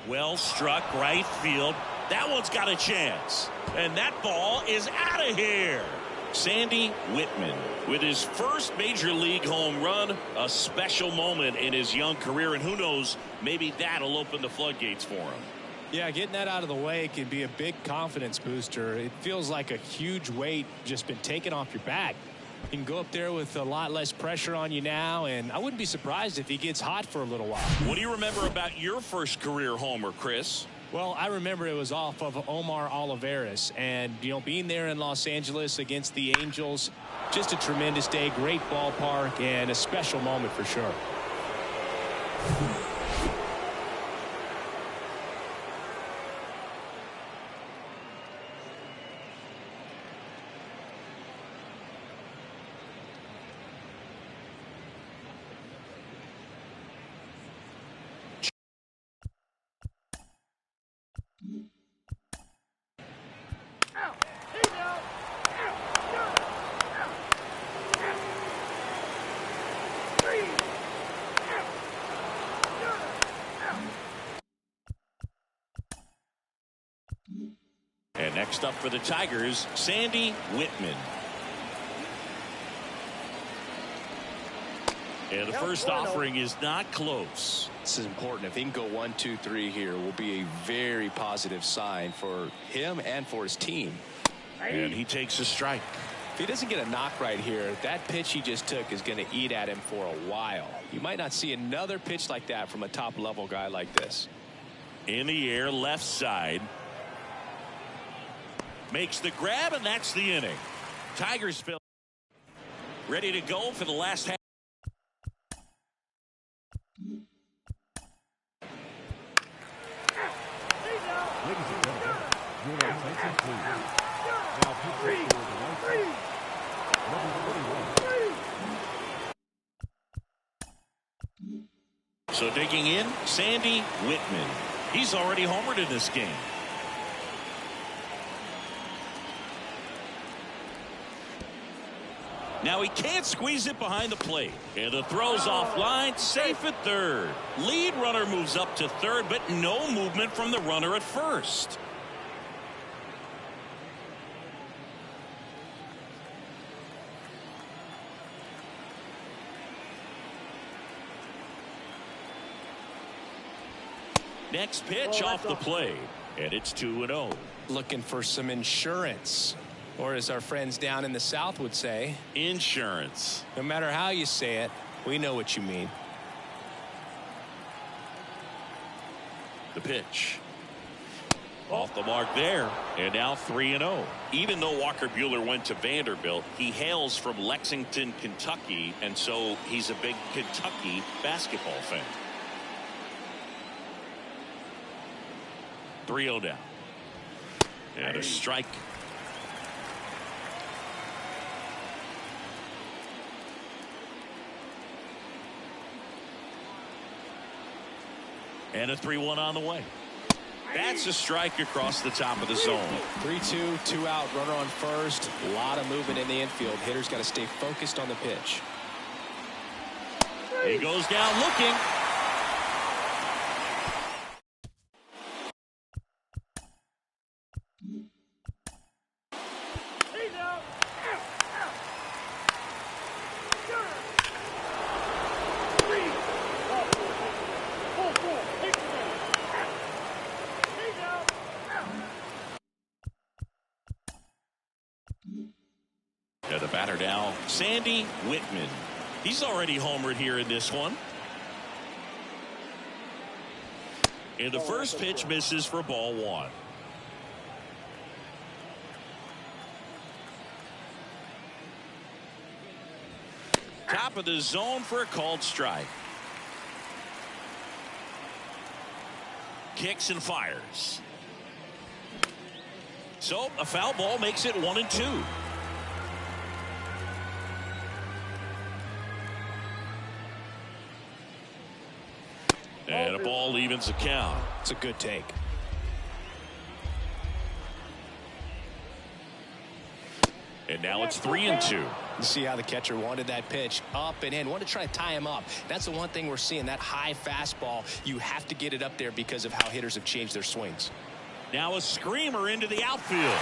Well struck right field. That one's got a chance, and that ball is out of here. Sandy Whitman with his first major league home run, a special moment in his young career, and who knows, maybe that'll open the floodgates for him. Yeah, getting that out of the way can be a big confidence booster. It feels like a huge weight just been taken off your back. You can go up there with a lot less pressure on you now, and I wouldn't be surprised if he gets hot for a little while. What do you remember about your first career homer, Chris? Well, I remember it was off of Omar Olivares, and you know, being there in Los Angeles against the Angels, just a tremendous day, great ballpark, and a special moment for sure. And next up for the Tigers, Sandy Whitman. And the first offering is not close. This is important. If he can go 1, 2, 3 here, will be a very positive sign for him and for his team. And he takes a strike. If he doesn't get a knock right here, that pitch he just took is going to eat at him for a while. You might not see another pitch like that from a top level guy like this. In the air, left side. Makes the grab, and that's the inning. Tigers ready to go for the last half. Ladies and gentlemen, your attention please. Now pitching for the right number 41. So digging in, Sandy Whitman. He's already homered in this game. Now he can't squeeze it behind the plate. And the throw's offline, safe at third. Lead runner moves up to third, but no movement from the runner at first. Next pitch off the plate, and it's 2-0. Looking for some insurance, or as our friends down in the South would say, insurance. No matter how you say it, we know what you mean. The pitch. Off the mark there, and now 3-0. Even though Walker Buehler went to Vanderbilt, he hails from Lexington, Kentucky, and so he's a big Kentucky basketball fan. 3-0 down. And a strike. And a 3-1 on the way. That's a strike across the top of the zone. 3-2, 2 out, runner on first. A lot of movement in the infield. Hitter's got to stay focused on the pitch. He goes down looking. And the batter now, Sandy Whitman. He's already homered here in this one. And the first pitch misses for ball 1. Top of the zone for a called strike. Kicks and fires. So a foul ball makes it 1-2. And a ball evens the count. It's a good take. And now it's 3-2. You see how the catcher wanted that pitch up and in. Wanted to try to tie him up. That's the one thing we're seeing. That high fastball, you have to get it up there because of how hitters have changed their swings. Now a screamer into the outfield.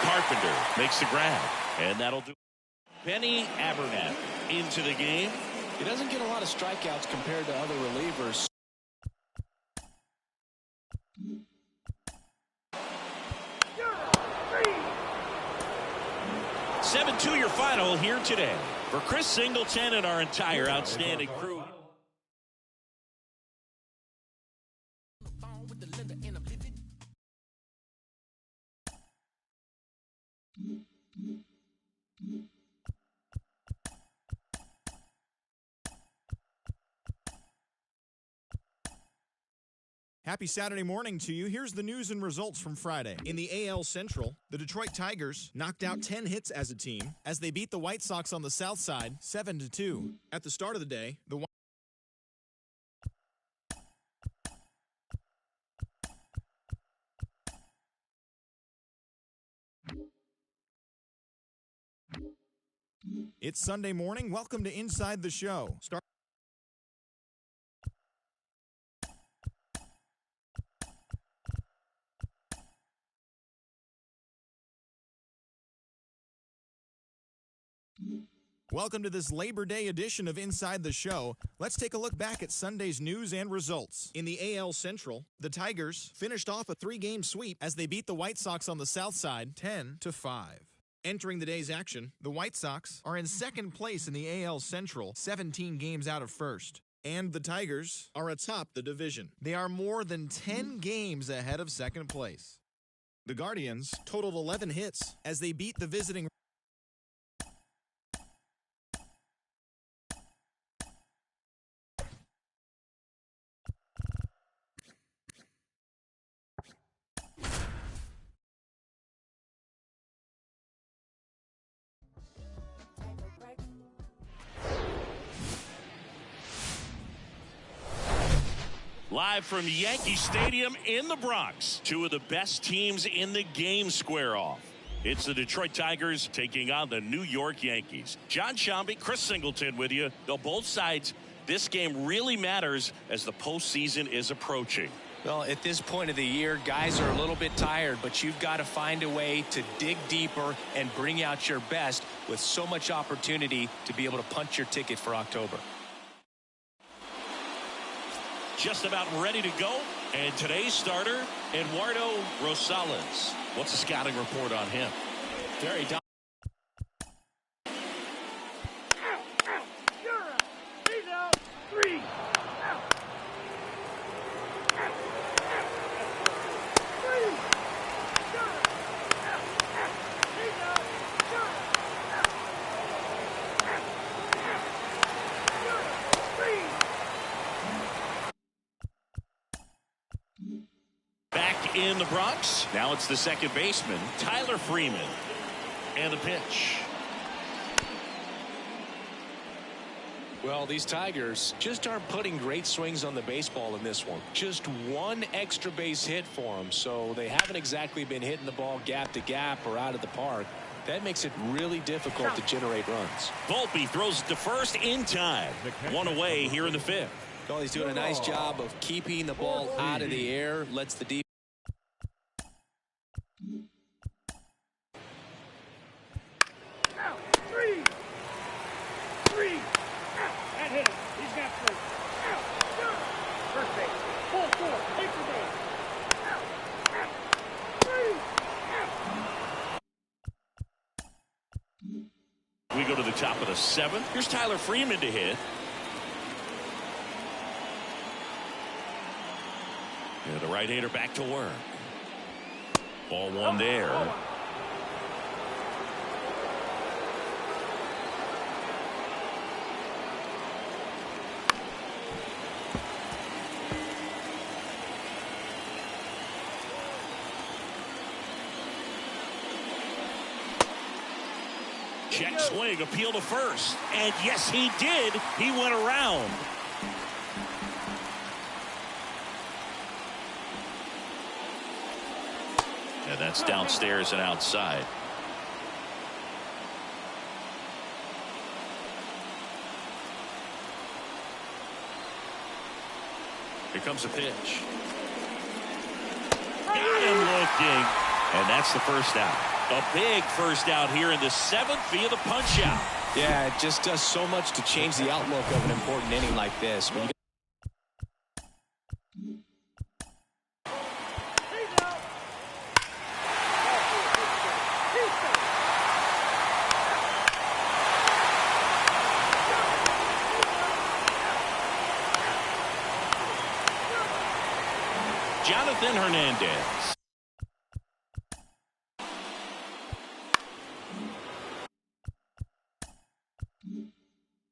Carpenter makes the grab. And that'll do. Benny Abernathy into the game. He doesn't get a lot of strikeouts compared to other relievers. 7-2 your final here today. For Chris Singleton and our entire outstanding crew. Happy Saturday morning to you. Here's the news and results from Friday. In the AL Central, the Detroit Tigers knocked out 10 hits as a team as they beat the White Sox on the south side 7-2. At the start of the day, It's Sunday morning. Welcome to Inside the Show. Welcome to this Labor Day edition of Inside the Show. Let's take a look back at Sunday's news and results. In the AL Central, the Tigers finished off a 3-game sweep as they beat the White Sox on the south side 10-5. Entering the day's action, the White Sox are in second place in the AL Central, 17 games out of first. And the Tigers are atop the division. They are more than 10 games ahead of second place. The Guardians totaled 11 hits as they beat the visiting Live from Yankee Stadium in the Bronx, two of the best teams in the game square off. It's the Detroit Tigers taking on the New York Yankees. John Shambi, Chris Singleton with you. Though both sides, this game really matters as the postseason is approaching. Well, at this point of the year, guys are a little bit tired, but you've got to find a way to dig deeper and bring out your best with so much opportunity to be able to punch your ticket for October. just about ready to go. And today's starter, Eduardo Rosales. What's the scouting report on him? Very dominant. He's out. 3. Back in the Bronx. Now it's the second baseman, Tyler Freeman. And the pitch. Well, these Tigers just aren't putting great swings on the baseball in this one. Just one extra base hit for them, so they haven't exactly been hitting the ball gap to gap or out of the park. That makes it really difficult to generate runs. Volpe throws it to first in time. One away here in the fifth. Well, he's doing a nice job of keeping the ball out of the air. Lets the deep. That hit him. He's got 3. First base. Full 4. Take the base. We go to the top of the 7th. Here's Tyler Freeman to hit. Yeah, the right-hander back to work. Ball 1 there. Check swing, appeal to first. And yes, he did. He went around. And that's downstairs and outside. Here comes a pitch. Got him looking. And that's the first out. A big first out here in the 7th via the punch out. Yeah, it just does so much to change the outlook of an important inning like this. When you Jonathan Hernandez.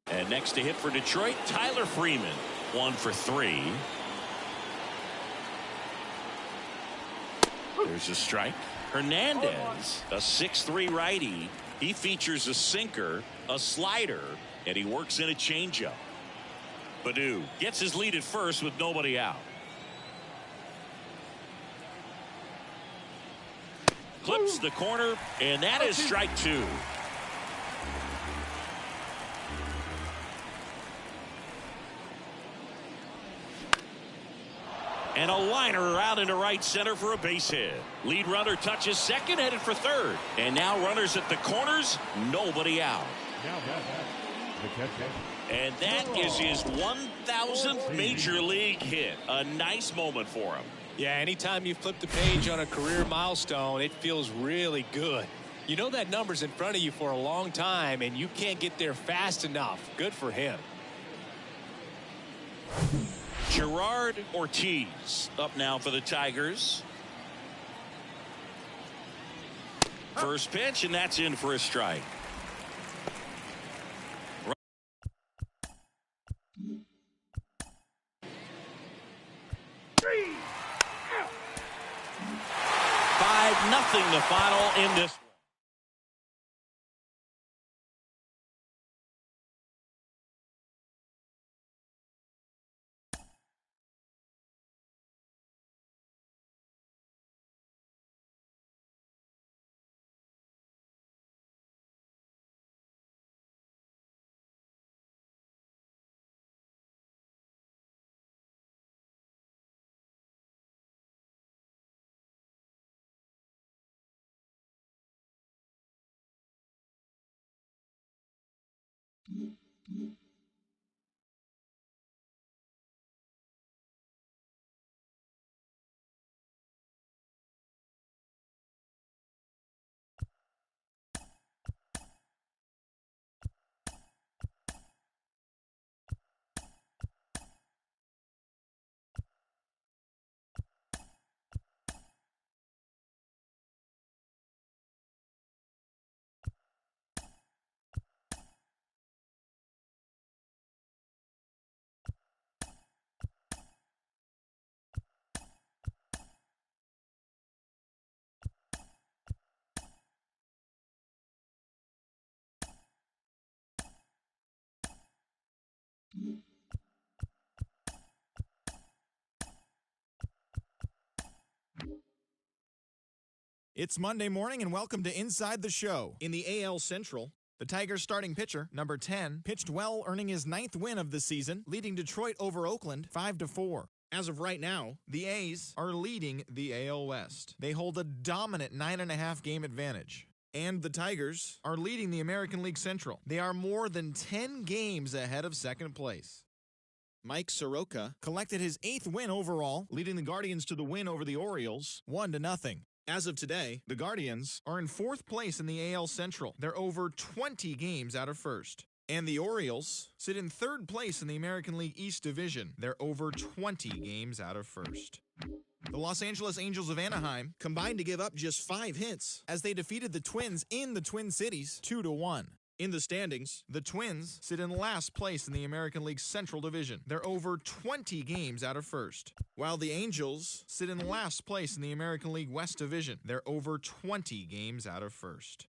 And next to hit for Detroit, Tyler Freeman. 1 for 3. There's a strike. Hernandez, a 6'3" righty. He features a sinker, a slider, and he works in a changeup. Baddoo gets his lead at first with nobody out. Clips the corner, and that is strike 2. And a liner out into right center for a base hit. Lead runner touches second, headed for third. And now runners at the corners, nobody out. And that is his 1,000th major league hit. A nice moment for him. Yeah, anytime you flip the page on a career milestone, it feels really good. You know that number's in front of you for a long time, and you can't get there fast enough. Good for him. Gerard Ortiz up now for the Tigers. First pitch, and that's in for a strike. Nothing the final in this. It's Monday morning and welcome to Inside the Show. In the AL Central, the Tigers starting pitcher, number 10, pitched well, earning his 9th win of the season, leading Detroit over Oakland 5-4. As of right now, the A's are leading the AL West. They hold a dominant 9.5 game advantage. And the Tigers are leading the American League Central. They are more than 10 games ahead of second place. Mike Soroka collected his 8th win overall, leading the Guardians to the win over the Orioles 1-0. As of today, the Guardians are in 4th place in the AL Central. They're over 20 games out of first. And the Orioles sit in 3rd place in the American League East Division. They're over 20 games out of first. The Los Angeles Angels of Anaheim combined to give up just 5 hits as they defeated the Twins in the Twin Cities 2-1. In the standings, the Twins sit in last place in the American League Central Division. They're over 20 games out of first. While the Angels sit in last place in the American League West Division. They're over 20 games out of first.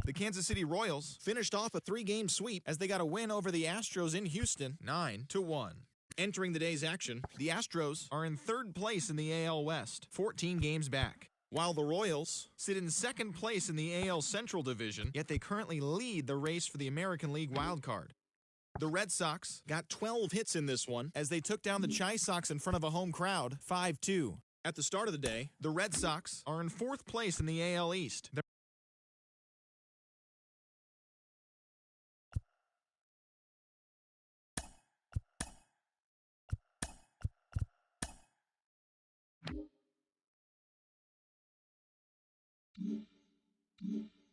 The Kansas City Royals finished off a 3-game sweep as they got a win over the Astros in Houston 9-1. Entering the day's action, the Astros are in 3rd place in the AL West, 14 games back. While the Royals sit in 2nd place in the AL Central Division, yet they currently lead the race for the American League wildcard. The Red Sox got 12 hits in this one as they took down the Chi Sox in front of a home crowd 5-2. At the start of the day, the Red Sox are in 4th place in the AL East.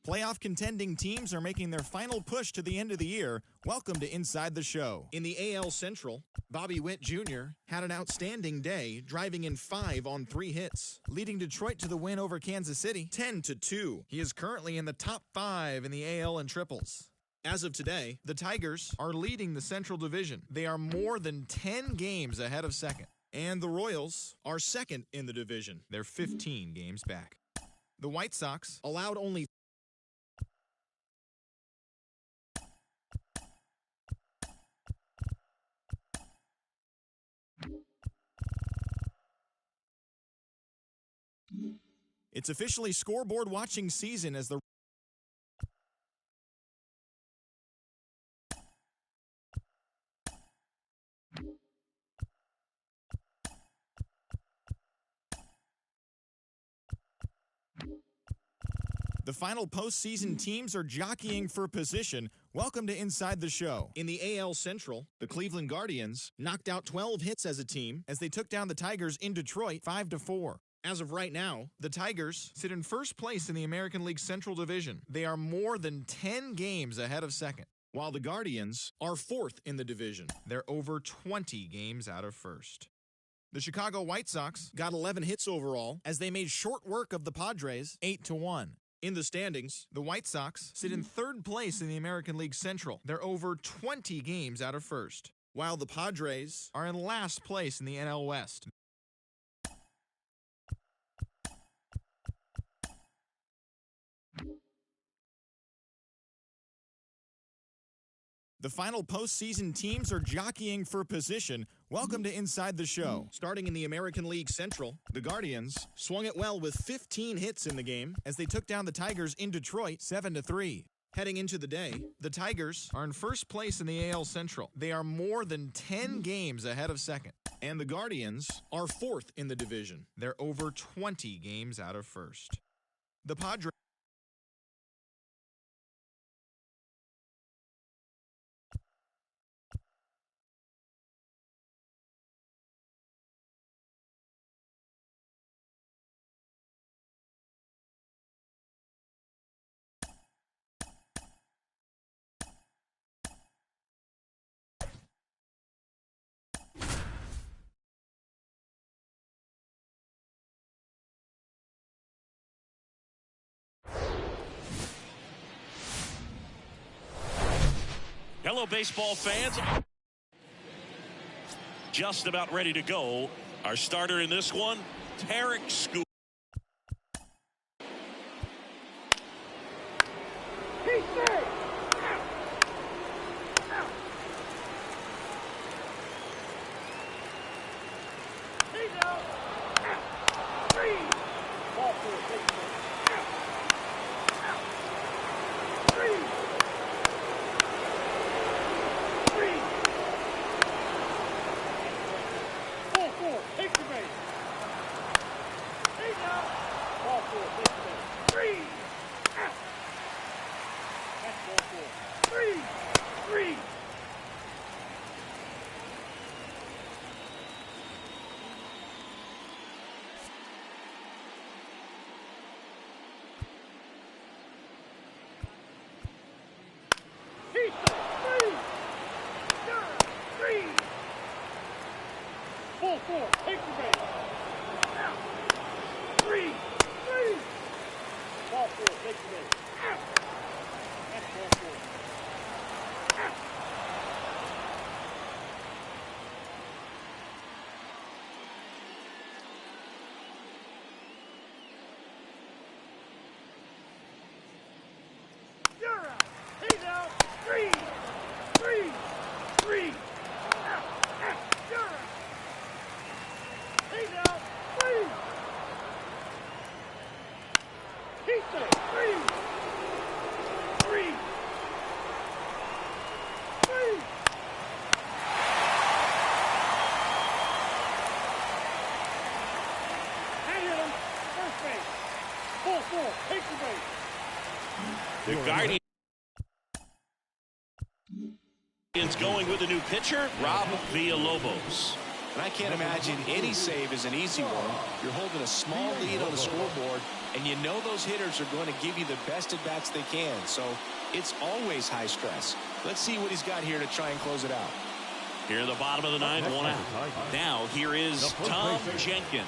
Playoff contending teams are making their final push to the end of the year. Welcome to Inside the Show. In the AL Central, Bobby Witt Jr. had an outstanding day, driving in 5 on 3 hits, leading Detroit to the win over Kansas City 10-2. He is currently in the top 5 in the AL in triples. As of today, the Tigers are leading the Central Division. They are more than 10 games ahead of second. And the Royals are 2nd in the division. They're 15 games back. The White Sox allowed only It's officially scoreboard watching season as the final postseason teams are jockeying for position. Welcome to Inside the Show. In the AL Central, the Cleveland Guardians knocked out 12 hits as a team as they took down the Tigers in Detroit 5-4. As of right now, the Tigers sit in 1st place in the American League Central Division. They are more than 10 games ahead of second, while the Guardians are 4th in the division. They're over 20 games out of first. The Chicago White Sox got 11 hits overall as they made short work of the Padres 8-1. In the standings, the White Sox sit in 3rd place in the American League Central. They're over 20 games out of first, while the Padres are in last place in the NL West. The final postseason teams are jockeying for position. Welcome to Inside the Show. Starting in the American League Central, the Guardians swung it well with 15 hits in the game as they took down the Tigers in Detroit 7-3. Heading into the day, the Tigers are in 1st place in the AL Central. They are more than 10 games ahead of second. And the Guardians are 4th in the division. They're over 20 games out of first. The Padres Hello, baseball fans. Just about ready to go. Our starter in this one, Tarek Scoop. Guardians going with a new pitcher, Rob Villalobos. And I can't imagine any save is an easy one. You're holding a small lead on the scoreboard, and you know those hitters are going to give you the best at-bats they can. So it's always high stress. Let's see what he's got here to try and close it out. Here in the bottom of the ninth, one out. Now here is Tom Jenkins.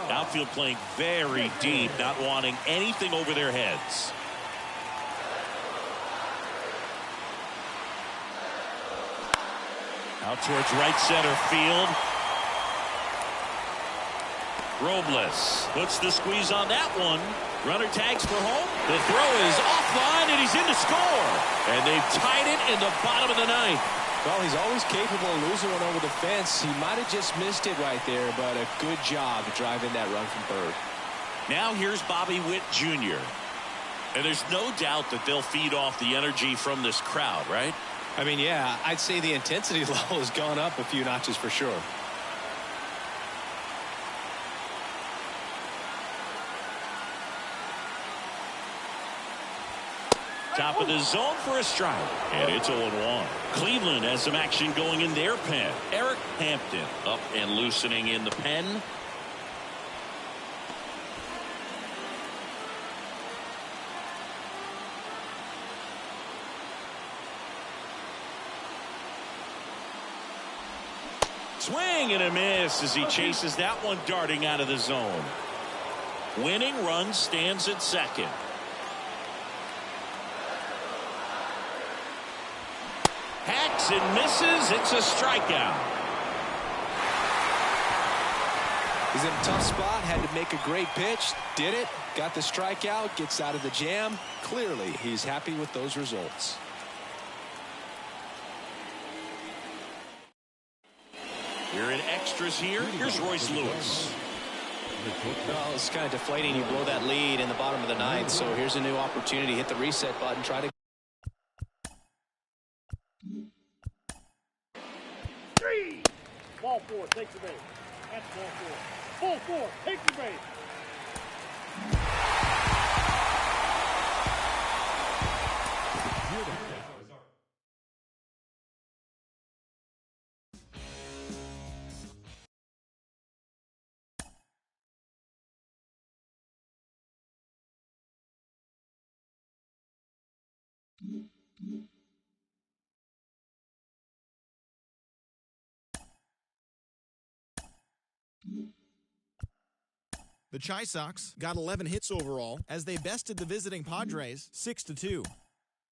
Outfield playing very deep, not wanting anything over their heads. Out towards right center field. Robles puts the squeeze on that one. Runner tags for home. The throw is offline, and he's in to score. And they've tied it in the bottom of the ninth. Well, he's always capable of losing one over the fence. He might have just missed it right there, but a good job driving that run from third. Now here's Bobby Witt Jr. And there's no doubt that they'll feed off the energy from this crowd, right? I mean, yeah, I'd say the intensity level has gone up a few notches for sure. Top of the zone for a strike. And it's 0-1. Cleveland has some action going in their pen. Eric Hampton up and loosening in the pen. Swing and a miss as he chases that one darting out of the zone. Winning run stands at second. Hacks and misses. It's a strikeout. He's in a tough spot. Had to make a great pitch. Did it. Got the strikeout. Gets out of the jam. Clearly, he's happy with those results. We're in extras here. Here's Royce Lewis. Well, it's kind of deflating. You blow that lead in the bottom of the ninth. So here's a new opportunity. Hit the reset button. Try to. Ball four, takes the base. That's ball four. Ball four, takes the base. The Chi Sox got 11 hits overall as they bested the visiting Padres 6-2.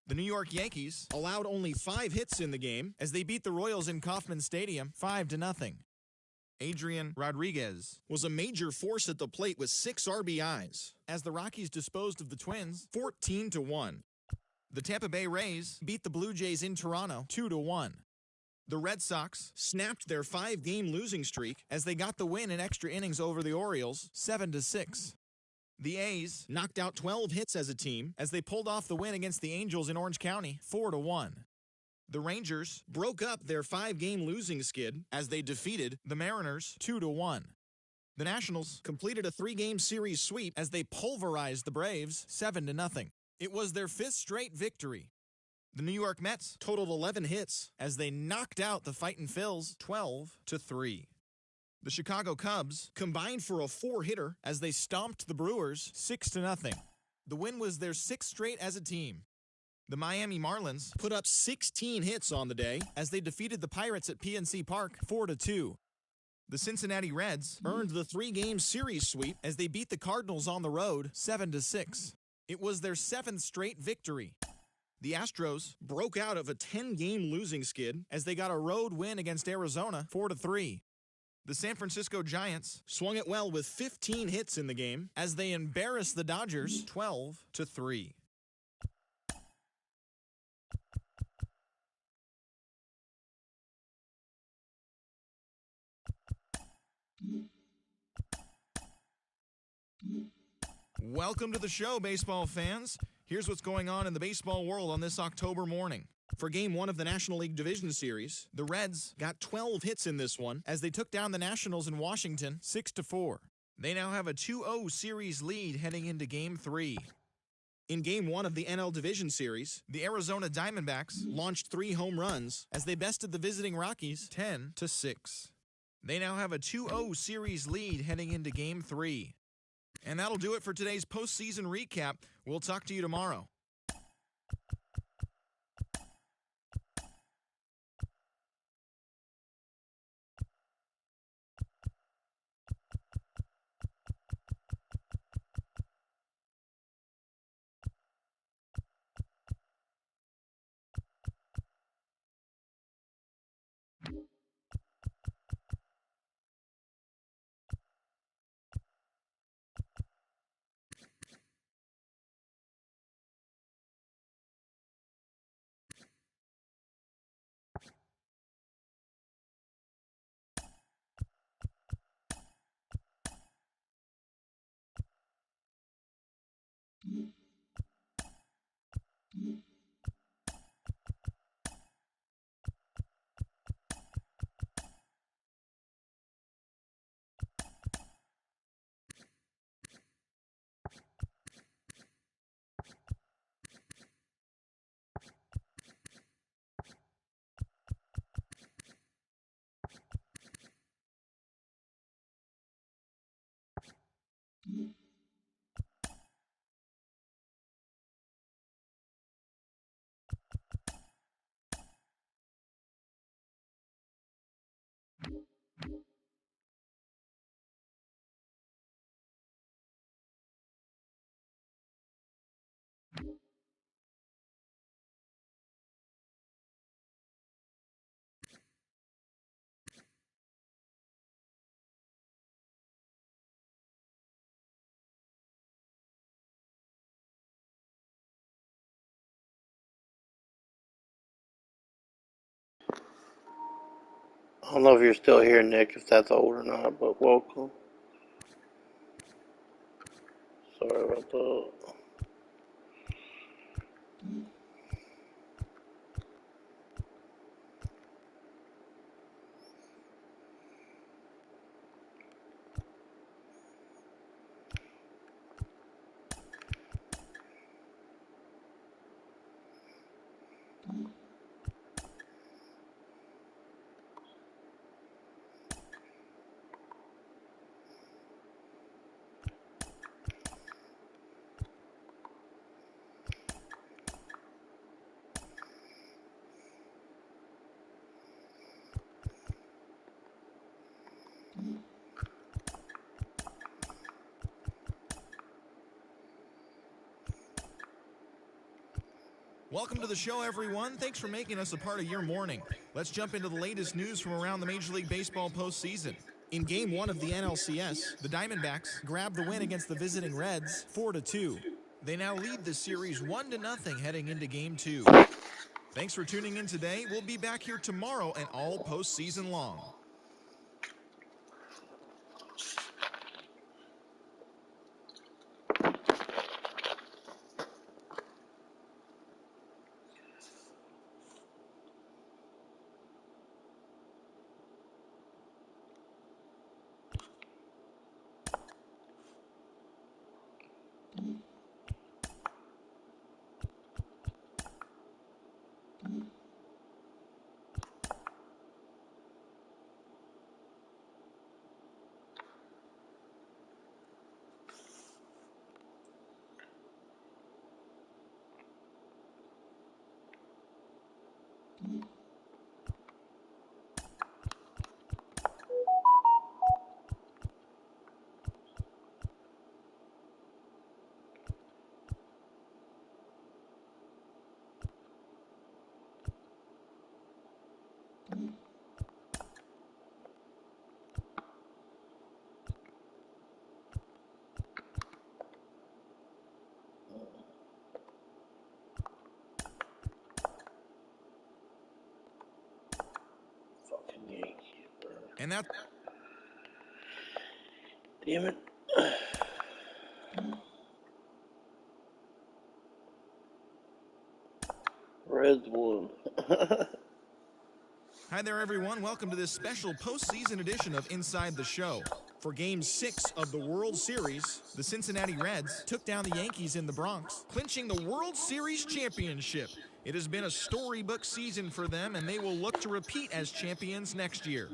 The New York Yankees allowed only 5 hits in the game as they beat the Royals in Kauffman Stadium 5-0. Adrian Rodriguez was a major force at the plate with 6 RBIs as the Rockies disposed of the Twins 14-1. The Tampa Bay Rays beat the Blue Jays in Toronto 2-1. The Red Sox snapped their 5-game losing streak as they got the win in extra innings over the Orioles 7-6. The A's knocked out 12 hits as a team as they pulled off the win against the Angels in Orange County 4-1. The Rangers broke up their 5-game losing skid as they defeated the Mariners 2-1. The Nationals completed a 3-game series sweep as they pulverized the Braves 7-0. It was their 5th straight victory. The New York Mets totaled 11 hits as they knocked out the Fightin' Phils 12-3. The Chicago Cubs combined for a 4-hitter as they stomped the Brewers 6-0. The win was their 6th straight as a team. The Miami Marlins put up 16 hits on the day as they defeated the Pirates at PNC Park 4-2. The Cincinnati Reds earned the 3-game series sweep as they beat the Cardinals on the road 7-6. It was their 7th straight victory. The Astros broke out of a 10-game losing skid as they got a road win against Arizona 4-3. The San Francisco Giants swung it well with 15 hits in the game as they embarrassed the Dodgers 12-3. Welcome to the show, baseball fans. Here's what's going on in the baseball world on this October morning. For Game 1 of the National League Division Series, the Reds got 12 hits in this one as they took down the Nationals in Washington 6-4. They now have a 2-0 series lead heading into Game 3. In Game 1 of the NL Division Series, the Arizona Diamondbacks launched 3 home runs as they bested the visiting Rockies 10-6. They now have a 2-0 series lead heading into Game 3. And that'll do it for today's postseason recap. We'll talk to you tomorrow. I don't know if you're still here, Nick, if that's old or not, but welcome. Sorry about that. Welcome to the show, everyone. Thanks for making us a part of your morning. Let's jump into the latest news from around the Major League Baseball postseason. In Game 1 of the NLCS, the Diamondbacks grabbed the win against the visiting Reds 4-2. They now lead the series 1-0 heading into Game 2. Thanks for tuning in today. We'll be back here tomorrow and all postseason long. And that... Damn it. Reds won. Hi there, everyone. Welcome to this special postseason edition of Inside the Show. For For Game 6 of the World Series, the Cincinnati Reds took down the Yankees in the Bronx, clinching the World Series championship. It has been a storybook season for them, and they will look to repeat as champions next year.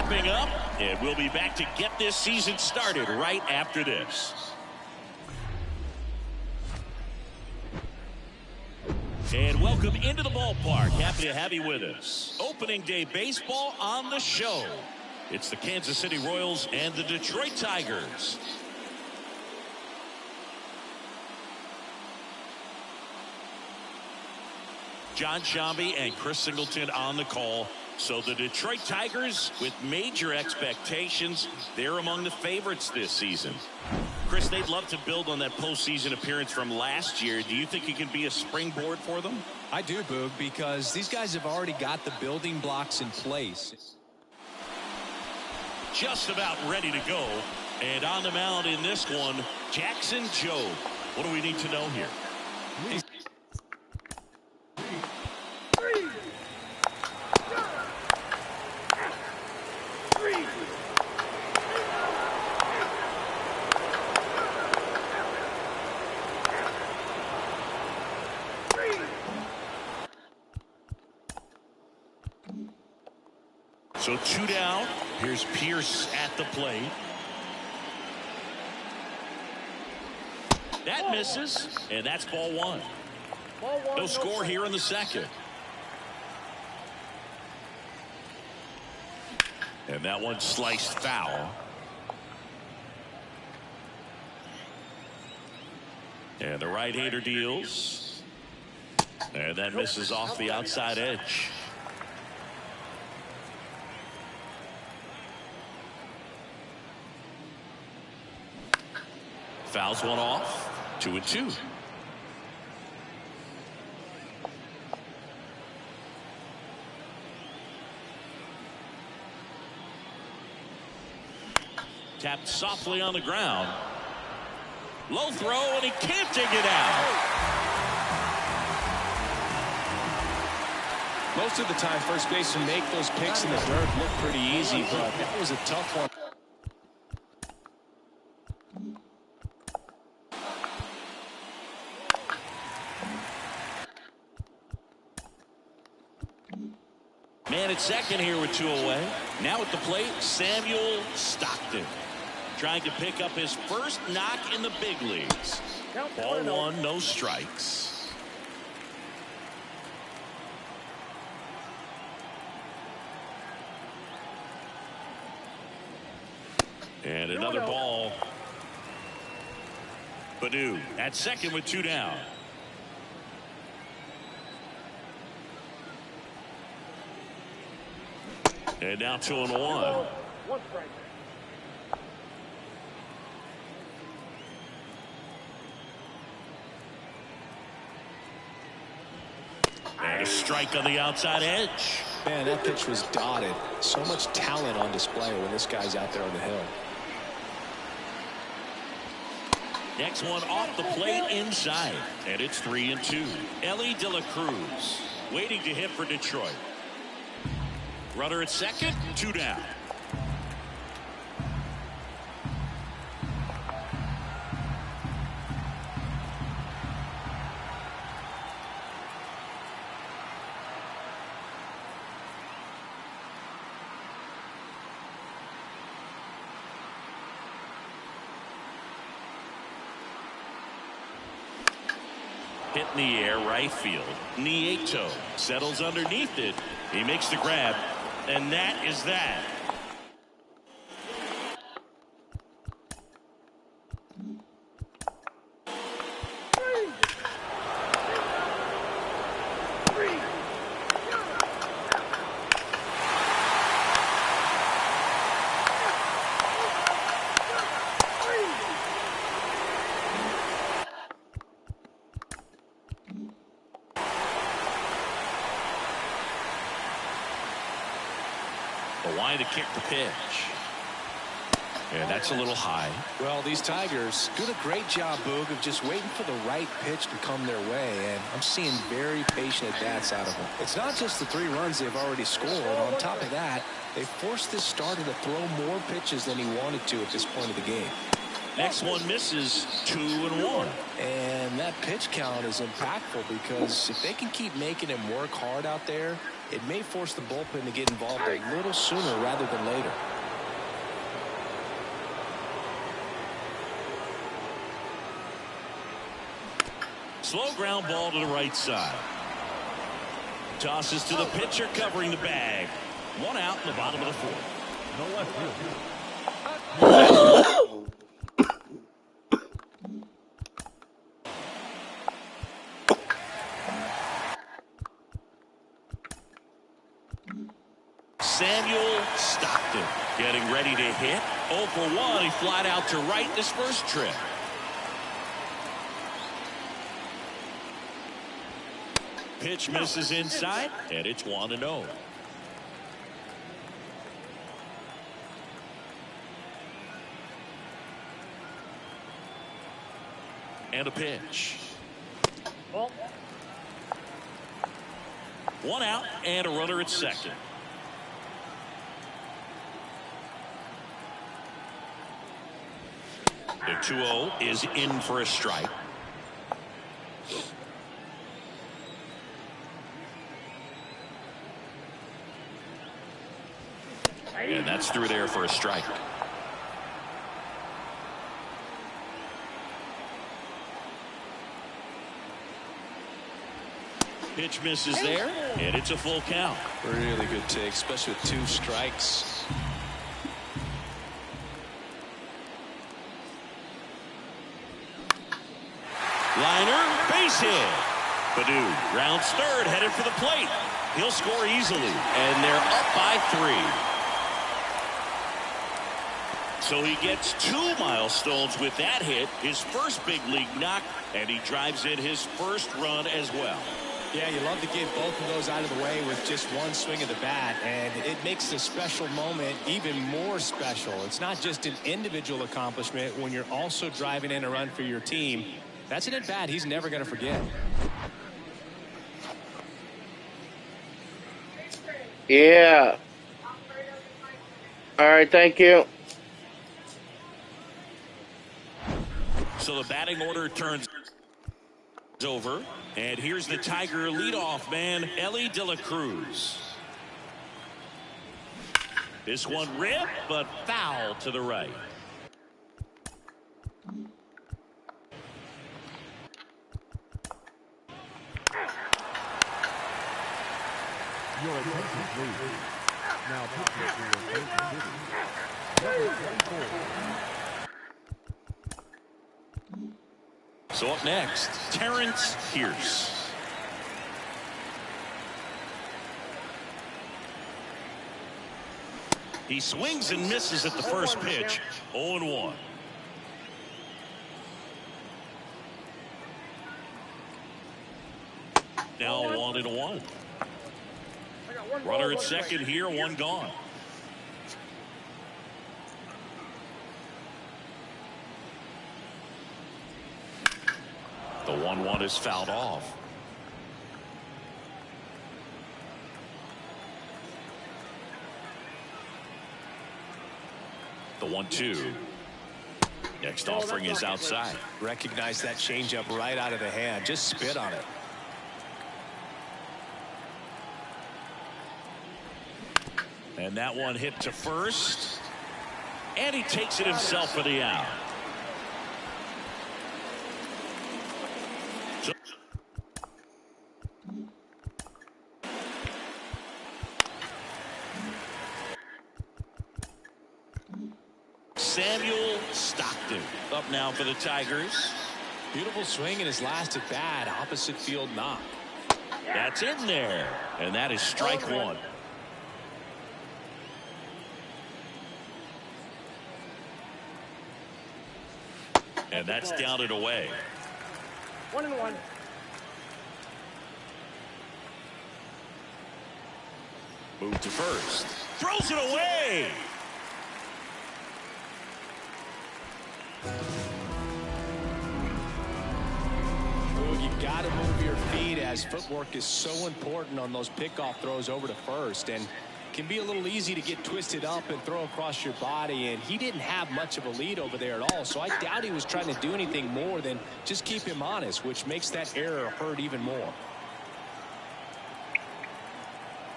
wrapping up, and we'll be back to get this season started right after this. And welcome into the ballpark. Happy to have you with us. Opening day baseball on the show. It's the Kansas City Royals and the Detroit Tigers. John Shambi and Chris Singleton on the call. So the Detroit Tigers, with major expectations, they're among the favorites this season. Chris, they'd love to build on that postseason appearance from last year. Do you think it can be a springboard for them? I do, Boog, because these guys have already got the building blocks in place. Just about ready to go. And on the mound in this one, Jackson Jobe. What do we need to know here? So 2 down. Here's Pierce at the plate. That misses, and that's ball one. No score here in the second. And that one sliced foul. And the right-hander deals. And that misses off the outside edge. Fouls one off. 2-2. Tapped softly on the ground. Low throw, and he can't dig it out. Most of the time, first basemen make those picks in the dirt look pretty easy, but that was a tough one. Man at second here with 2 away. Now at the plate, Samuel Stockton. Trying to pick up his first knock in the big leagues. Ball one, no strikes. And another ball. Badu at second with 2 down. And now 2-1. And a strike on the outside edge. Man, that pitch was dotted. So much talent on display when this guy's out there on the hill. Next one off the plate inside. And it's 3-2. Ellie De La Cruz waiting to hit for Detroit. Runner at second, 2 down. Hit in the air, right field. Nieto settles underneath it. He makes the grab. And that is that. Why to kick the pitch? And that's a little high. Well, these Tigers doing a great job, Boog, of just waiting for the right pitch to come their way, and I'm seeing very patient at-bats out of them. It's not just the 3 runs they've already scored. On top of that, they forced this starter to throw more pitches than he wanted to at this point of the game. Next one misses, 2-1. And that pitch count is impactful because if they can keep making him work hard out there, it may force the bullpen to get involved a little sooner rather than later. Slow ground ball to the right side. Tosses to the pitcher covering the bag. One out in the bottom of the fourth. No left field. Samuel Stockton getting ready to hit. 0 for 1. He flied out to right this first trip. Pitch misses inside, and it's 1-0. And a pitch. One out and a runner at second. The 2-0 is in for a strike. And that's through there for a strike. Pitch misses there, and it's a full count. Really good take, especially with 2 strikes. Liner, base hit. Baду rounds third, headed for the plate. He'll score easily, and they're up by 3. So he gets 2 milestones with that hit, his first big league knock, and he drives in his first run as well. Yeah, you love to get both of those out of the way with just one swing of the bat, and it makes the special moment even more special. It's not just an individual accomplishment when you're also driving in a run for your team. That's an at-bat he's never going to forget. Yeah. All right, thank you. So the batting order turns over, and here's the Tiger leadoff man, Ellie De La Cruz. This one ripped, but foul to the right. Your attention, please. Now pitching for your Kansas City. Number 24. So up next, Terrence Pierce. He swings and misses at the first pitch. 0-1. Now 1-1. Runner at second here, 1 gone. The 1-1 is fouled off. The 1-2. Next offering is outside. Recognize that changeup right out of the hand. Just spit on it. And that one hit to first. And he takes it himself for the out. Samuel Stockton up now for the Tigers. Beautiful swing in his last at bat. Opposite field knock. That's in there. And that is strike 1. And that's down and away. 1-1. Move to first. Throws it away. You got to move your feet as footwork is so important on those pickoff throws over to first. And can be a little easy to get twisted up and throw across your body, and he didn't have much of a lead over there at all, so I doubt he was trying to do anything more than just keep him honest, which makes that error hurt even more.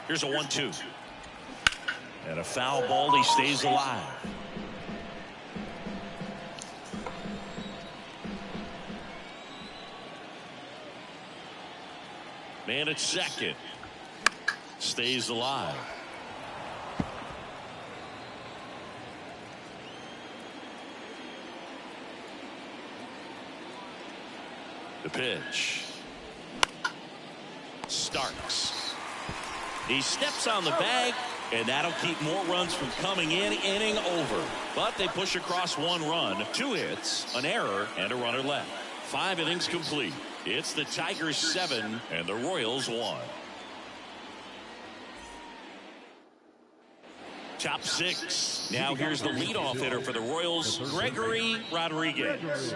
Here's a 1-2. And a foul ball. He stays alive. Man at second. Stays alive. The pitch. Starks. He steps on the bag, and that'll keep more runs from coming in. Inning over. But they push across 1 run, 2 hits, an error, and a runner left. 5 innings complete. It's the Tigers 7 and the Royals 1. Top 6. Now here's the leadoff hitter for the Royals, Gregory Rodriguez.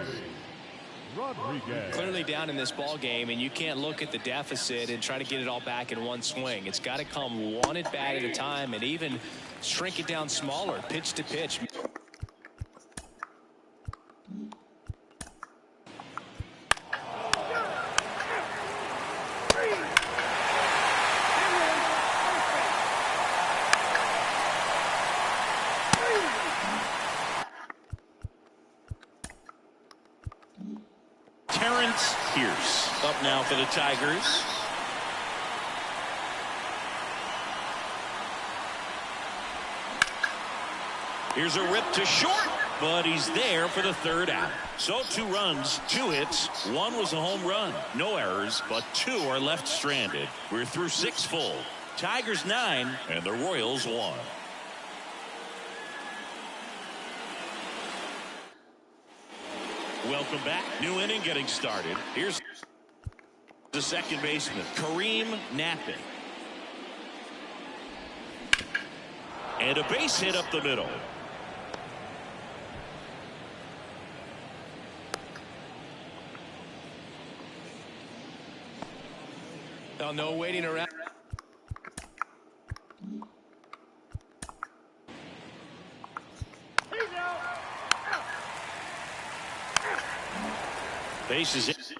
Clearly down in this ball game, and you can't look at the deficit and try to get it all back in one swing. It's got to come one at bat at a time, and even shrink it down smaller, pitch to pitch. Up now for the Tigers. Here's a rip to short, but he's there for the 3rd out. So 2 runs, 2 hits, 1 was a home run. No errors, but 2 are left stranded. We're through 6 full. Tigers 9 and the Royals 1. Welcome back. New inning getting started. Here's the second baseman, Kareem Nappin. And a base hit up the middle. Oh, no waiting around. Bases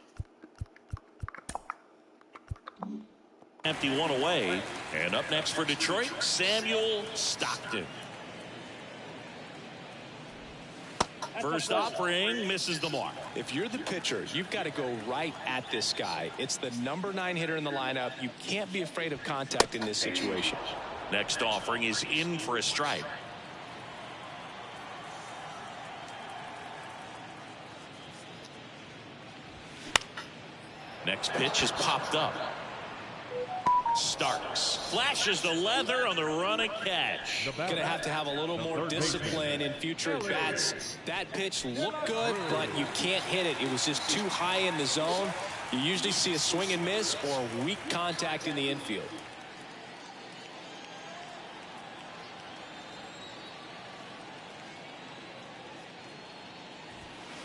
empty, 1 away. And up next for Detroit, Samuel Stockton. First offering misses the mark. If you're the pitcher, you've got to go right at this guy. It's the number 9 hitter in the lineup. You can't be afraid of contact in this situation. Next offering is in for a strike. Next pitch is popped up. Starks flashes the leather on the run and catch. Going to have a little more discipline in future at bats. That pitch looked good, but you can't hit it. It was just too high in the zone. You usually see a swing and miss or weak contact in the infield.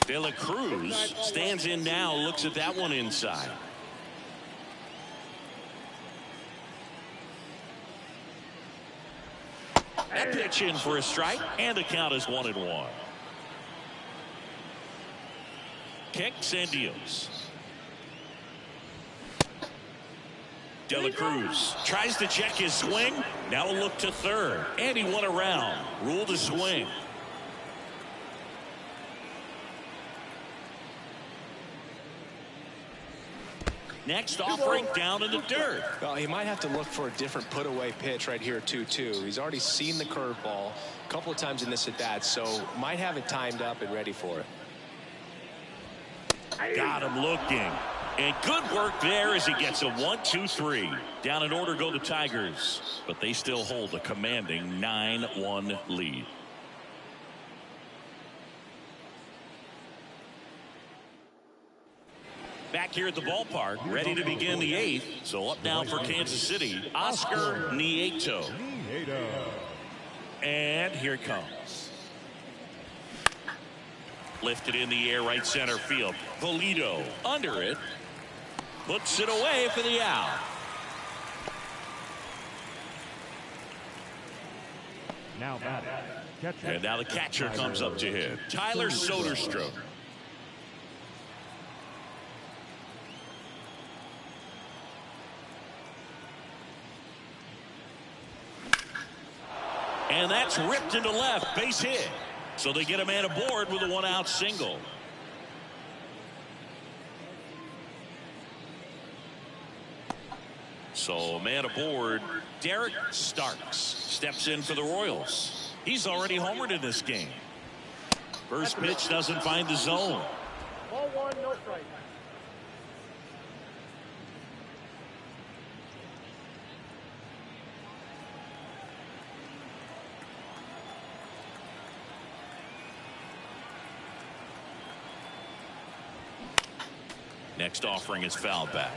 De La Cruz stands in now, looks at that one inside. That pitch in for a strike, and the count is 1-1. Kicks and deals. De La Cruz tries to check his swing. Now a look to third, and he went around. Ruled a swing. Next offering down in the dirt. Well, he might have to look for a different put-away pitch right here, 2-2. He's already seen the curveball a couple of times in this at-bat, so might have it timed up and ready for it. Got him looking. And good work there as he gets a 1-2-3. Down in order go the Tigers, but they still hold a commanding 9-1 lead. Back here at the ballpark, ready to begin the 8th. So up now for Kansas City, Oscar Nieto. And here it comes. Lifted in the air, right center field. Polito under it. Puts it away for the out. Now batting, catcher. And now the catcher comes up to hit. Tyler Soderstrom. And that's ripped into left, base hit. So they get a man aboard with a one-out single. So a man aboard, Derek Starks steps in for the Royals. He's already homered in this game. First pitch doesn't find the zone. Ball one, no strike. Next offering is fouled back.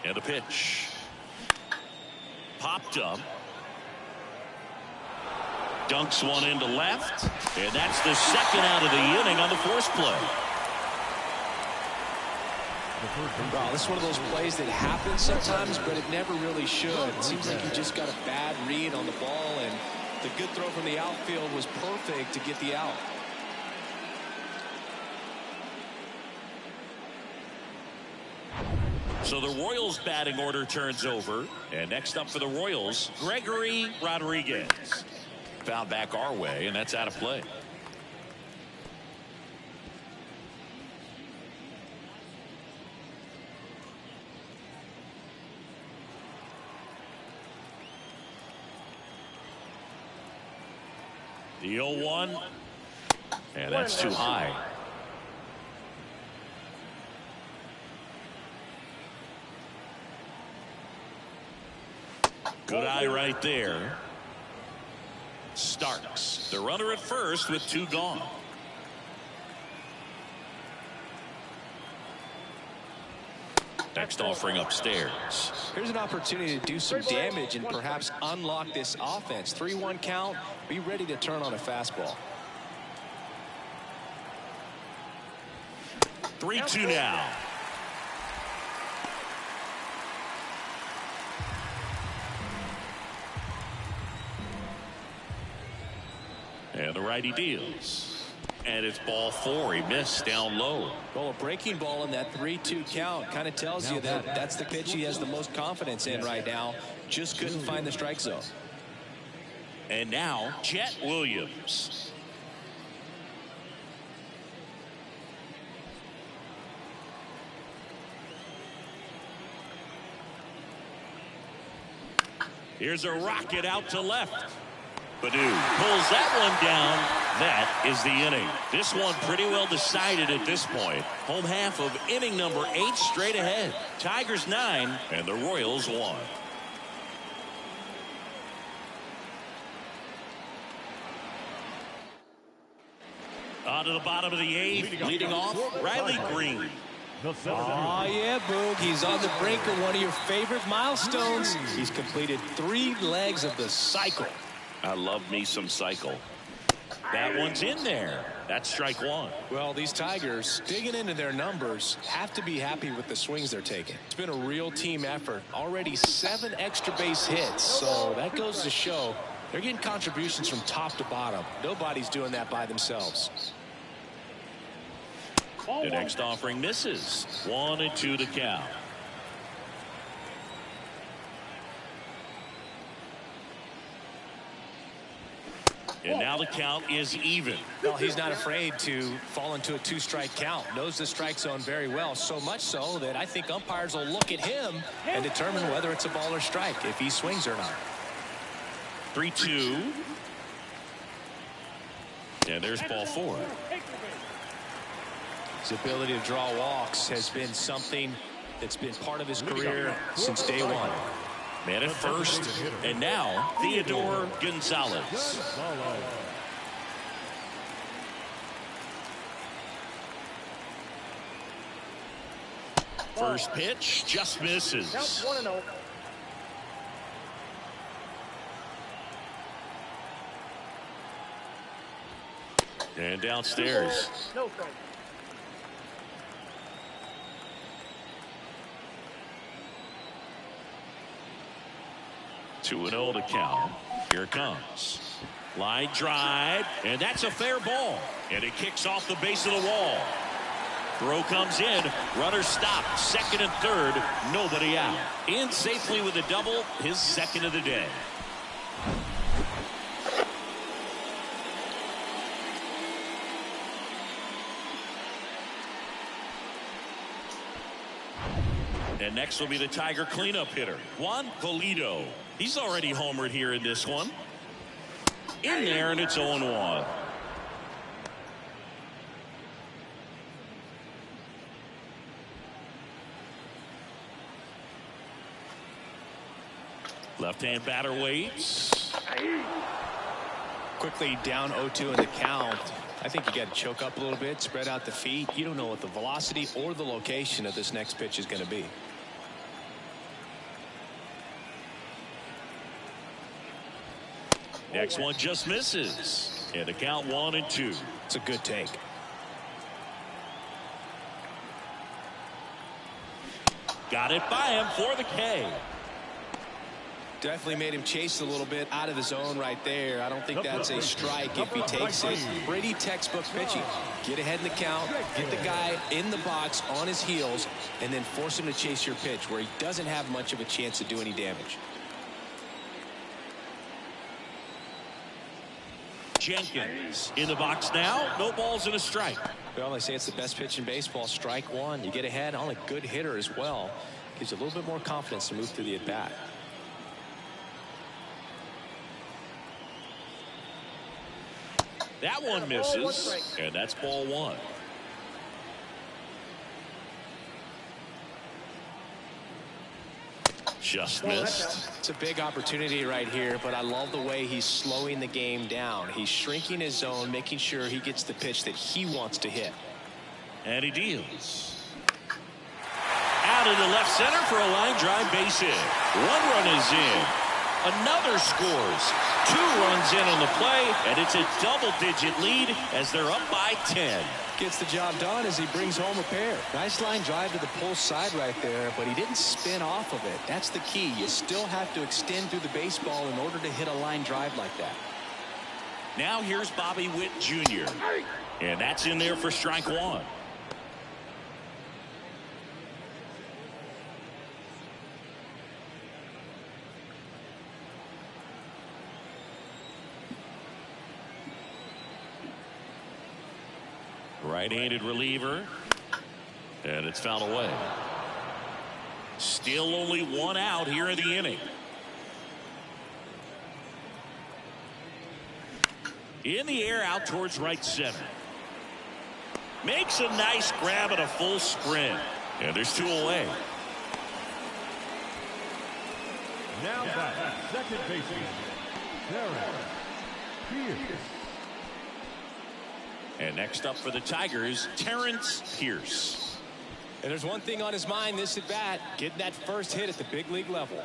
And the pitch. Popped up. Dunks one into left. And that's the second out of the inning on the force play. Wow, this is one of those plays that happens sometimes, but it never really should. It seems like he just got a bad read on the ball, and the good throw from the outfield was perfect to get the out. So the Royals batting order turns over. And next up for the Royals, Gregory Rodriguez. Fouled back our way, and that's out of play. The 0-1. And that's too high. Good eye right there. Starks, the runner at first with two gone. Next offering upstairs. Here's an opportunity to do some damage and perhaps unlock this offense. 3-1 count. Be ready to turn on a fastball. 3-2 now. And the righty deals. And it's ball four. He missed down low. Well, a breaking ball in that 3-2 count kind of tells you that that's the pitch he has the most confidence in right now. Just couldn't find the strike zone. And now Chet Williams. Here's a rocket out to left. Badu pulls that one down. That is the inning. This one pretty well decided at this point. Home half of inning number 8 straight ahead. Tigers 9 and the Royals 1. On to the bottom of the 8th, leading off Riley Green. Oh, yeah, Boog. He's on the brink of one of your favorite milestones. He's completed 3 legs of the cycle. I love me some cycle. That one's in there. That's strike one. Well, these Tigers, digging into their numbers, have to be happy with the swings they're taking. It's been a real team effort. Already 7 extra base hits. So that goes to show they're getting contributions from top to bottom. Nobody's doing that by themselves. The next offering misses. 1-2 to count. And now the count is even. Well, he's not afraid to fall into a 2-strike count. Knows the strike zone very well, so much so that I think umpires will look at him and determine whether it's a ball or strike, if he swings or not. 3-2. And there's ball 4. His ability to draw walks has been something that's been part of his career since day one. Man at first, and now Theodore Gonzales. First pitch just misses. 1-0. And downstairs. No strike. 2-0 to count. Here it comes. Line drive, and that's a fair ball. And it kicks off the base of the wall. Throw comes in. Runner stopped. Second and third. Nobody out. In safely with a double. His second of the day. And next will be the Tiger cleanup hitter, Juan Pulido. He's already homered here in this one. In there, and it's 0-1. Left-hand batter waits. Quickly down 0-2 in the count. I think you got to choke up a little bit, spread out the feet. You don't know what the velocity or the location of this next pitch is going to be. Next one just misses. And the count 1-2. It's a good take. Got it by him for the K. Definitely made him chase a little bit out of the zone right there. I don't think that's a strike if he takes it. Pretty textbook pitching. Get ahead in the count, get the guy in the box on his heels, and then force him to chase your pitch where he doesn't have much of a chance to do any damage. Jenkins in the box now. No balls and a strike. Well, they say it's the best pitch in baseball. Strike one. You get ahead on a good hitter as well. Gives you a little bit more confidence to move through the at-bat. That one misses, and that's ball one. Just missed. It's a big opportunity right here, but I love the way he's slowing the game down. He's shrinking his zone, making sure he gets the pitch that he wants to hit. And he deals. Out into left center for a line drive base hit. One run is in. Another scores. 2 runs in on the play, and it's a double-digit lead as they're up by 10. Gets the job done as he brings home a pair. Nice line drive to the pull side right there, but he didn't spin off of it. That's the key. You still have to extend through the baseball in order to hit a line drive like that. Now here's Bobby Witt Jr. And that's in there for strike one. Right-handed reliever, and it's fouled away. Still only 1 out here in the inning. In the air out towards right center. Makes a nice grab at a full sprint, and there's 2 away. Now back, second baseman, Pierce. And next up for the Tigers, Terrence Pierce. And there's one thing on his mind this at bat, getting that first hit at the big league level.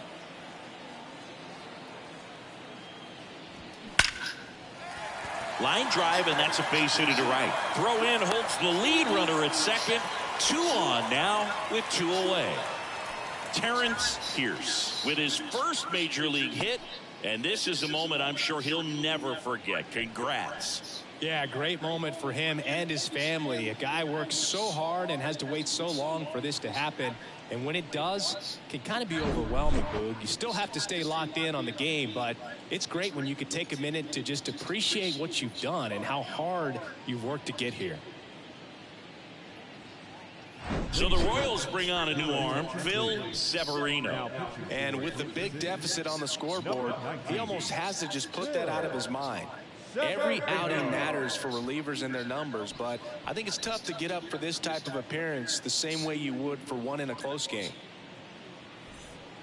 Line drive, and that's a base hit to right. Throw in holds the lead runner at second. 2 on now with 2 away. Terrence Pierce with his first major league hit, and this is a moment I'm sure he'll never forget. Congrats. Yeah, great moment for him and his family. A guy works so hard and has to wait so long for this to happen. And when it does, it can kind of be overwhelming, Boog. You still have to stay locked in on the game, but it's great when you can take a minute to just appreciate what you've done and how hard you've worked to get here. So the Royals bring on a new arm, Phil Severino. And with the big deficit on the scoreboard, he almost has to just put that out of his mind. Every outing matters for relievers and their numbers, but I think it's tough to get up for this type of appearance the same way you would for one in a close game.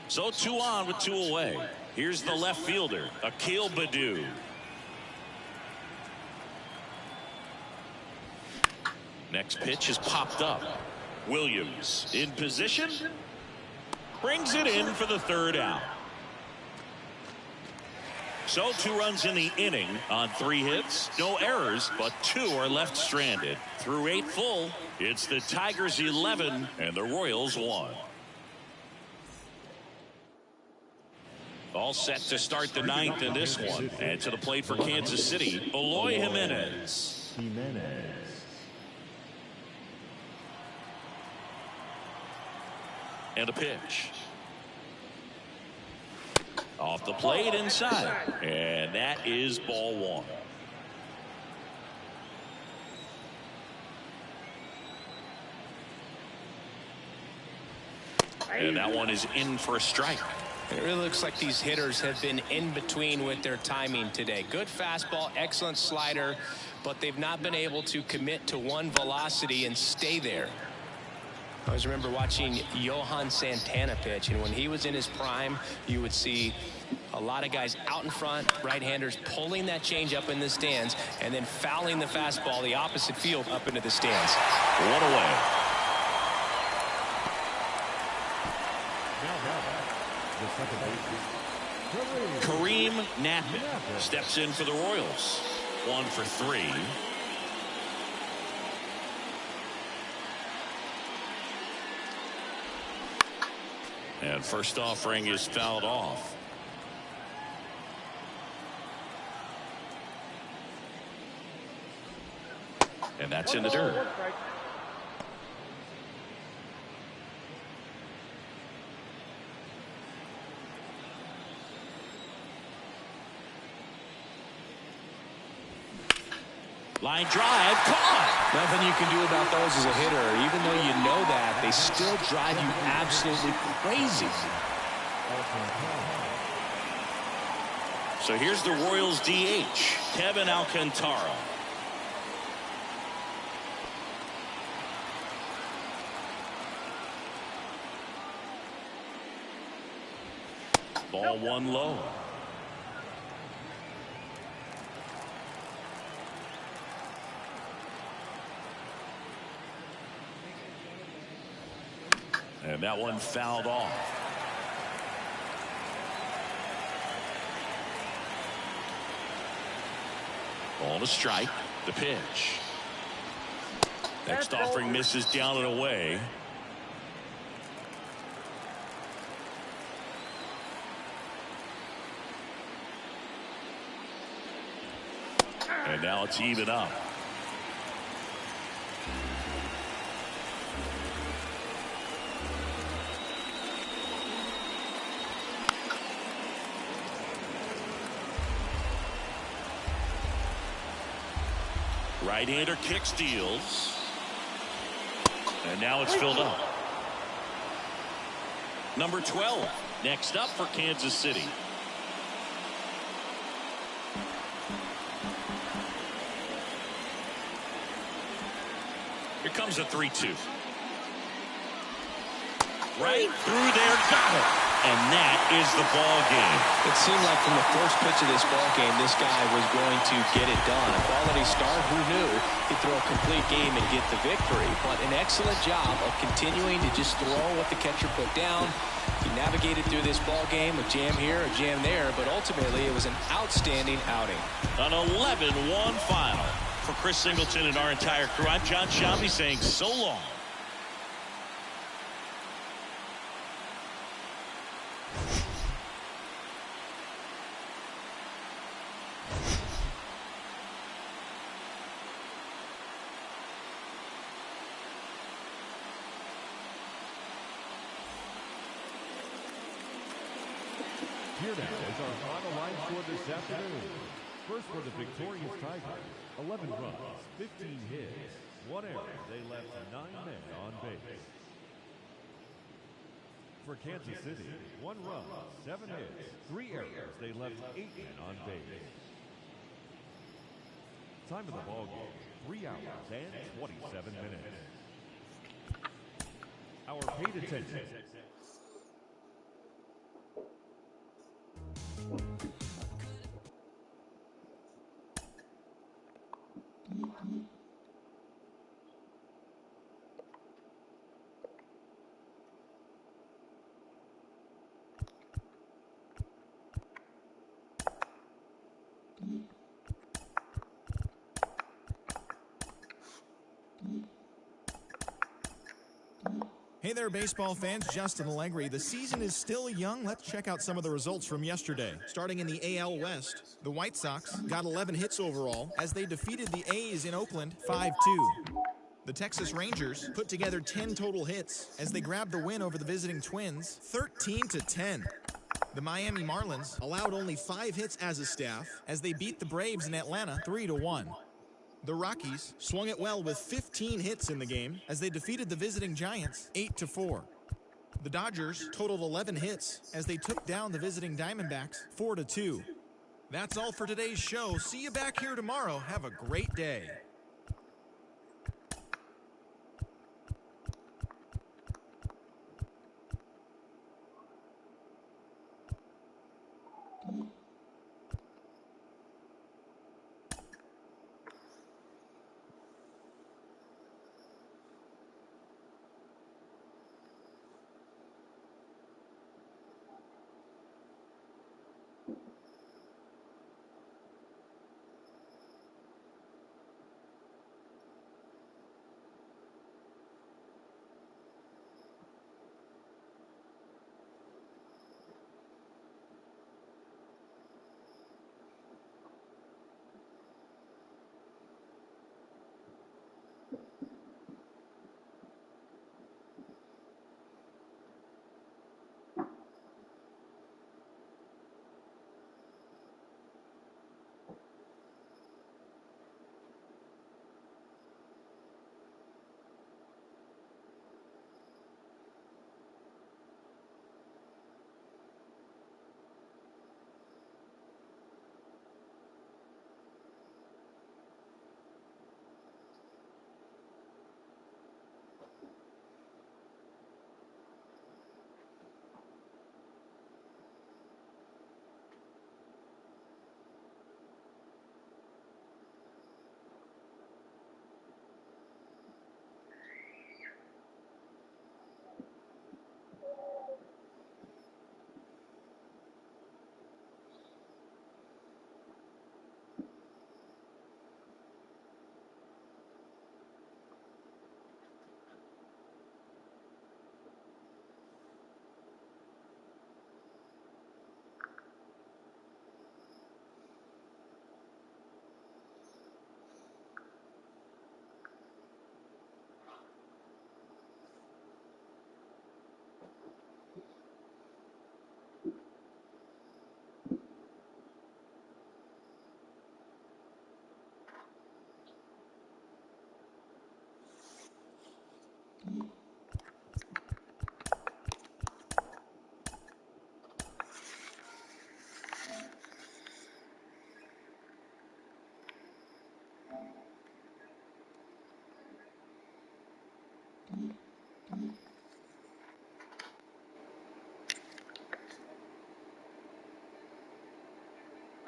So 2 on with 2 away. Here's the left fielder, Akil Baddoo. Next pitch is popped up. Williams in position. Brings it in for the 3rd out. So 2 runs in the inning on 3 hits. No errors, but 2 are left stranded. Through 8 full, it's the Tigers 11 and the Royals 1. All set to start the ninth in this one. And to the plate for Kansas City, Eloy Jimenez. And a pitch. Off the plate inside. And that is ball one. And that one is in for a strike. It really looks like these hitters have been in between with their timing today. Good fastball, excellent slider, but they've not been able to commit to one velocity and stay there. I always remember watching Johan Santana pitch, and when he was in his prime, you would see a lot of guys out in front, right-handers pulling that change up in the stands and then fouling the fastball the opposite field up into the stands. One away. Kareem Nappin steps in for the Royals. 1 for 3. And first offering is fouled off. And that's in the dirt. Line drive, caught. Nothing you can do about those as a hitter. Even though you know that, they still drive you absolutely crazy. So here's the Royals DH, Kevin Alcantara. Ball one low. And that one fouled off. Ball to strike. The pitch. Next offering misses down and away. And now it's even up. Right-hander kick steals. And now it's filled up. Number 12 next up for Kansas City. Here comes a 3-2. Right through there, got it. And that is the ball game. It seemed like from the first pitch of this ball game, this guy was going to get it done. A quality start, who knew he'd throw a complete game and get the victory. But an excellent job of continuing to just throw what the catcher put down. He navigated through this ball game, a jam here, a jam there, but ultimately it was an outstanding outing. An 11-1 final. For Chris Singleton and our entire crew, I'm John Shambi saying so long. Here now is our final line score this afternoon. First for the victorious Tigers, 11 runs, 15 hits, 1 error. They left 9 men on base. For Kansas City, 1 run, 7 hits, 3 errors. They left 8 men on base. Time of the ball game, 3 hours and 27 minutes. Our paid attention. Hey there, baseball fans. Justin Allegri. The season is still young. Let's check out some of the results from yesterday. Starting in the AL West, the White Sox got 11 hits overall as they defeated the A's in Oakland 5-2. The Texas Rangers put together 10 total hits as they grabbed the win over the visiting Twins 13-10. The Miami Marlins allowed only 5 hits as a staff as they beat the Braves in Atlanta 3-1. The Rockies swung it well with 15 hits in the game as they defeated the visiting Giants 8-4. The Dodgers totaled 11 hits as they took down the visiting Diamondbacks 4-2. That's all for today's show. See you back here tomorrow. Have a great day.